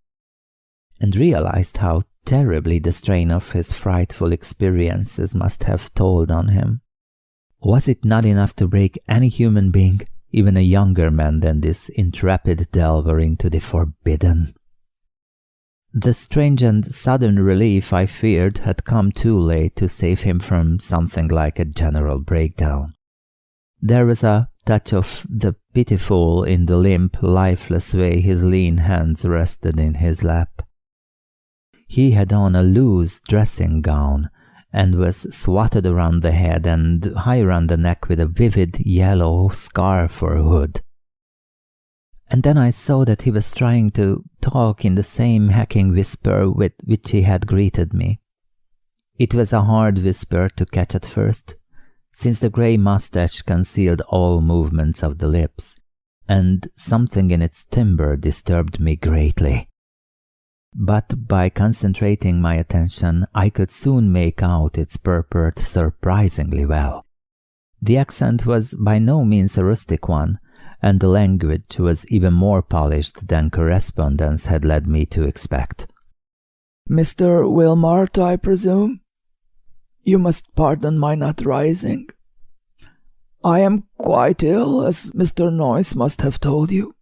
and realized how terribly the strain of his frightful experiences must have told on him. Was it not enough to break any human being, even a younger man than this intrepid delver into the forbidden? The strange and sudden relief, I feared, had come too late to save him from something like a general breakdown. There was a touch of the pitiful in the limp, lifeless way his lean hands rested in his lap. He had on a loose dressing gown, and was swathed around the head and high around the neck with a vivid yellow scarf or hood. And then I saw that he was trying to talk in the same hacking whisper with which he had greeted me. It was a hard whisper to catch at first, since the grey mustache concealed all movements of the lips, and something in its timbre disturbed me greatly. But by concentrating my attention, I could soon make out its purport surprisingly well. The accent was by no means a rustic one, and the language was even more polished than correspondence had led me to expect. "Mr. Wilmart, I presume? You must pardon my not rising. I am quite ill, as Mr. Noyce must have told you.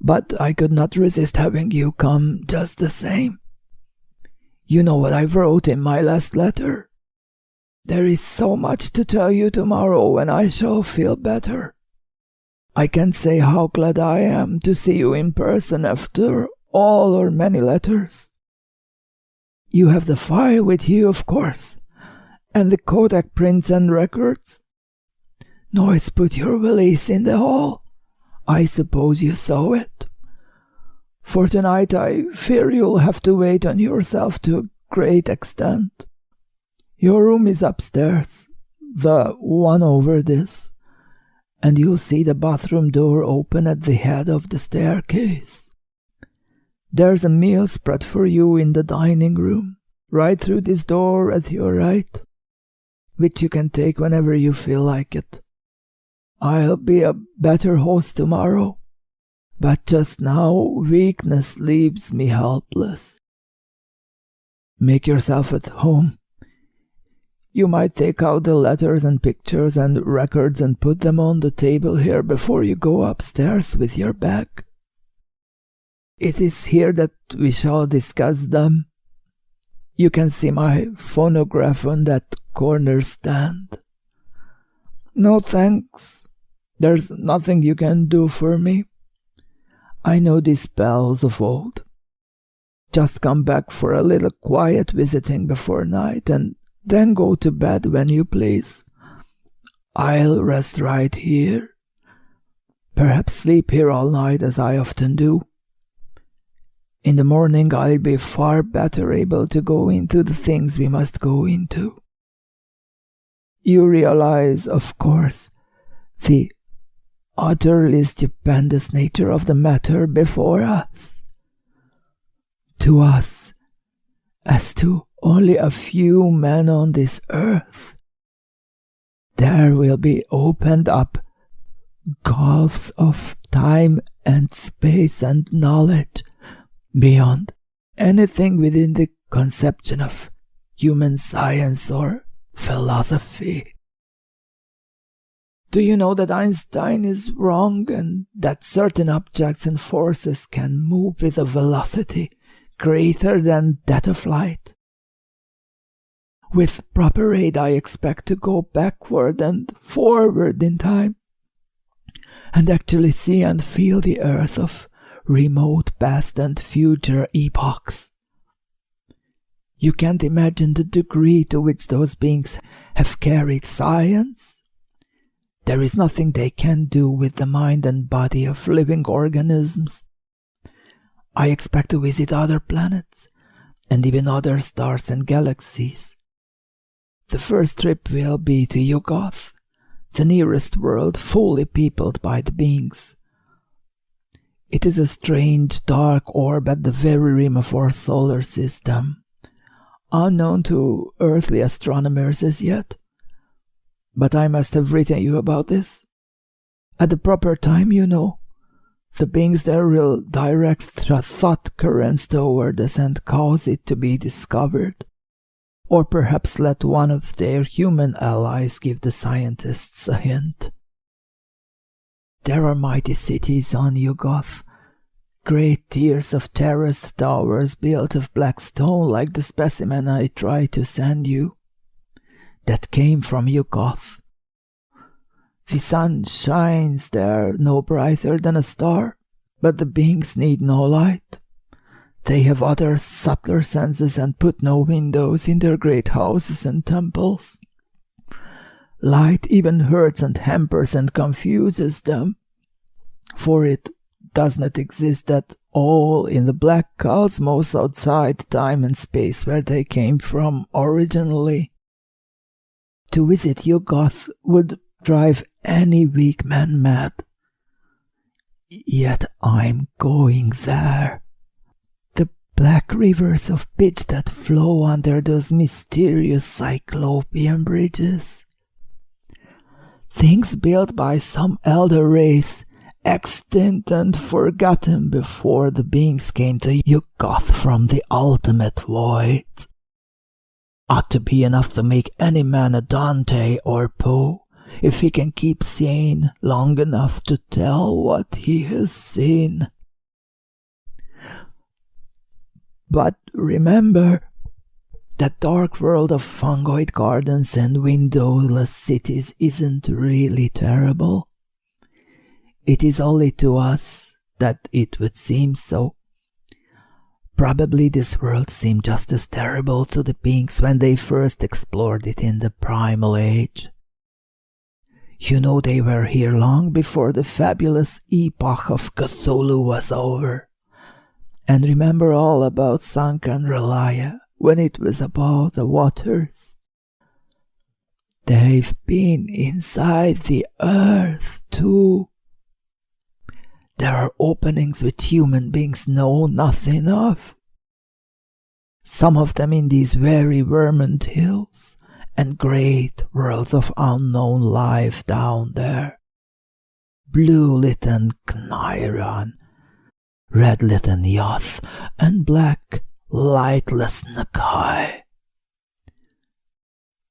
But I could not resist having you come just the same. You know what I wrote in my last letter. There is so much to tell you tomorrow when I shall feel better. I can't say how glad I am to see you in person after all our many letters. You have the file with you, of course, and the Kodak prints and records. Noise put your valise in the hall. I suppose you saw it. For tonight I fear you'll have to wait on yourself to a great extent. Your room is upstairs, the one over this, and you'll see the bathroom door open at the head of the staircase. There's a meal spread for you in the dining room, right through this door at your right, which you can take whenever you feel like it. I'll be a better host tomorrow, but just now weakness leaves me helpless. Make yourself at home. You might take out the letters and pictures and records and put them on the table here before you go upstairs with your bag. It is here that we shall discuss them. You can see my phonograph on that corner stand. No thanks. There's nothing you can do for me. I know these spells of old. Just come back for a little quiet visiting before night and then go to bed when you please. I'll rest right here. Perhaps sleep here all night as I often do. In the morning I'll be far better able to go into the things we must go into. You realize, of course, the utterly stupendous nature of the matter before us. To us, as to only a few men on this earth, there will be opened up gulfs of time and space and knowledge beyond anything within the conception of human science or philosophy. Do you know that Einstein is wrong and that certain objects and forces can move with a velocity greater than that of light? With proper aid, I expect to go backward and forward in time and actually see and feel the earth of remote past and future epochs. You can't imagine the degree to which those beings have carried science. There is nothing they can do with the mind and body of living organisms. I expect to visit other planets and even other stars and galaxies. The first trip will be to Yugoth, the nearest world fully peopled by the beings. It is a strange dark orb at the very rim of our solar system, unknown to earthly astronomers as yet. But I must have written you about this. At the proper time, you know, the beings there will direct thought currents toward us and cause it to be discovered. Or perhaps let one of their human allies give the scientists a hint. There are mighty cities on Yugoth, great tiers of terraced towers built of black stone like the specimen I tried to send you, that came from Yugoth. The sun shines there no brighter than a star, but the beings need no light. They have other subtler senses and put no windows in their great houses and temples. Light even hurts and hampers and confuses them, for it does not exist at all in the black cosmos outside time and space where they came from originally. To visit Yugoth would drive any weak man mad. Yet I'm going there. The black rivers of pitch that flow under those mysterious cyclopean bridges. Things built by some elder race, extinct and forgotten before the beings came to Yugoth from the ultimate void. Ought to be enough to make any man a Dante or Poe, if he can keep sane long enough to tell what he has seen. But remember, that dark world of fungoid gardens and windowless cities isn't really terrible. It is only to us that it would seem so. Probably this world seemed just as terrible to the Pinks when they first explored it in the Primal Age. You know, they were here long before the fabulous epoch of Cthulhu was over. And remember all about sunken Relia when it was above the waters. They've been inside the earth too. There are openings which human beings know nothing of. Some of them in these very Vermont hills, and great worlds of unknown life down there. Blue-lit and Knairon, red-lit and Yoth, and black, lightless Nakai.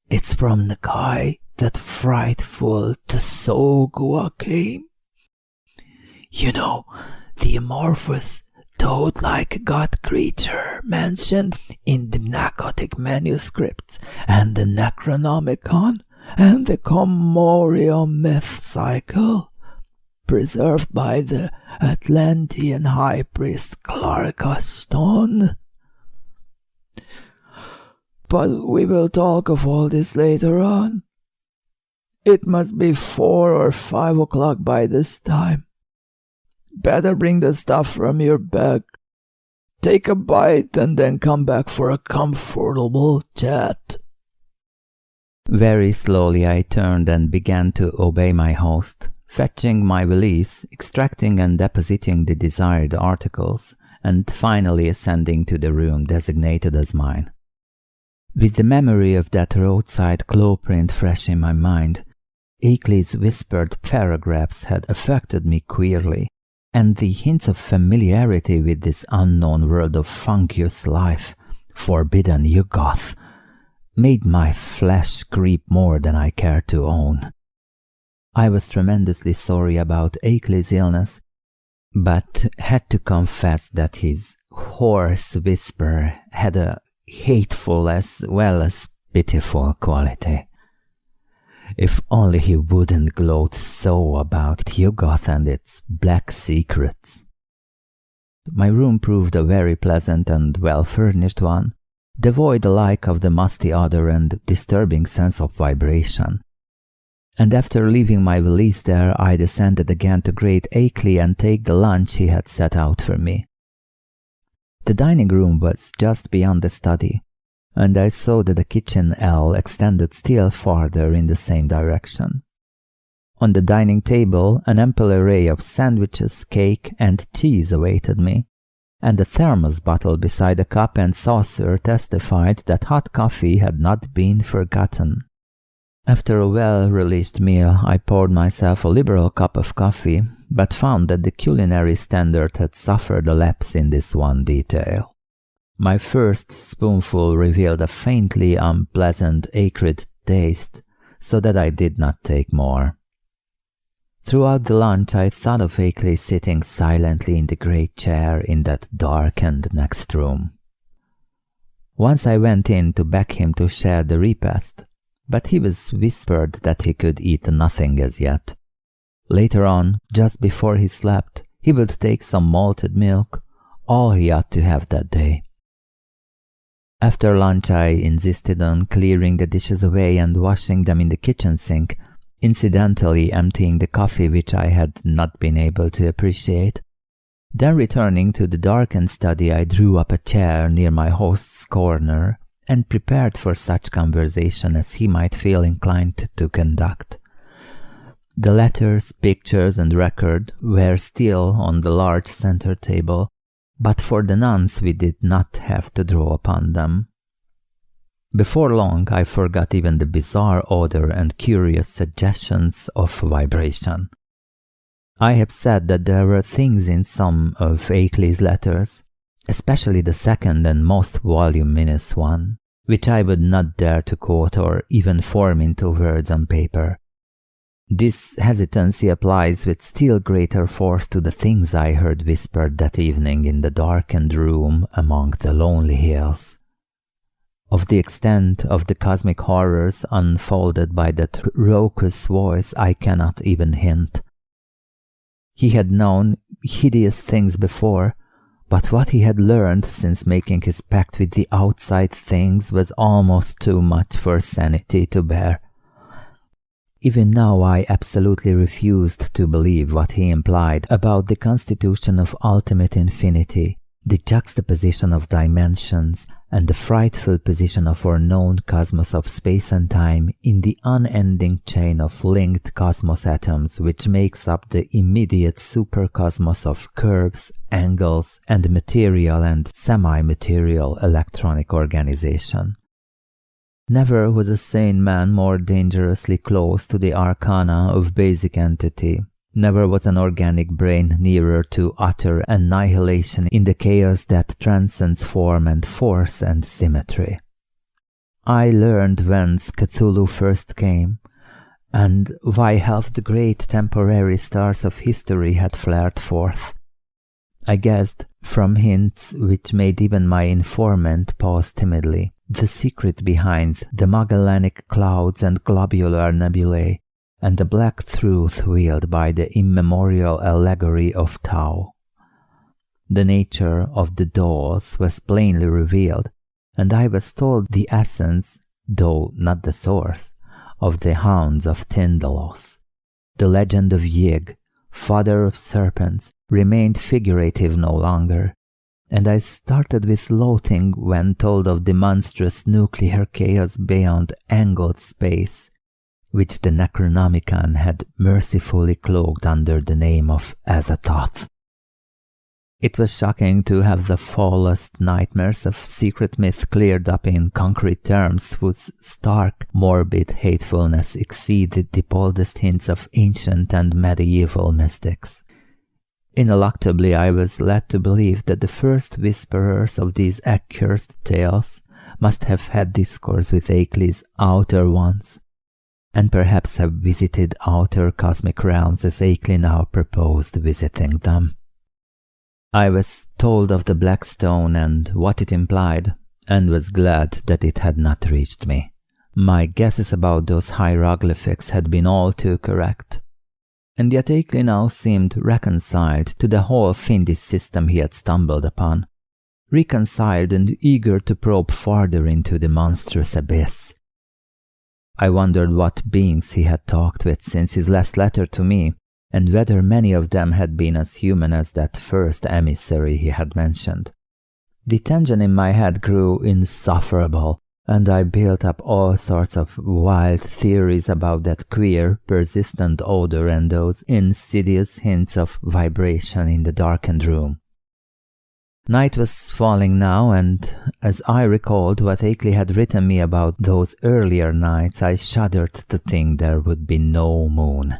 It's from Nakai that frightful Tsogua came. You know, the amorphous, toad-like god creature mentioned in the Narcotic manuscripts and the Necronomicon and the Commorium myth cycle, preserved by the Atlantean high priest Clarkaston. But we will talk of all this later on. It must be 4 or 5 o'clock by this time. Better bring the stuff from your bag. Take a bite and then come back for a comfortable chat. Very slowly I turned and began to obey my host, fetching my valise, extracting and depositing the desired articles, and finally ascending to the room designated as mine. With the memory of that roadside claw print fresh in my mind, Akeley's whispered paragraphs had affected me queerly, and the hints of familiarity with this unknown world of fungus life, forbidden Yugoth, made my flesh creep more than I cared to own. I was tremendously sorry about Akeley's illness, but had to confess that his hoarse whisper had a hateful as well as pitiful quality. If only he wouldn't gloat so about Yugoth and its black secrets. My room proved a very pleasant and well-furnished one, devoid alike of the musty odor and disturbing sense of vibration. And after leaving my valise there, I descended again to Great Akeley and take the lunch he had set out for me. The dining room was just beyond the study, and I saw that the kitchen L extended still farther in the same direction. On the dining table, an ample array of sandwiches, cake, and cheese awaited me, and a thermos bottle beside a cup and saucer testified that hot coffee had not been forgotten. After a well-relished meal, I poured myself a liberal cup of coffee, but found that the culinary standard had suffered a lapse in this one detail. My first spoonful revealed a faintly unpleasant acrid taste, so that I did not take more. Throughout the lunch I thought of Akeley sitting silently in the great chair in that darkened next room. Once I went in to beg him to share the repast, but he was whispered that he could eat nothing as yet. Later on, just before he slept, he would take some malted milk, all he ought to have that day. After lunch I insisted on clearing the dishes away and washing them in the kitchen sink, incidentally emptying the coffee which I had not been able to appreciate. Then returning to the darkened study, I drew up a chair near my host's corner and prepared for such conversation as he might feel inclined to conduct. The letters, pictures, and record were still on the large center table, but for the nonce we did not have to draw upon them. Before long I forgot even the bizarre odor and curious suggestions of vibration. I have said that there were things in some of Akeley's letters, especially the second and most voluminous one, which I would not dare to quote or even form into words on paper. This hesitancy applies with still greater force to the things I heard whispered that evening in the darkened room among the lonely hills. Of the extent of the cosmic horrors unfolded by that raucous voice I cannot even hint. He had known hideous things before, But what he had learned since making his pact with the outside things was almost too much for sanity to bear. Even now I absolutely refused to believe what he implied about the constitution of ultimate infinity, the juxtaposition of dimensions, and the frightful position of our known cosmos of space and time in the unending chain of linked cosmos atoms which makes up the immediate supercosmos of curves, angles, and material and semi-material electronic organization. Never was a sane man more dangerously close to the arcana of basic entity. Never was an organic brain nearer to utter annihilation in the chaos that transcends form and force and symmetry. I learned whence Cthulhu first came, and why half the great temporary stars of history had flared forth. I guessed, from hints which made even my informant pause timidly, the secret behind the Magellanic clouds and globular nebulae, and the black truth veiled by the immemorial allegory of Tau. The nature of the dolls was plainly revealed, and I was told the essence, though not the source, of the hounds of Tyndalos. The legend of Yig, father of serpents, remained figurative no longer, and I started with loathing when told of the monstrous nuclear chaos beyond angled space, which the Necronomicon had mercifully cloaked under the name of Azathoth. It was shocking to have the foulest nightmares of secret myth cleared up in concrete terms whose stark, morbid hatefulness exceeded the boldest hints of ancient and medieval mystics. Ineluctably I was led to believe that the first whisperers of these accursed tales must have had discourse with Akeley's outer ones, and perhaps have visited outer cosmic realms as Akeley now proposed visiting them. I was told of the Black Stone and what it implied, and was glad that it had not reached me. My guesses about those hieroglyphics had been all too correct, and yet Akeley now seemed reconciled to the whole fiendish system he had stumbled upon, reconciled and eager to probe farther into the monstrous abyss. I wondered what beings he had talked with since his last letter to me, and whether many of them had been as human as that first emissary he had mentioned. The tension in my head grew insufferable, and I built up all sorts of wild theories about that queer, persistent odor and those insidious hints of vibration in the darkened room. Night was falling now, and as I recalled what Akeley had written me about those earlier nights, I shuddered to think there would be no moon.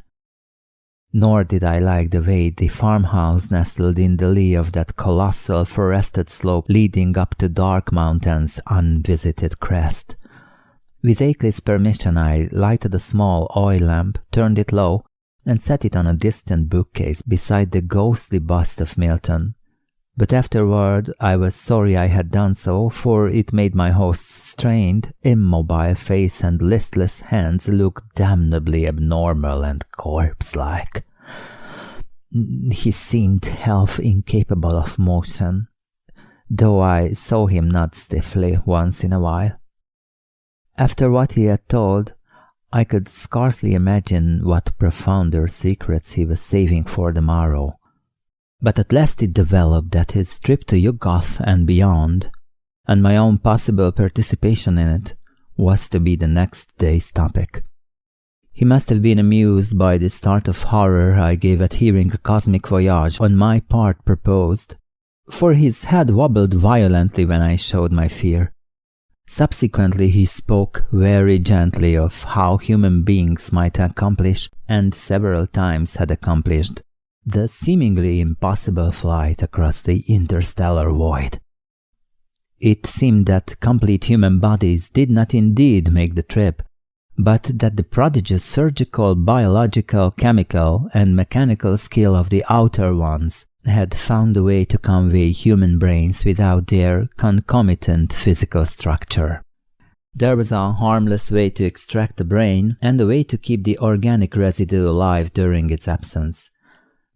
Nor did I like the way the farmhouse nestled in the lee of that colossal forested slope leading up to Dark Mountain's unvisited crest. With Akeley's permission, I lighted a small oil lamp, turned it low, and set it on a distant bookcase beside the ghostly bust of Milton. But afterward I was sorry I had done so, for it made my host's strained, immobile face and listless hands look damnably abnormal and corpse-like. He seemed half incapable of motion, though I saw him nod stiffly once in a while. After what he had told, I could scarcely imagine what profounder secrets he was saving for the morrow. But at last it developed that his trip to Yuggoth and beyond, and my own possible participation in it, was to be the next day's topic. He must have been amused by the start of horror I gave at hearing a cosmic voyage on my part proposed, for his head wobbled violently when I showed my fear. Subsequently he spoke very gently of how human beings might accomplish, and several times had accomplished, the seemingly impossible flight across the interstellar void. It seemed that complete human bodies did not indeed make the trip, but that the prodigious surgical, biological, chemical, and mechanical skill of the outer ones had found a way to convey human brains without their concomitant physical structure. There was a harmless way to extract the brain, and a way to keep the organic residue alive during its absence.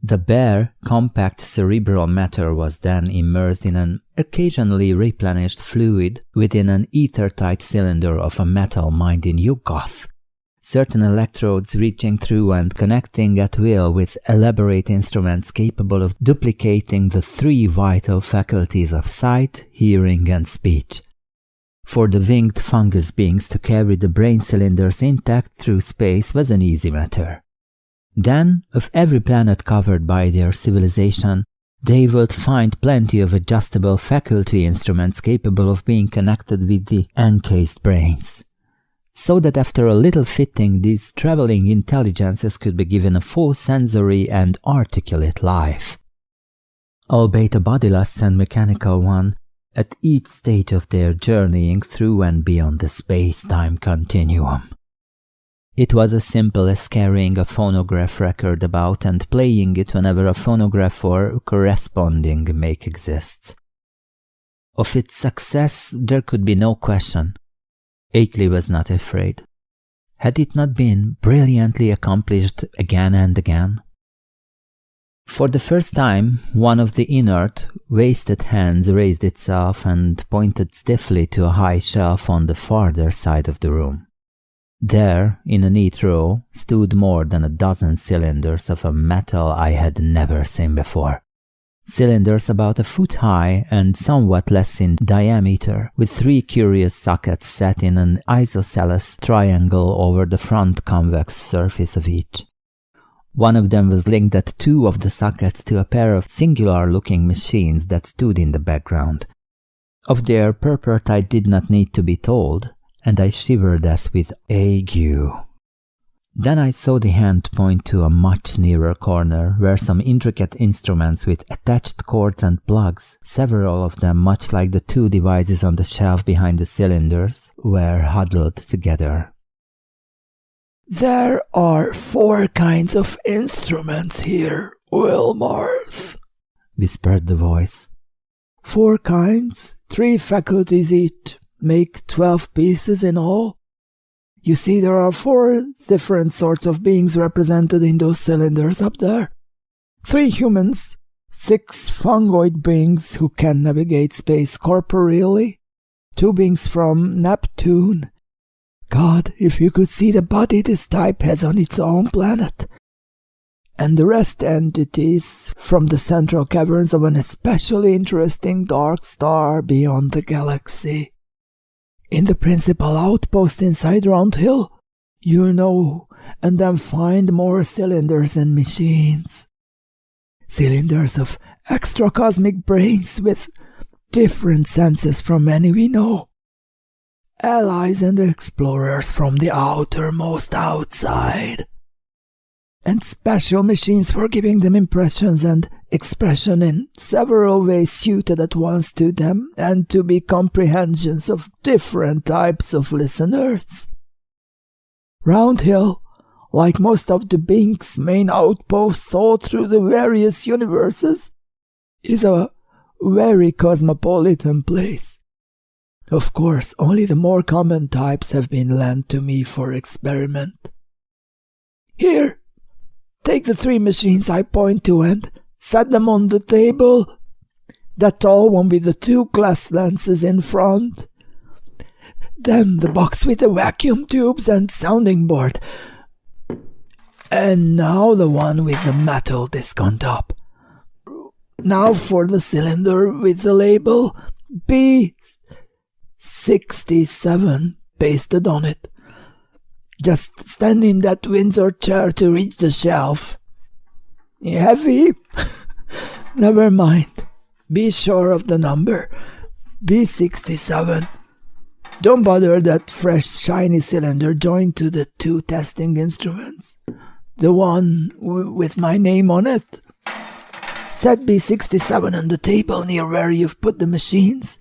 The bare, compact cerebral matter was then immersed in an occasionally replenished fluid within an ether-tight cylinder of a metal mined in Yugoth. Certain electrodes reaching through and connecting at will with elaborate instruments capable of duplicating the three vital faculties of sight, hearing, and speech. For the winged fungus beings to carry the brain cylinders intact through space was an easy matter. Then, of every planet covered by their civilization, they would find plenty of adjustable faculty instruments capable of being connected with the encased brains, so that after a little fitting these traveling intelligences could be given a full sensory and articulate life, albeit a bodiless and mechanical one, at each stage of their journeying through and beyond the space-time continuum. It was as simple as carrying a phonograph record about and playing it whenever a phonograph or corresponding make exists. Of its success there could be no question. Akeley was not afraid. Had it not been brilliantly accomplished again and again? For the first time, one of the inert, wasted hands raised itself and pointed stiffly to a high shelf on the farther side of the room. There, in a neat row, stood more than a dozen cylinders of a metal I had never seen before. Cylinders about a foot high and somewhat less in diameter, with three curious sockets set in an isosceles triangle over the front convex surface of each. One of them was linked at two of the sockets to a pair of singular-looking machines that stood in the background. Of their purport I did not need to be told, and I shivered as with ague. Then I saw the hand point to a much nearer corner, where some intricate instruments with attached cords and plugs, several of them much like the two devices on the shelf behind the cylinders, were huddled together. There are 4 kinds of instruments here, Wilmarth, whispered the voice. 4 kinds, 3 faculties each, make 12 pieces in all. You see, there are 4 different sorts of beings represented in those cylinders up there. 3 humans, 6 fungoid beings who can navigate space corporeally, 2 beings from Neptune. God, if you could see the body this type has on its own planet. And the rest entities from the central caverns of an especially interesting dark star beyond the galaxy. In the principal outpost inside Round Hill, you know, and then find more cylinders and machines. Cylinders of extra-cosmic brains with different senses from any we know. Allies and explorers from the outermost outside. And special machines for giving them impressions and expression in several ways suited at once to them and to be comprehensions of different types of listeners. Round Hill, like most of the Bink's main outposts all through the various universes, is a very cosmopolitan place. Of course, only the more common types have been lent to me for experiment. Here, take the 3 machines I point to and set them on the table. That tall one with the 2 glass lenses in front. Then the box with the vacuum tubes and sounding board. And now the one with the metal disc on top. Now for the cylinder with the label B67 pasted on it. Just stand in that Windsor chair to reach the shelf. Heavy? Never mind. Be sure of the number. B67. Don't bother that fresh shiny cylinder joined to the 2 testing instruments. The one with my name on it. Set B67 on the table near where you've put the machines.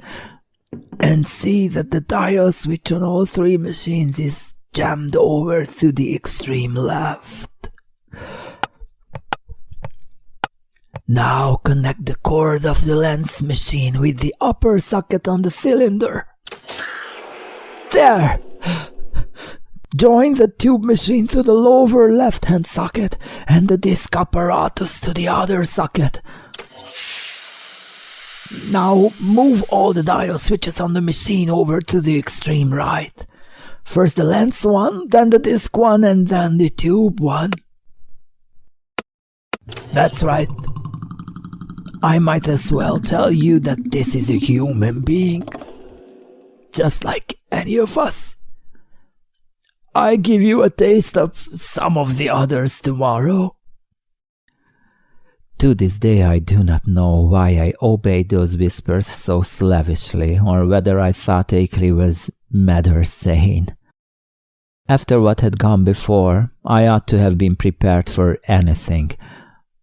And see that the dial switch on all 3 machines is jammed over to the extreme left. Now connect the cord of the lens machine with the upper socket on the cylinder. There! Join the tube machine to the lower left-hand socket and the disc apparatus to the other socket. Now move all the dial switches on the machine over to the extreme right. First the lens one, then the disc one, and then the tube one. That's right. I might as well tell you that this is a human being, just like any of us. I give you a taste of some of the others tomorrow. To this day I do not know why I obeyed those whispers so slavishly, or whether I thought Akeley was mad or sane. After what had gone before, I ought to have been prepared for anything,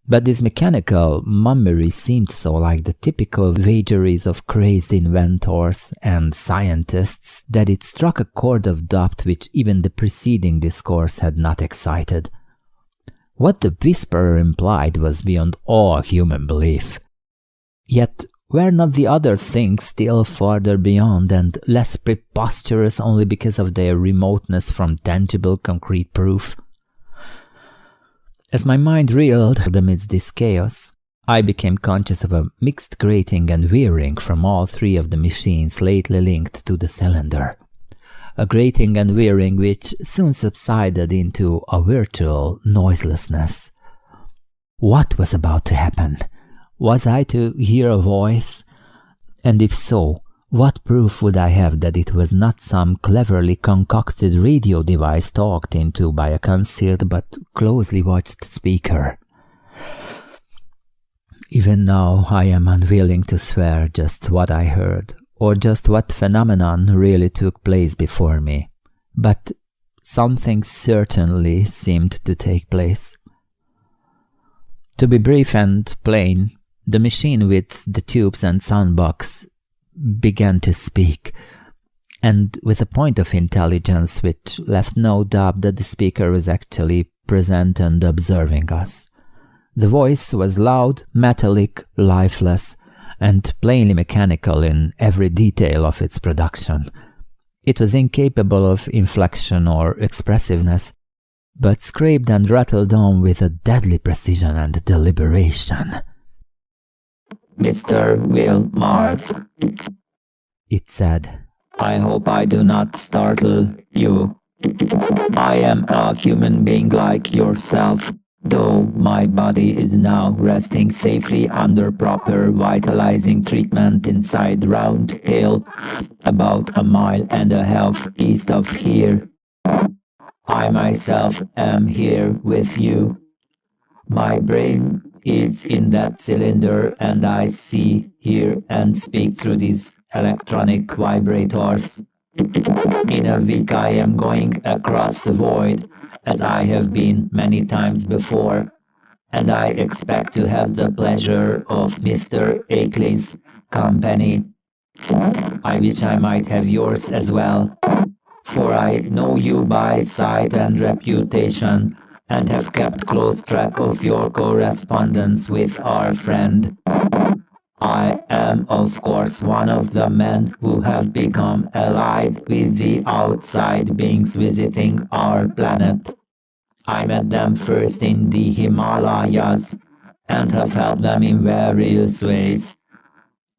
but this mechanical mummery seemed so like the typical vagaries of crazed inventors and scientists that it struck a chord of doubt which even the preceding discourse had not excited. What the whisperer implied was beyond all human belief. Yet were not the other things still farther beyond and less preposterous only because of their remoteness from tangible concrete proof? As my mind reeled amidst this chaos, I became conscious of a mixed grating and whirring from all three of the machines lately linked to the cylinder. A grating and whirring which soon subsided into a virtual noiselessness. What was about to happen? Was I to hear a voice? And if so, what proof would I have that it was not some cleverly concocted radio device talked into by a concealed but closely watched speaker? Even now I am unwilling to swear just what I heard, or just what phenomenon really took place before me, but something certainly seemed to take place. To be brief and plain, the machine with the tubes and soundbox began to speak, and with a point of intelligence which left no doubt that the speaker was actually present and observing us. The voice was loud, metallic, lifeless, and plainly mechanical in every detail of its production. It was incapable of inflection or expressiveness, but scraped and rattled on with a deadly precision and deliberation. Mr. Wilmarth, it said, I hope I do not startle you. I am a human being like yourself, though my body is now resting safely under proper vitalizing treatment inside Round Hill, about 1.5 miles east of here. I myself am here with you. My brain is in that cylinder, and I see, hear, and speak through these electronic vibrators. In a week I am going across the void, as I have been many times before, and I expect to have the pleasure of Mr. Akeley's company. I wish I might have yours as well, for I know you by sight and reputation, and have kept close track of your correspondence with our friend. I am, of course, one of the men who have become allied with the outside beings visiting our planet. I met them first in the Himalayas, and have helped them in various ways.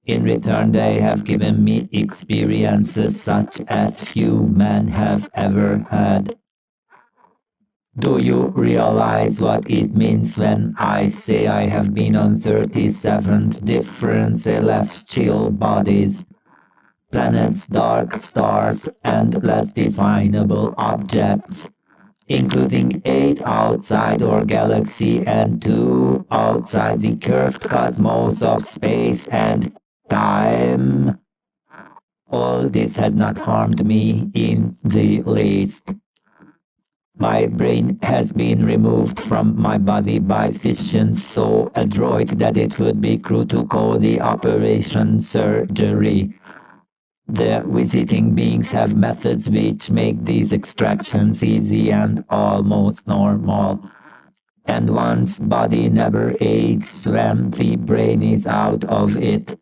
In return, they have given me experiences such as few men have ever had. Do you realize what it means when I say I have been on 37 different celestial bodies, planets, dark stars, and less definable objects, including 8 outside our galaxy and 2 outside the curved cosmos of space and time? All this has not harmed me in the least. My brain has been removed from my body by fission so adroit that it would be cruel to call the operation surgery. The visiting beings have methods which make these extractions easy and almost normal. And one's body never aches when the brain is out of it.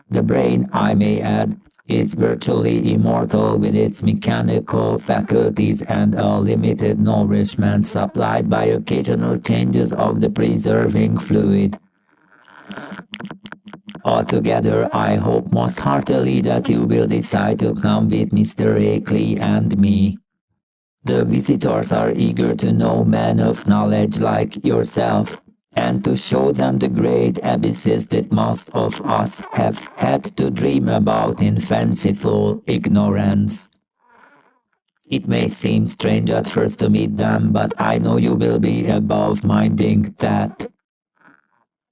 The brain, I may add, is virtually immortal with its mechanical faculties and a limited nourishment supplied by occasional changes of the preserving fluid. Altogether, I hope most heartily that you will decide to come with Mr. Akeley and me. The visitors are eager to know men of knowledge like yourself, and to show them the great abysses that most of us have had to dream about in fanciful ignorance. It may seem strange at first to meet them, but I know you will be above minding that.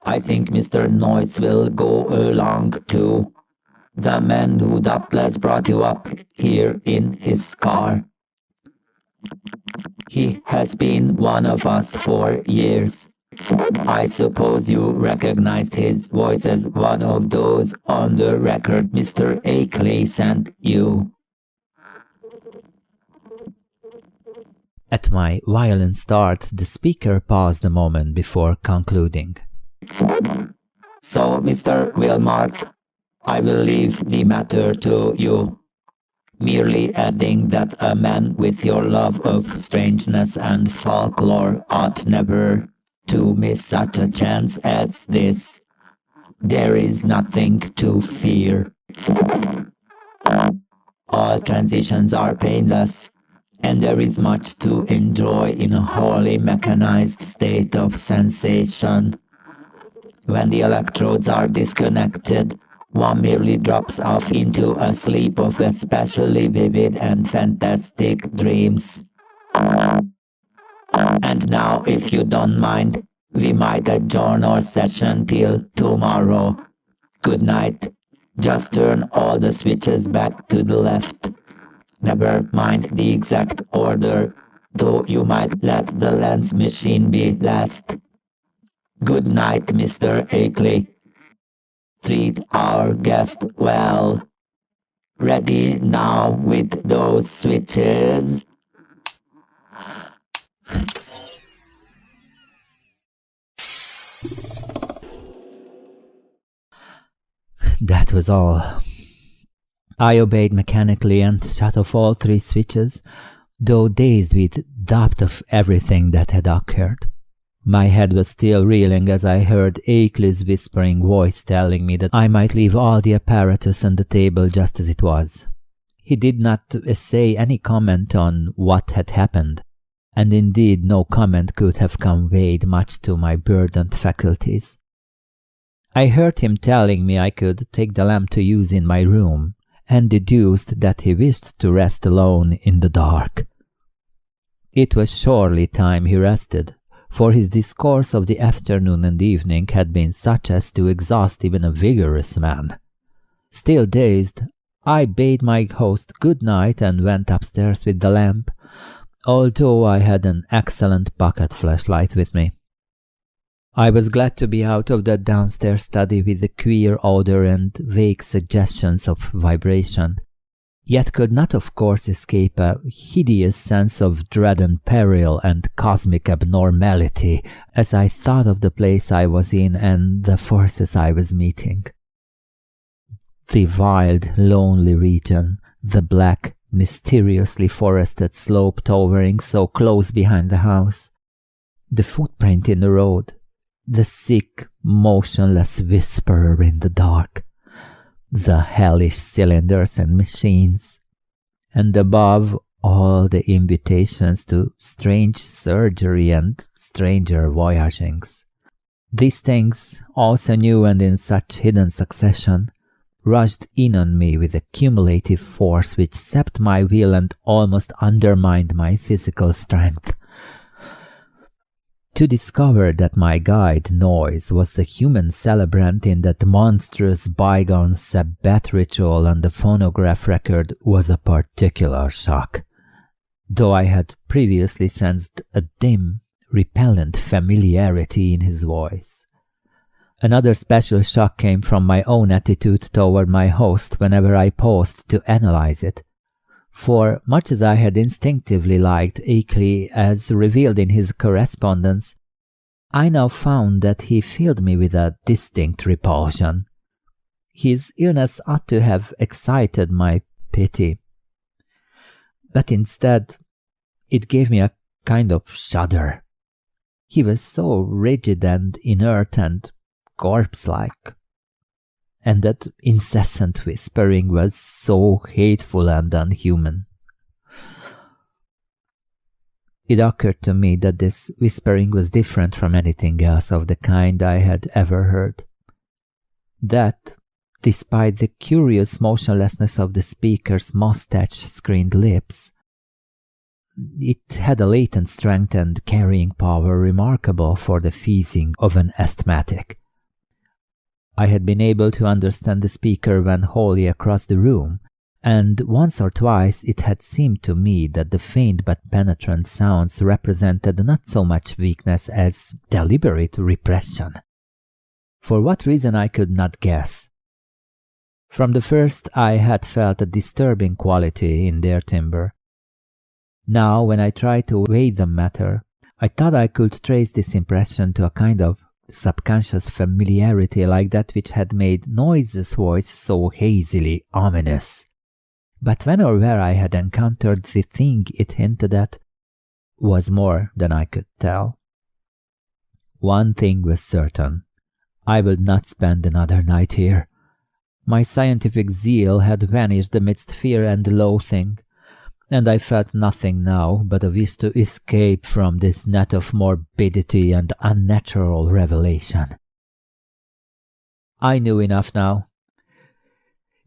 I think Mr. Noyce will go along too, the man who doubtless brought you up here in his car. He has been one of us for years. I suppose you recognized his voice as one of those on the record Mr. Akeley sent you. At my violent start, the speaker paused a moment before concluding. So, Mr. Wilmot, I will leave the matter to you, merely adding that a man with your love of strangeness and folklore ought never to miss such a chance as this. There is nothing to fear. All transitions are painless, and there is much to enjoy in a wholly mechanized state of sensation. When the electrodes are disconnected, one merely drops off into a sleep of especially vivid and fantastic dreams. And now, if you don't mind, we might adjourn our session till tomorrow. Good night. Just turn all the switches back to the left. Never mind the exact order, though you might let the lens machine be last. Good night, Mr. Akeley. Treat our guest well. Ready now with those switches? That was all. I obeyed mechanically and shut off all 3 switches, though dazed with doubt of everything that had occurred. My head was still reeling as I heard Akeley's whispering voice telling me that I might leave all the apparatus on the table just as it was. He did not essay any comment on what had happened, and indeed no comment could have conveyed much to my burdened faculties. I heard him telling me I could take the lamp to use in my room, and deduced that he wished to rest alone in the dark. It was surely time he rested, for his discourse of the afternoon and evening had been such as to exhaust even a vigorous man. Still dazed, I bade my host good night and went upstairs with the lamp, although I had an excellent pocket flashlight with me. I was glad to be out of that downstairs study with the queer odor and vague suggestions of vibration, yet could not of course escape a hideous sense of dread and peril and cosmic abnormality as I thought of the place I was in and the forces I was meeting. The wild, lonely region, the black, mysteriously forested slope towering so close behind the house, the footprint in the road, the sick, motionless whisperer in the dark, the hellish cylinders and machines, and above all the invitations to strange surgery and stranger voyagings. These things, also new and in such hidden succession, rushed in on me with a cumulative force which sapped my will and almost undermined my physical strength. To discover that my guide, Noise, was the human celebrant in that monstrous bygone Sabbath ritual on the phonograph record was a particular shock, though I had previously sensed a dim, repellent familiarity in his voice. Another special shock came from my own attitude toward my host whenever I paused to analyze it. For much as I had instinctively liked Akeley as revealed in his correspondence, I now found that he filled me with a distinct repulsion. His illness ought to have excited my pity. But instead, it gave me a kind of shudder. He was so rigid and inert and corpse-like. And that incessant whispering was so hateful and unhuman. It occurred to me that this whispering was different from anything else of the kind I had ever heard. That, despite the curious motionlessness of the speaker's mustache-screened lips, it had a latent strength and carrying power remarkable for the wheezing of an asthmatic. I had been able to understand the speaker when wholly across the room, and once or twice it had seemed to me that the faint but penetrant sounds represented not so much weakness as deliberate repression. For what reason I could not guess. From the first I had felt a disturbing quality in their timbre. Now, when I tried to weigh the matter, I thought I could trace this impression to a kind of subconscious familiarity like that which had made Noise's voice so hazily ominous. But when or where I had encountered the thing it hinted at was more than I could tell. One thing was certain. I would not spend another night here. My scientific zeal had vanished amidst fear and loathing, and I felt nothing now but a wish to escape from this net of morbidity and unnatural revelation. I knew enough now.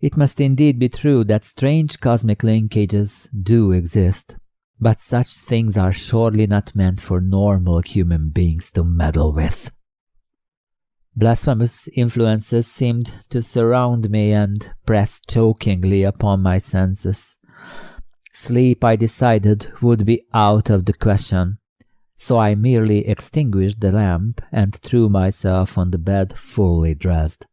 It must indeed be true that strange cosmic linkages do exist, but such things are surely not meant for normal human beings to meddle with. Blasphemous influences seemed to surround me and press chokingly upon my senses. Sleep, I decided, would be out of the question, so I merely extinguished the lamp and threw myself on the bed fully dressed.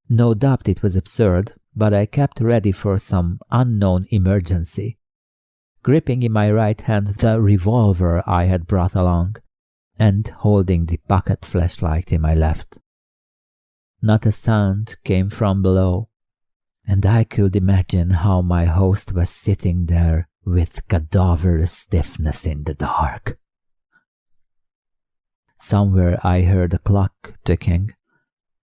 No doubt it was absurd, but I kept ready for some unknown emergency, gripping in my right hand the revolver I had brought along, and holding the pocket flashlight in my left. Not a sound came from below, and I could imagine how my host was sitting there with cadaverous stiffness in the dark. Somewhere I heard a clock ticking,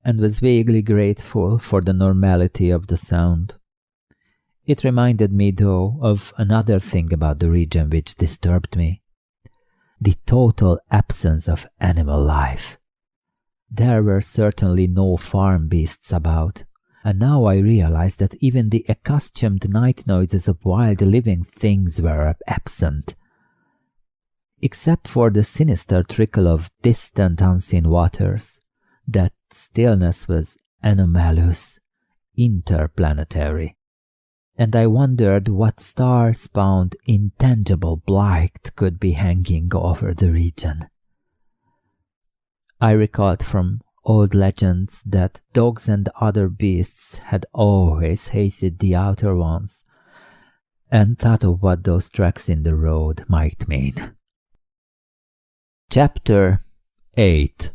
and was vaguely grateful for the normality of the sound. It reminded me, though, of another thing about the region which disturbed me: the total absence of animal life. There were certainly no farm beasts about, and now I realized that even the accustomed night noises of wild living things were absent. Except for the sinister trickle of distant unseen waters, that stillness was anomalous, interplanetary, and I wondered what star-spawned intangible blight could be hanging over the region. I recalled from old legends that dogs and other beasts had always hated the outer ones, and thought of what those tracks in the road might mean. Chapter 8.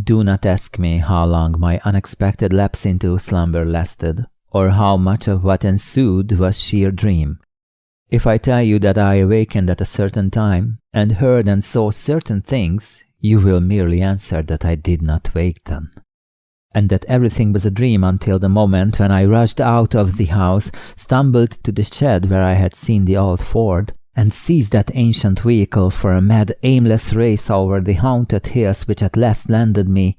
Do not ask me how long my unexpected lapse into slumber lasted, or how much of what ensued was sheer dream. If I tell you that I awakened at a certain time, and heard and saw certain things, you will merely answer that I did not wake then, and that everything was a dream until the moment when I rushed out of the house, stumbled to the shed where I had seen the old Ford, and seized that ancient vehicle for a mad, aimless race over the haunted hills which at last landed me,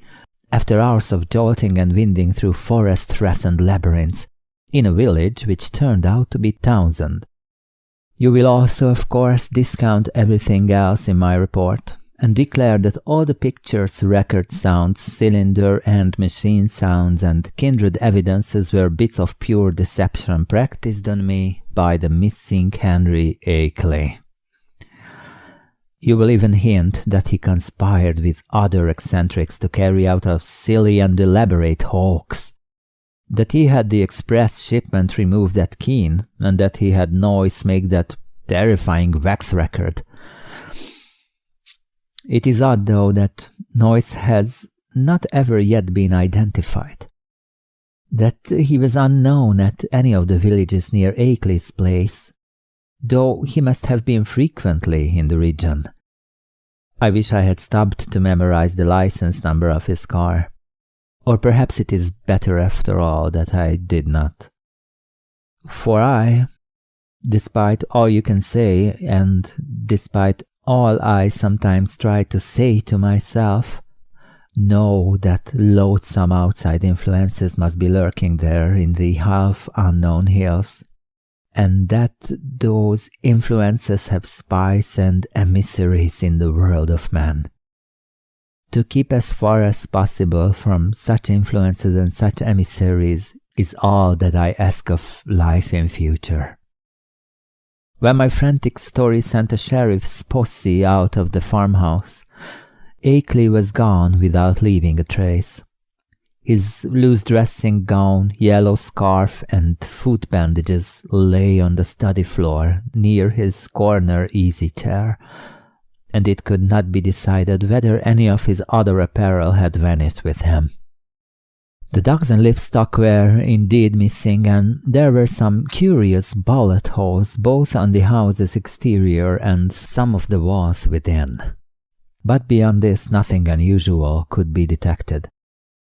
after hours of jolting and winding through forest-threatened labyrinths, in a village which turned out to be Townsend. You will also, of course, discount everything else in my report, and declare that all the pictures, record sounds, cylinder and machine sounds, and kindred evidences were bits of pure deception practiced on me by the missing Henry A. Clay. You will even hint that he conspired with other eccentrics to carry out a silly and elaborate hoax, that he had the express shipment removed at Keene, and that he had Noyce make that terrifying wax record. It is odd, though, that Noyce has not ever yet been identified. that he was unknown at any of the villages near Akeley's place, though he must have been frequently in the region. I wish I had stopped to memorize the license number of his car. Or perhaps it is better after all that I did not. For I, despite all you can say, and despite all I sometimes try to say to myself, know that loathsome outside influences must be lurking there in the half-unknown hills, and that those influences have spies and emissaries in the world of man. To keep as far as possible from such influences and such emissaries is all that I ask of life in future. When my frantic story sent a sheriff's posse out of the farmhouse, Akeley was gone without leaving a trace. His loose dressing gown, yellow scarf, and foot bandages lay on the study floor near his corner easy chair, and it could not be decided whether any of his other apparel had vanished with him. The dogs and livestock were indeed missing, and there were some curious bullet holes both on the house's exterior and some of the walls within. But beyond this, nothing unusual could be detected.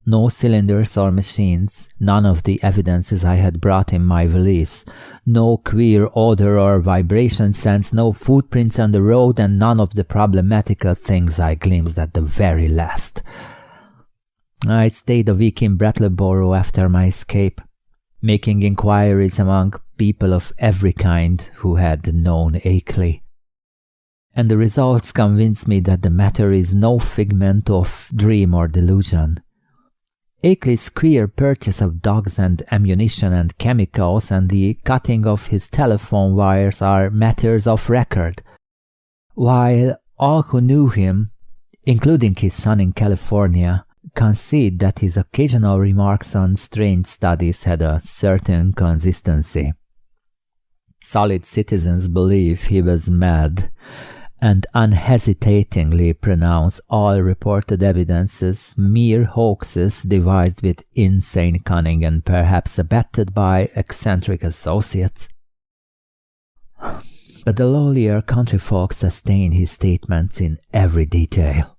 No cylinders or machines, none of the evidences I had brought in my valise, no queer odor or vibration sense, no footprints on the road, and none of the problematical things I glimpsed at the very last. I stayed a week in Brattleboro after my escape, making inquiries among people of every kind who had known Akeley. And the results convinced me that the matter is no figment of dream or delusion. Akeley's queer purchase of dogs and ammunition and chemicals and the cutting of his telephone wires are matters of record, while all who knew him, including his son in California, concede that his occasional remarks on strange studies had a certain consistency. Solid citizens believe he was mad, and unhesitatingly pronounce all reported evidences mere hoaxes devised with insane cunning and perhaps abetted by eccentric associates. But the lowlier country folk sustain his statements in every detail.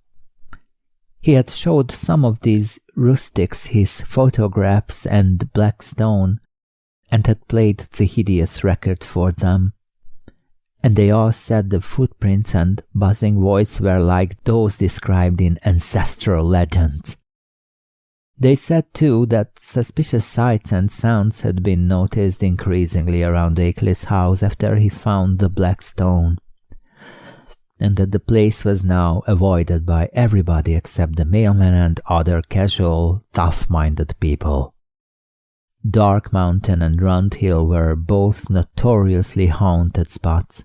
He had showed some of these rustics his photographs and black stone, and had played the hideous record for them, and they all said the footprints and buzzing voids were like those described in ancestral legends. They said too that suspicious sights and sounds had been noticed increasingly around Akeley's house after he found the black stone, and that the place was now avoided by everybody except the mailman and other casual, tough-minded people. Dark Mountain and Round Hill were both notoriously haunted spots,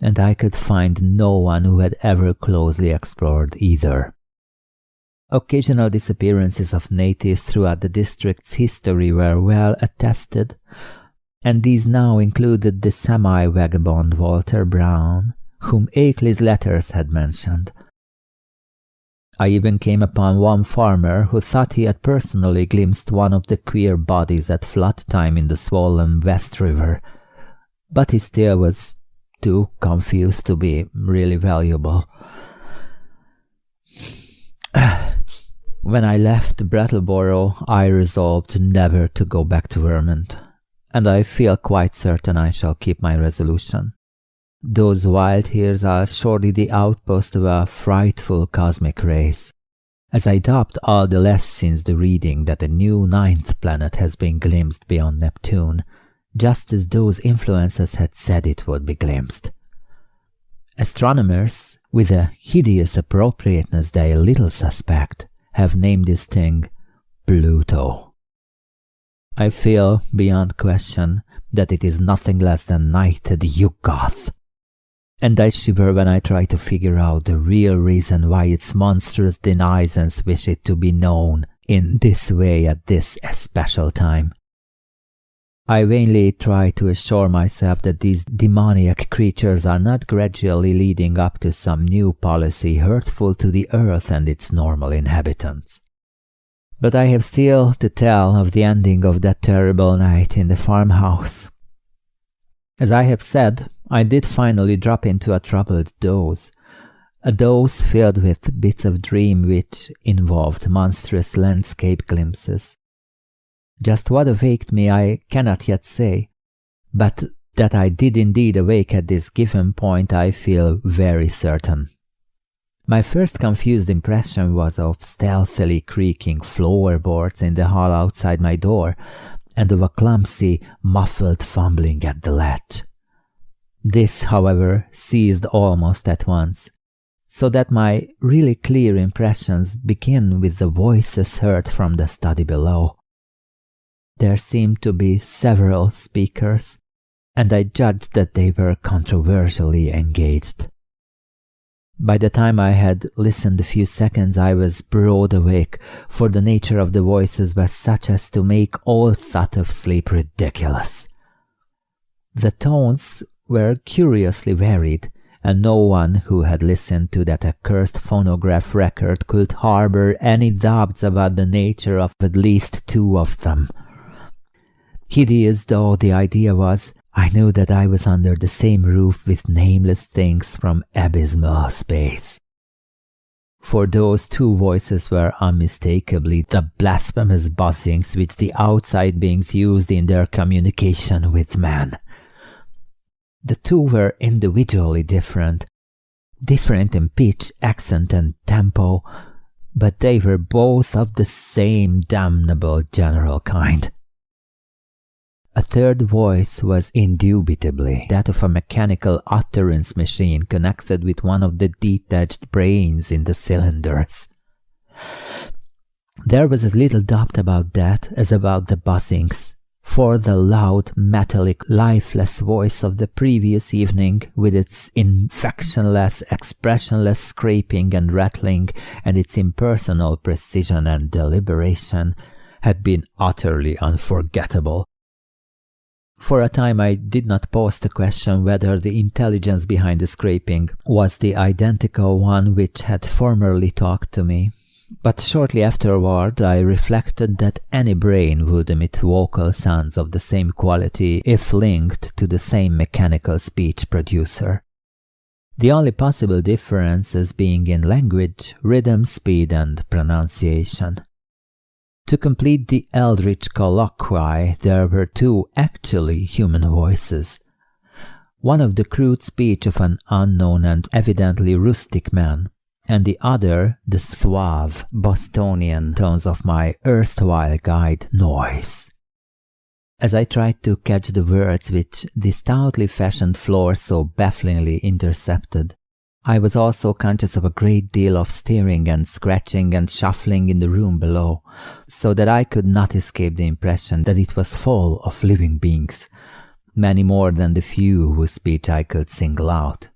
and I could find no one who had ever closely explored either. Occasional disappearances of natives throughout the district's history were well attested, and these now included the semi-vagabond Walter Brown, whom Akeley's letters had mentioned. I even came upon one farmer who thought he had personally glimpsed one of the queer bodies at flood time in the swollen West River, but he still was too confused to be really valuable. When I left Brattleboro, I resolved never to go back to Vermont, and I feel quite certain I shall keep my resolution. Those wild hills are surely the outpost of a frightful cosmic race, as I doubt all the less since the reading that a new ninth planet has been glimpsed beyond Neptune, just as those influences had said it would be glimpsed. Astronomers, with a hideous appropriateness they little suspect, have named this thing Pluto. I feel, beyond question, that it is nothing less than knighted Yuggoth, and I shiver when I try to figure out the real reason why its monstrous denizens wish it to be known in this way at this especial time. I vainly try to assure myself that these demoniac creatures are not gradually leading up to some new policy hurtful to the earth and its normal inhabitants. But I have still to tell of the ending of that terrible night in the farmhouse. As I have said, I did finally drop into a troubled doze. A doze filled with bits of dream which involved monstrous landscape glimpses. Just what awaked me I cannot yet say, but that I did indeed awake at this given point I feel very certain. My first confused impression was of stealthily creaking floorboards in the hall outside my door, and of a clumsy, muffled fumbling at the latch. This, however, ceased almost at once, so that my really clear impressions begin with the voices heard from the study below. There seemed to be several speakers, and I judged that they were controversially engaged. By the time I had listened a few seconds, I was broad awake, for the nature of the voices was such as to make all thought of sleep ridiculous. The tones were curiously varied, and no one who had listened to that accursed phonograph record could harbor any doubts about the nature of at least two of them. Hideous though the idea was, I knew that I was under the same roof with nameless things from abysmal space. For those two voices were unmistakably the blasphemous buzzings which the outside beings used in their communication with man. The two were individually different in pitch, accent, and tempo, but they were both of the same damnable general kind. A third voice was indubitably that of a mechanical utterance machine connected with one of the detached brains in the cylinders. There was as little doubt about that as about the buzzings, for the loud, metallic, lifeless voice of the previous evening, with its inflectionless, expressionless scraping and rattling, and its impersonal precision and deliberation, had been utterly unforgettable. For a time I did not pause to question whether the intelligence behind the scraping was the identical one which had formerly talked to me, but shortly afterward I reflected that any brain would emit vocal sounds of the same quality if linked to the same mechanical speech producer. The only possible differences being in language, rhythm, speed, and pronunciation. To complete the eldritch colloquy, there were two actually human voices. One of the crude speech of an unknown and evidently rustic man, and the other the suave Bostonian tones of my erstwhile guide Noise. As I tried to catch the words which the stoutly fashioned floor so bafflingly intercepted, I was also conscious of a great deal of stirring and scratching and shuffling in the room below, so that I could not escape the impression that it was full of living beings, many more than the few whose speech I could single out.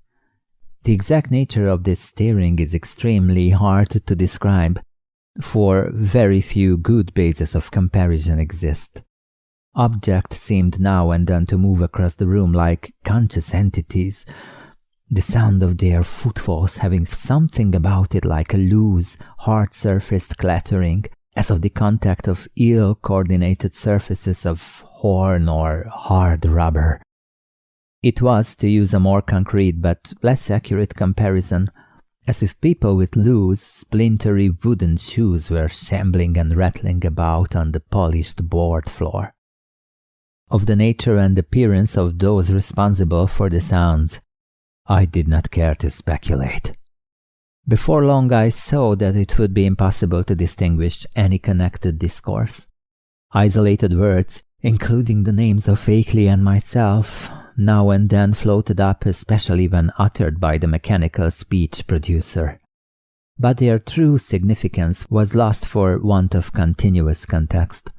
The exact nature of this stirring is extremely hard to describe, for very few good bases of comparison exist. Objects seemed now and then to move across the room like conscious entities, the sound of their footfalls having something about it like a loose, hard-surfaced clattering, as of the contact of ill-coordinated surfaces of horn or hard rubber. It was, to use a more concrete but less accurate comparison, as if people with loose, splintery wooden shoes were shambling and rattling about on the polished board floor. Of the nature and appearance of those responsible for the sounds, I did not care to speculate. Before long I saw that it would be impossible to distinguish any connected discourse. Isolated words, including the names of Akeley and myself, now and then floated up, especially when uttered by the mechanical speech producer. But their true significance was lost for want of continuous context.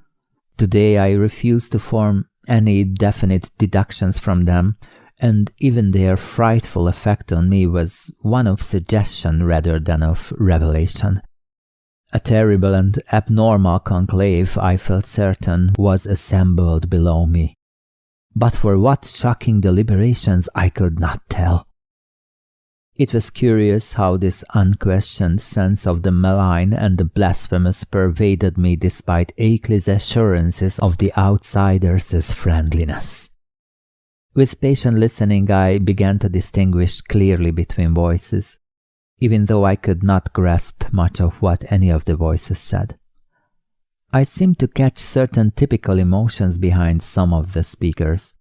Today I refuse to form any definite deductions from them, and even their frightful effect on me was one of suggestion rather than of revelation. A terrible and abnormal conclave, I felt certain, was assembled below me. But for what shocking deliberations I could not tell. It was curious how this unquestioned sense of the malign and the blasphemous pervaded me despite Akeley's assurances of the outsider's friendliness. With patient listening, I began to distinguish clearly between voices, even though I could not grasp much of what any of the voices said. I seemed to catch certain typical emotions behind some of the speakers.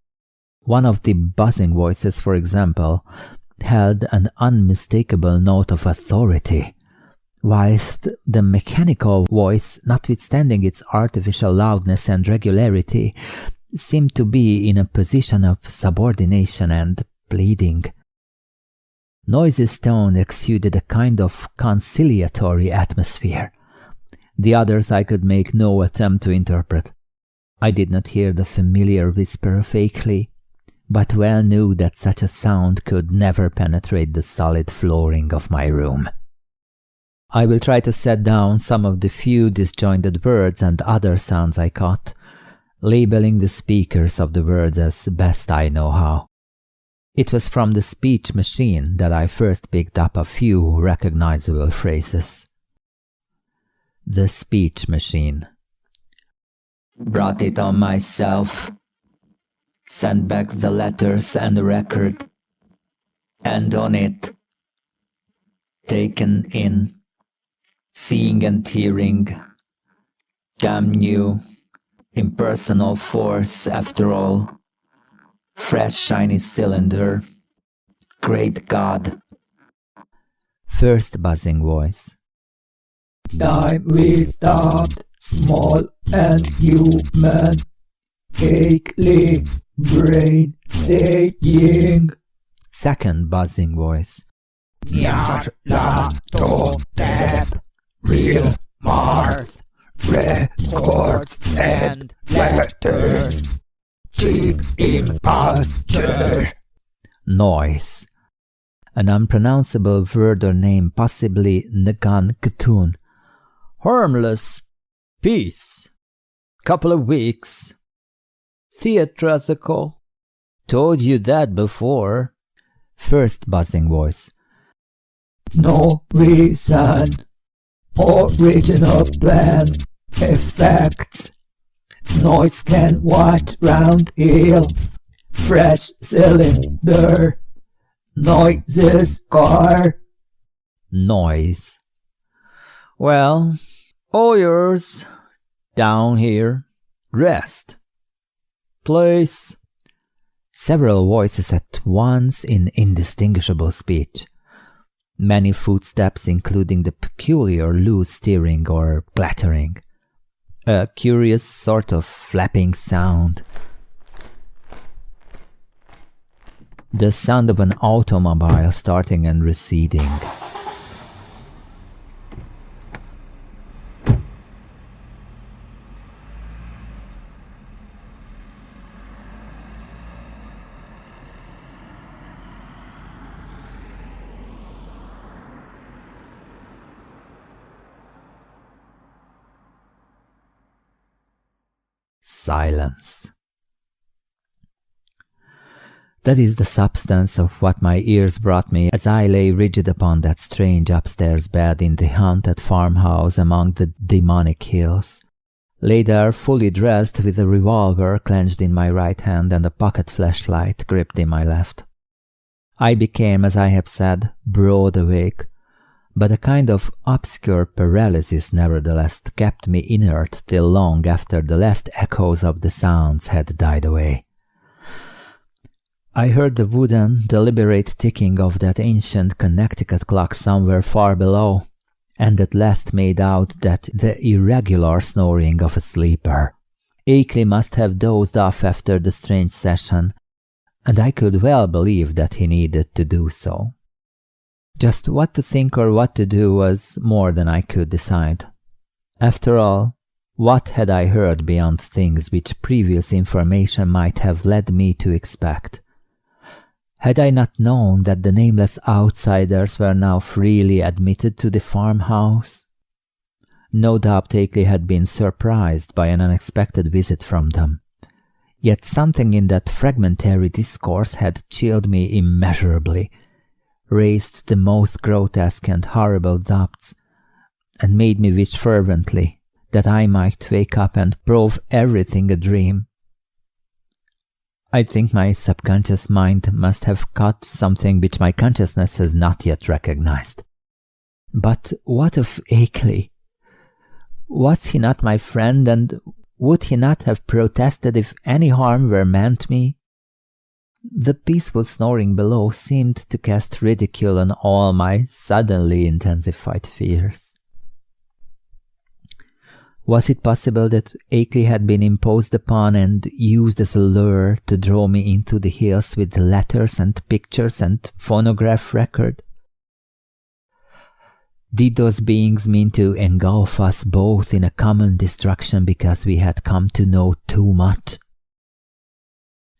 One of the buzzing voices, for example, held an unmistakable note of authority, whilst the mechanical voice, notwithstanding its artificial loudness and regularity, seemed to be in a position of subordination and pleading. Noise's tone exuded a kind of conciliatory atmosphere. The others I could make no attempt to interpret. I did not hear the familiar whisper of Akeley, but well knew that such a sound could never penetrate the solid flooring of my room. I will try to set down some of the few disjointed words and other sounds I caught, labeling the speakers of the words as best I know how. It was from the speech machine that I first picked up a few recognizable phrases. The speech machine. Brought it on myself. Sent back the letters and the record. And on it. Taken in. Seeing and hearing. Damn new. Impersonal force after all. Fresh shiny cylinder. Great God. First buzzing voice. Time we stopped, small and human. Akeley, brain saying. Second buzzing voice. Nyarlathotep, real Marth, records and letters. Cheap imposture. Noise. An unpronounceable word or name, possibly Ngan Ktun. Harmless. Peace. Couple of weeks. Theatrical. Told you that before. First buzzing voice. No reason. Original plan. Effects. Noise can watch round heel. Fresh cylinder. Noises car. Noise. Well, all yours. Down here. Rest. Place. Several voices at once in indistinguishable speech. Many footsteps, including the peculiar loose steering or clattering. A curious sort of flapping sound. The sound of an automobile starting and receding. Silence. That is the substance of what my ears brought me as I lay rigid upon that strange upstairs bed in the haunted farmhouse among the demonic hills. Lay there fully dressed with a revolver clenched in my right hand and a pocket flashlight gripped in my left. I became, as I have said, broad awake, but a kind of obscure paralysis nevertheless kept me inert till long after the last echoes of the sounds had died away. I heard the wooden, deliberate ticking of that ancient Connecticut clock somewhere far below, and at last made out that the irregular snoring of a sleeper. Akeley must have dozed off after the strange session, and I could well believe that he needed to do so. Just what to think or what to do was more than I could decide. After all, what had I heard beyond things which previous information might have led me to expect? Had I not known that the nameless outsiders were now freely admitted to the farmhouse? No doubt Akeley had been surprised by an unexpected visit from them. Yet something in that fragmentary discourse had chilled me immeasurably, raised the most grotesque and horrible doubts, and made me wish fervently that I might wake up and prove everything a dream. I think my subconscious mind must have caught something which my consciousness has not yet recognized. But what of Akeley? Was he not my friend, and would he not have protested if any harm were meant me? The peaceful snoring below seemed to cast ridicule on all my suddenly intensified fears. Was it possible that Akeley had been imposed upon and used as a lure to draw me into the hills with letters and pictures and phonograph record? Did those beings mean to engulf us both in a common destruction because we had come to know too much?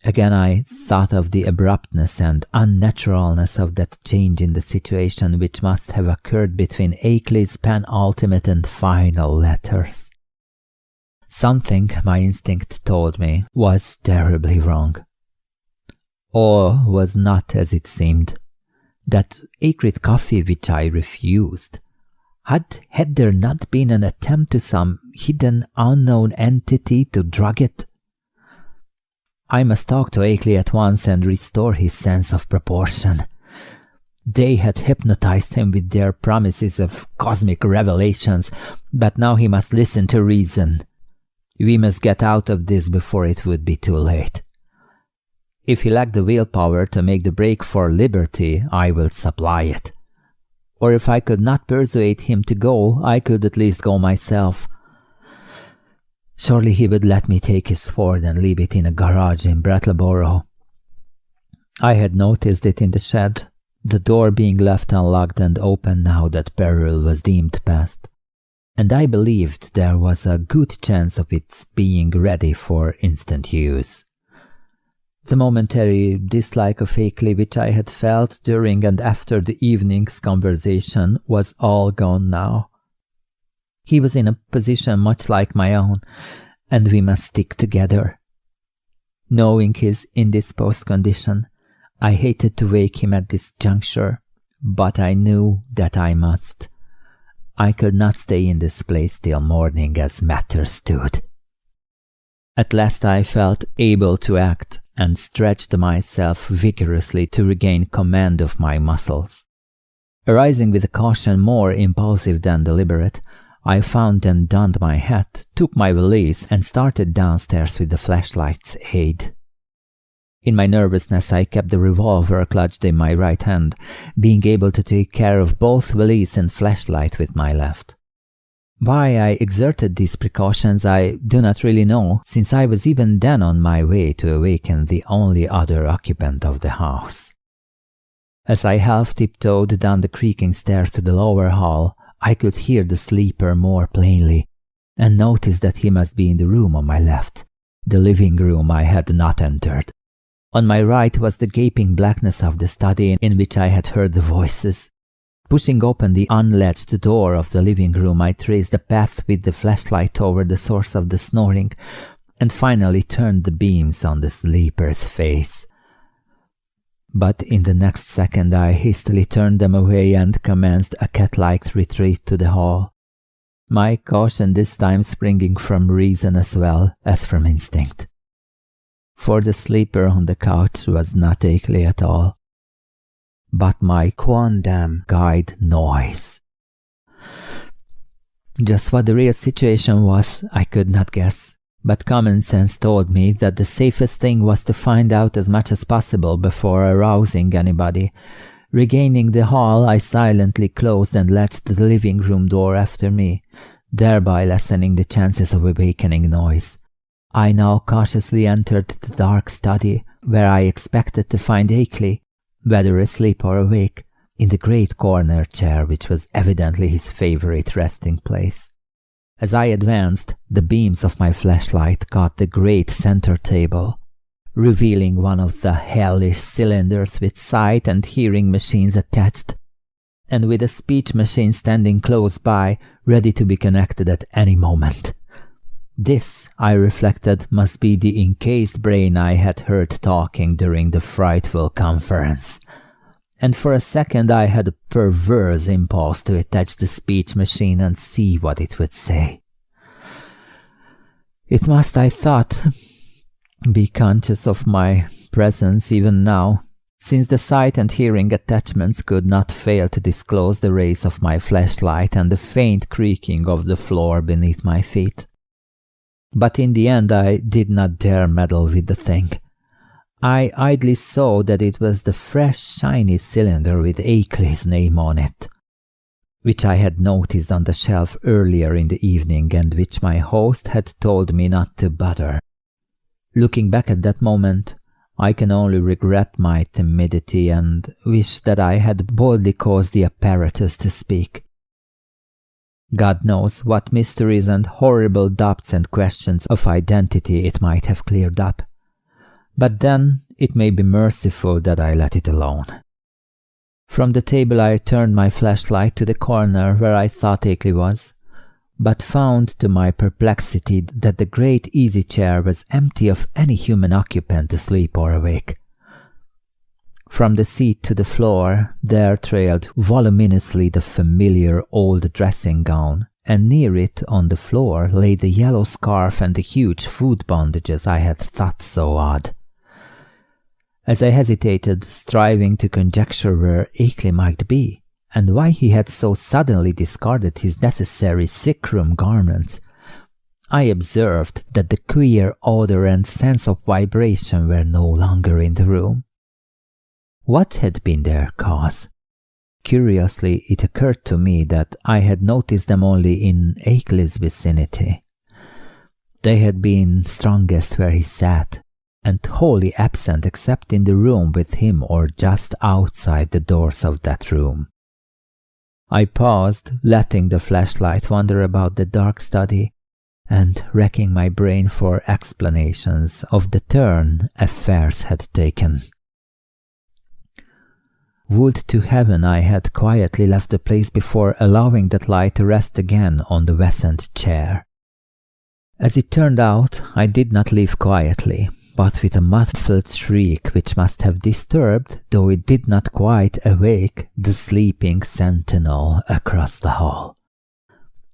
Again I thought of the abruptness and unnaturalness of that change in the situation which must have occurred between Akeley's penultimate and final letters. Something, my instinct told me, was terribly wrong. All was not as it seemed. That acrid coffee which I refused, had there not been an attempt to some hidden unknown entity to drug it? I must talk to Akeley at once and restore his sense of proportion. They had hypnotized him with their promises of cosmic revelations, but now he must listen to reason. We must get out of this before it would be too late. If he lacked the willpower to make the break for liberty, I will supply it. Or if I could not persuade him to go, I could at least go myself. Surely he would let me take his Ford and leave it in a garage in Brattleboro. I had noticed it in the shed, the door being left unlocked and open now that peril was deemed past, and I believed there was a good chance of its being ready for instant use. The momentary dislike of Akeley which I had felt during and after the evening's conversation was all gone now. He was in a position much like my own, and we must stick together. Knowing his indisposed condition, I hated to wake him at this juncture, but I knew that I must. I could not stay in this place till morning as matters stood. At last I felt able to act, and stretched myself vigorously to regain command of my muscles. Arising with a caution more impulsive than deliberate, I found and donned my hat, took my valise, and started downstairs with the flashlight's aid. In my nervousness I kept the revolver clutched in my right hand, being able to take care of both valise and flashlight with my left. Why I exerted these precautions I do not really know, since I was even then on my way to awaken the only other occupant of the house. As I half tiptoed down the creaking stairs to the lower hall, I could hear the sleeper more plainly, and noticed that he must be in the room on my left, the living room I had not entered. On my right was the gaping blackness of the study in which I had heard the voices. Pushing open the unlatched door of the living room, I traced a path with the flashlight over the source of the snoring, and finally turned the beams on the sleeper's face. But in the next second I hastily turned them away and commenced a cat-like retreat to the hall, my caution this time springing from reason as well as from instinct. For the sleeper on the couch was not Akeley at all, but my quondam guide Noise. Just what the real situation was, I could not guess, but common sense told me that the safest thing was to find out as much as possible before arousing anybody. Regaining the hall, I silently closed and latched the living room door after me, thereby lessening the chances of awakening Noise. I now cautiously entered the dark study, where I expected to find Akeley, whether asleep or awake, in the great corner chair which was evidently his favorite resting place. As I advanced, the beams of my flashlight caught the great center table, revealing one of the hellish cylinders with sight and hearing machines attached, and with a speech machine standing close by, ready to be connected at any moment. This, I reflected, must be the encased brain I had heard talking during the frightful conference. and for a second I had a perverse impulse to attach the speech machine and see what it would say. It must, I thought, be conscious of my presence even now, since the sight and hearing attachments could not fail to disclose the rays of my flashlight and the faint creaking of the floor beneath my feet. But in the end I did not dare meddle with the thing. I idly saw that it was the fresh, shiny cylinder with Akeley's name on it, which I had noticed on the shelf earlier in the evening and which my host had told me not to bother. Looking back at that moment, I can only regret my timidity and wish that I had boldly caused the apparatus to speak. God knows what mysteries and horrible doubts and questions of identity it might have cleared up. But then it may be merciful that I let it alone. From the table I turned my flashlight to the corner where I thought Akeley was, but found to my perplexity that the great easy chair was empty of any human occupant asleep or awake. From the seat to the floor there trailed voluminously the familiar old dressing gown, and near it on the floor lay the yellow scarf and the huge foot bandages I had thought so odd. As I hesitated, striving to conjecture where Akeley might be, and why he had so suddenly discarded his necessary sick-room garments, I observed that the queer odor and sense of vibration were no longer in the room. What had been their cause? Curiously, it occurred to me that I had noticed them only in Akeley's vicinity. They had been strongest where he sat, and wholly absent except in the room with him or just outside the doors of that room. I paused, letting the flashlight wander about the dark study, and racking my brain for explanations of the turn affairs had taken. Would to heaven I had quietly left the place before allowing that light to rest again on the vacant chair. As it turned out, I did not leave quietly, but with a muffled shriek which must have disturbed, though it did not quite awake, the sleeping sentinel across the hall.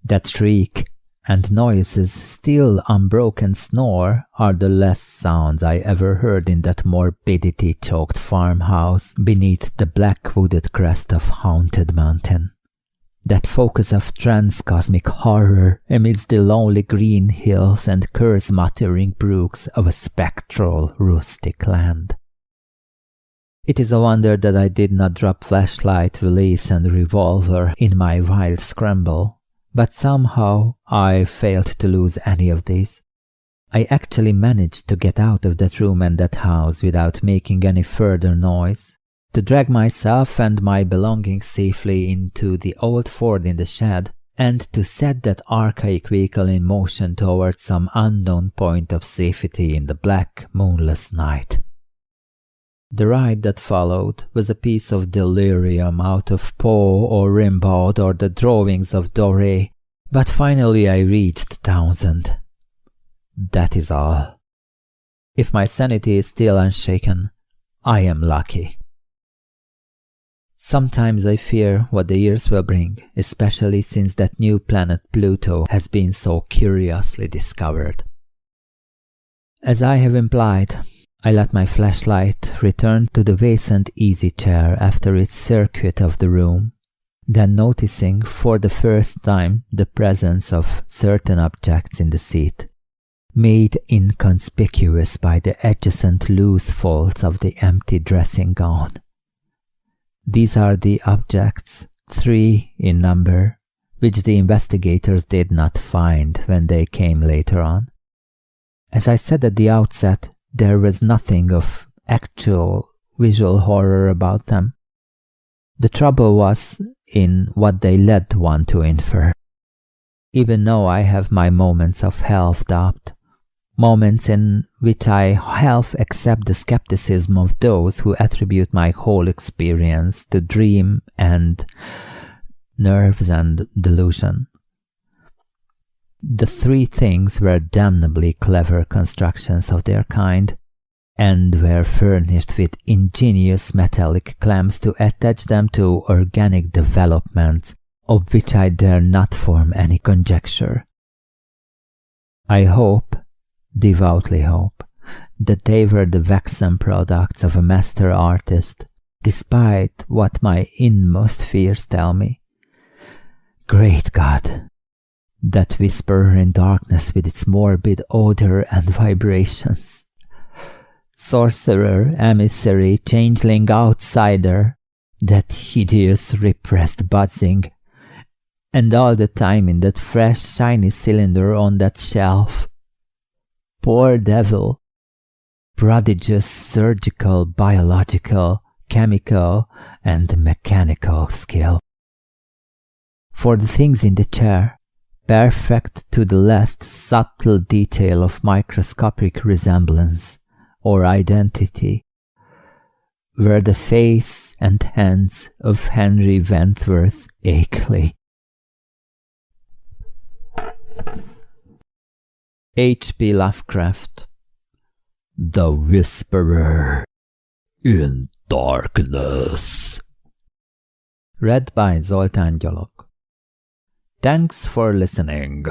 That shriek and Noyce's still unbroken snore are the last sounds I ever heard in that morbidity-choked farmhouse beneath the black wooded crest of Haunted Mountain. That focus of transcosmic horror amidst the lonely green hills and curse-muttering brooks of a spectral rustic land. It is a wonder that I did not drop flashlight, valise and revolver in my wild scramble, but somehow I failed to lose any of these. I actually managed to get out of that room and that house without making any further noise, to drag myself and my belongings safely into the old Ford in the shed, and to set that archaic vehicle in motion towards some unknown point of safety in the black, moonless night. The ride that followed was a piece of delirium out of Poe or Rimbaud or the drawings of Doré, but finally I reached Townsend. That is all. If my sanity is still unshaken, I am lucky. Sometimes I fear what the years will bring, especially since that new planet Pluto has been so curiously discovered. As I have implied, I let my flashlight return to the vacant easy chair after its circuit of the room, then noticing for the first time the presence of certain objects in the seat, made inconspicuous by the adjacent loose folds of the empty dressing gown. These are the objects, 3 in number, which the investigators did not find when they came later on. As I said at the outset, there was nothing of actual visual horror about them. The trouble was in what they led one to infer. Even though I have my moments of half-doubt, moments in which I half accept the skepticism of those who attribute my whole experience to dream and nerves and delusion. The 3 things were damnably clever constructions of their kind, and were furnished with ingenious metallic clamps to attach them to organic developments, of which I dare not form any conjecture. I hope, devoutly hope, that they were the waxen products of a master artist, despite what my inmost fears tell me. Great God! That whisperer in darkness with its morbid odor and vibrations. Sorcerer, emissary, changeling, outsider, that hideous repressed buzzing, and all the time in that fresh shiny cylinder on that shelf. Poor devil! Prodigious surgical, biological, chemical, and mechanical skill. For the things in the chair, perfect to the last subtle detail of microscopic resemblance or identity, were the face and hands of Henry Wentworth Akeley. H.P. Lovecraft. The Whisperer in Darkness. Read by Zoltán Gyalog. Thanks for listening.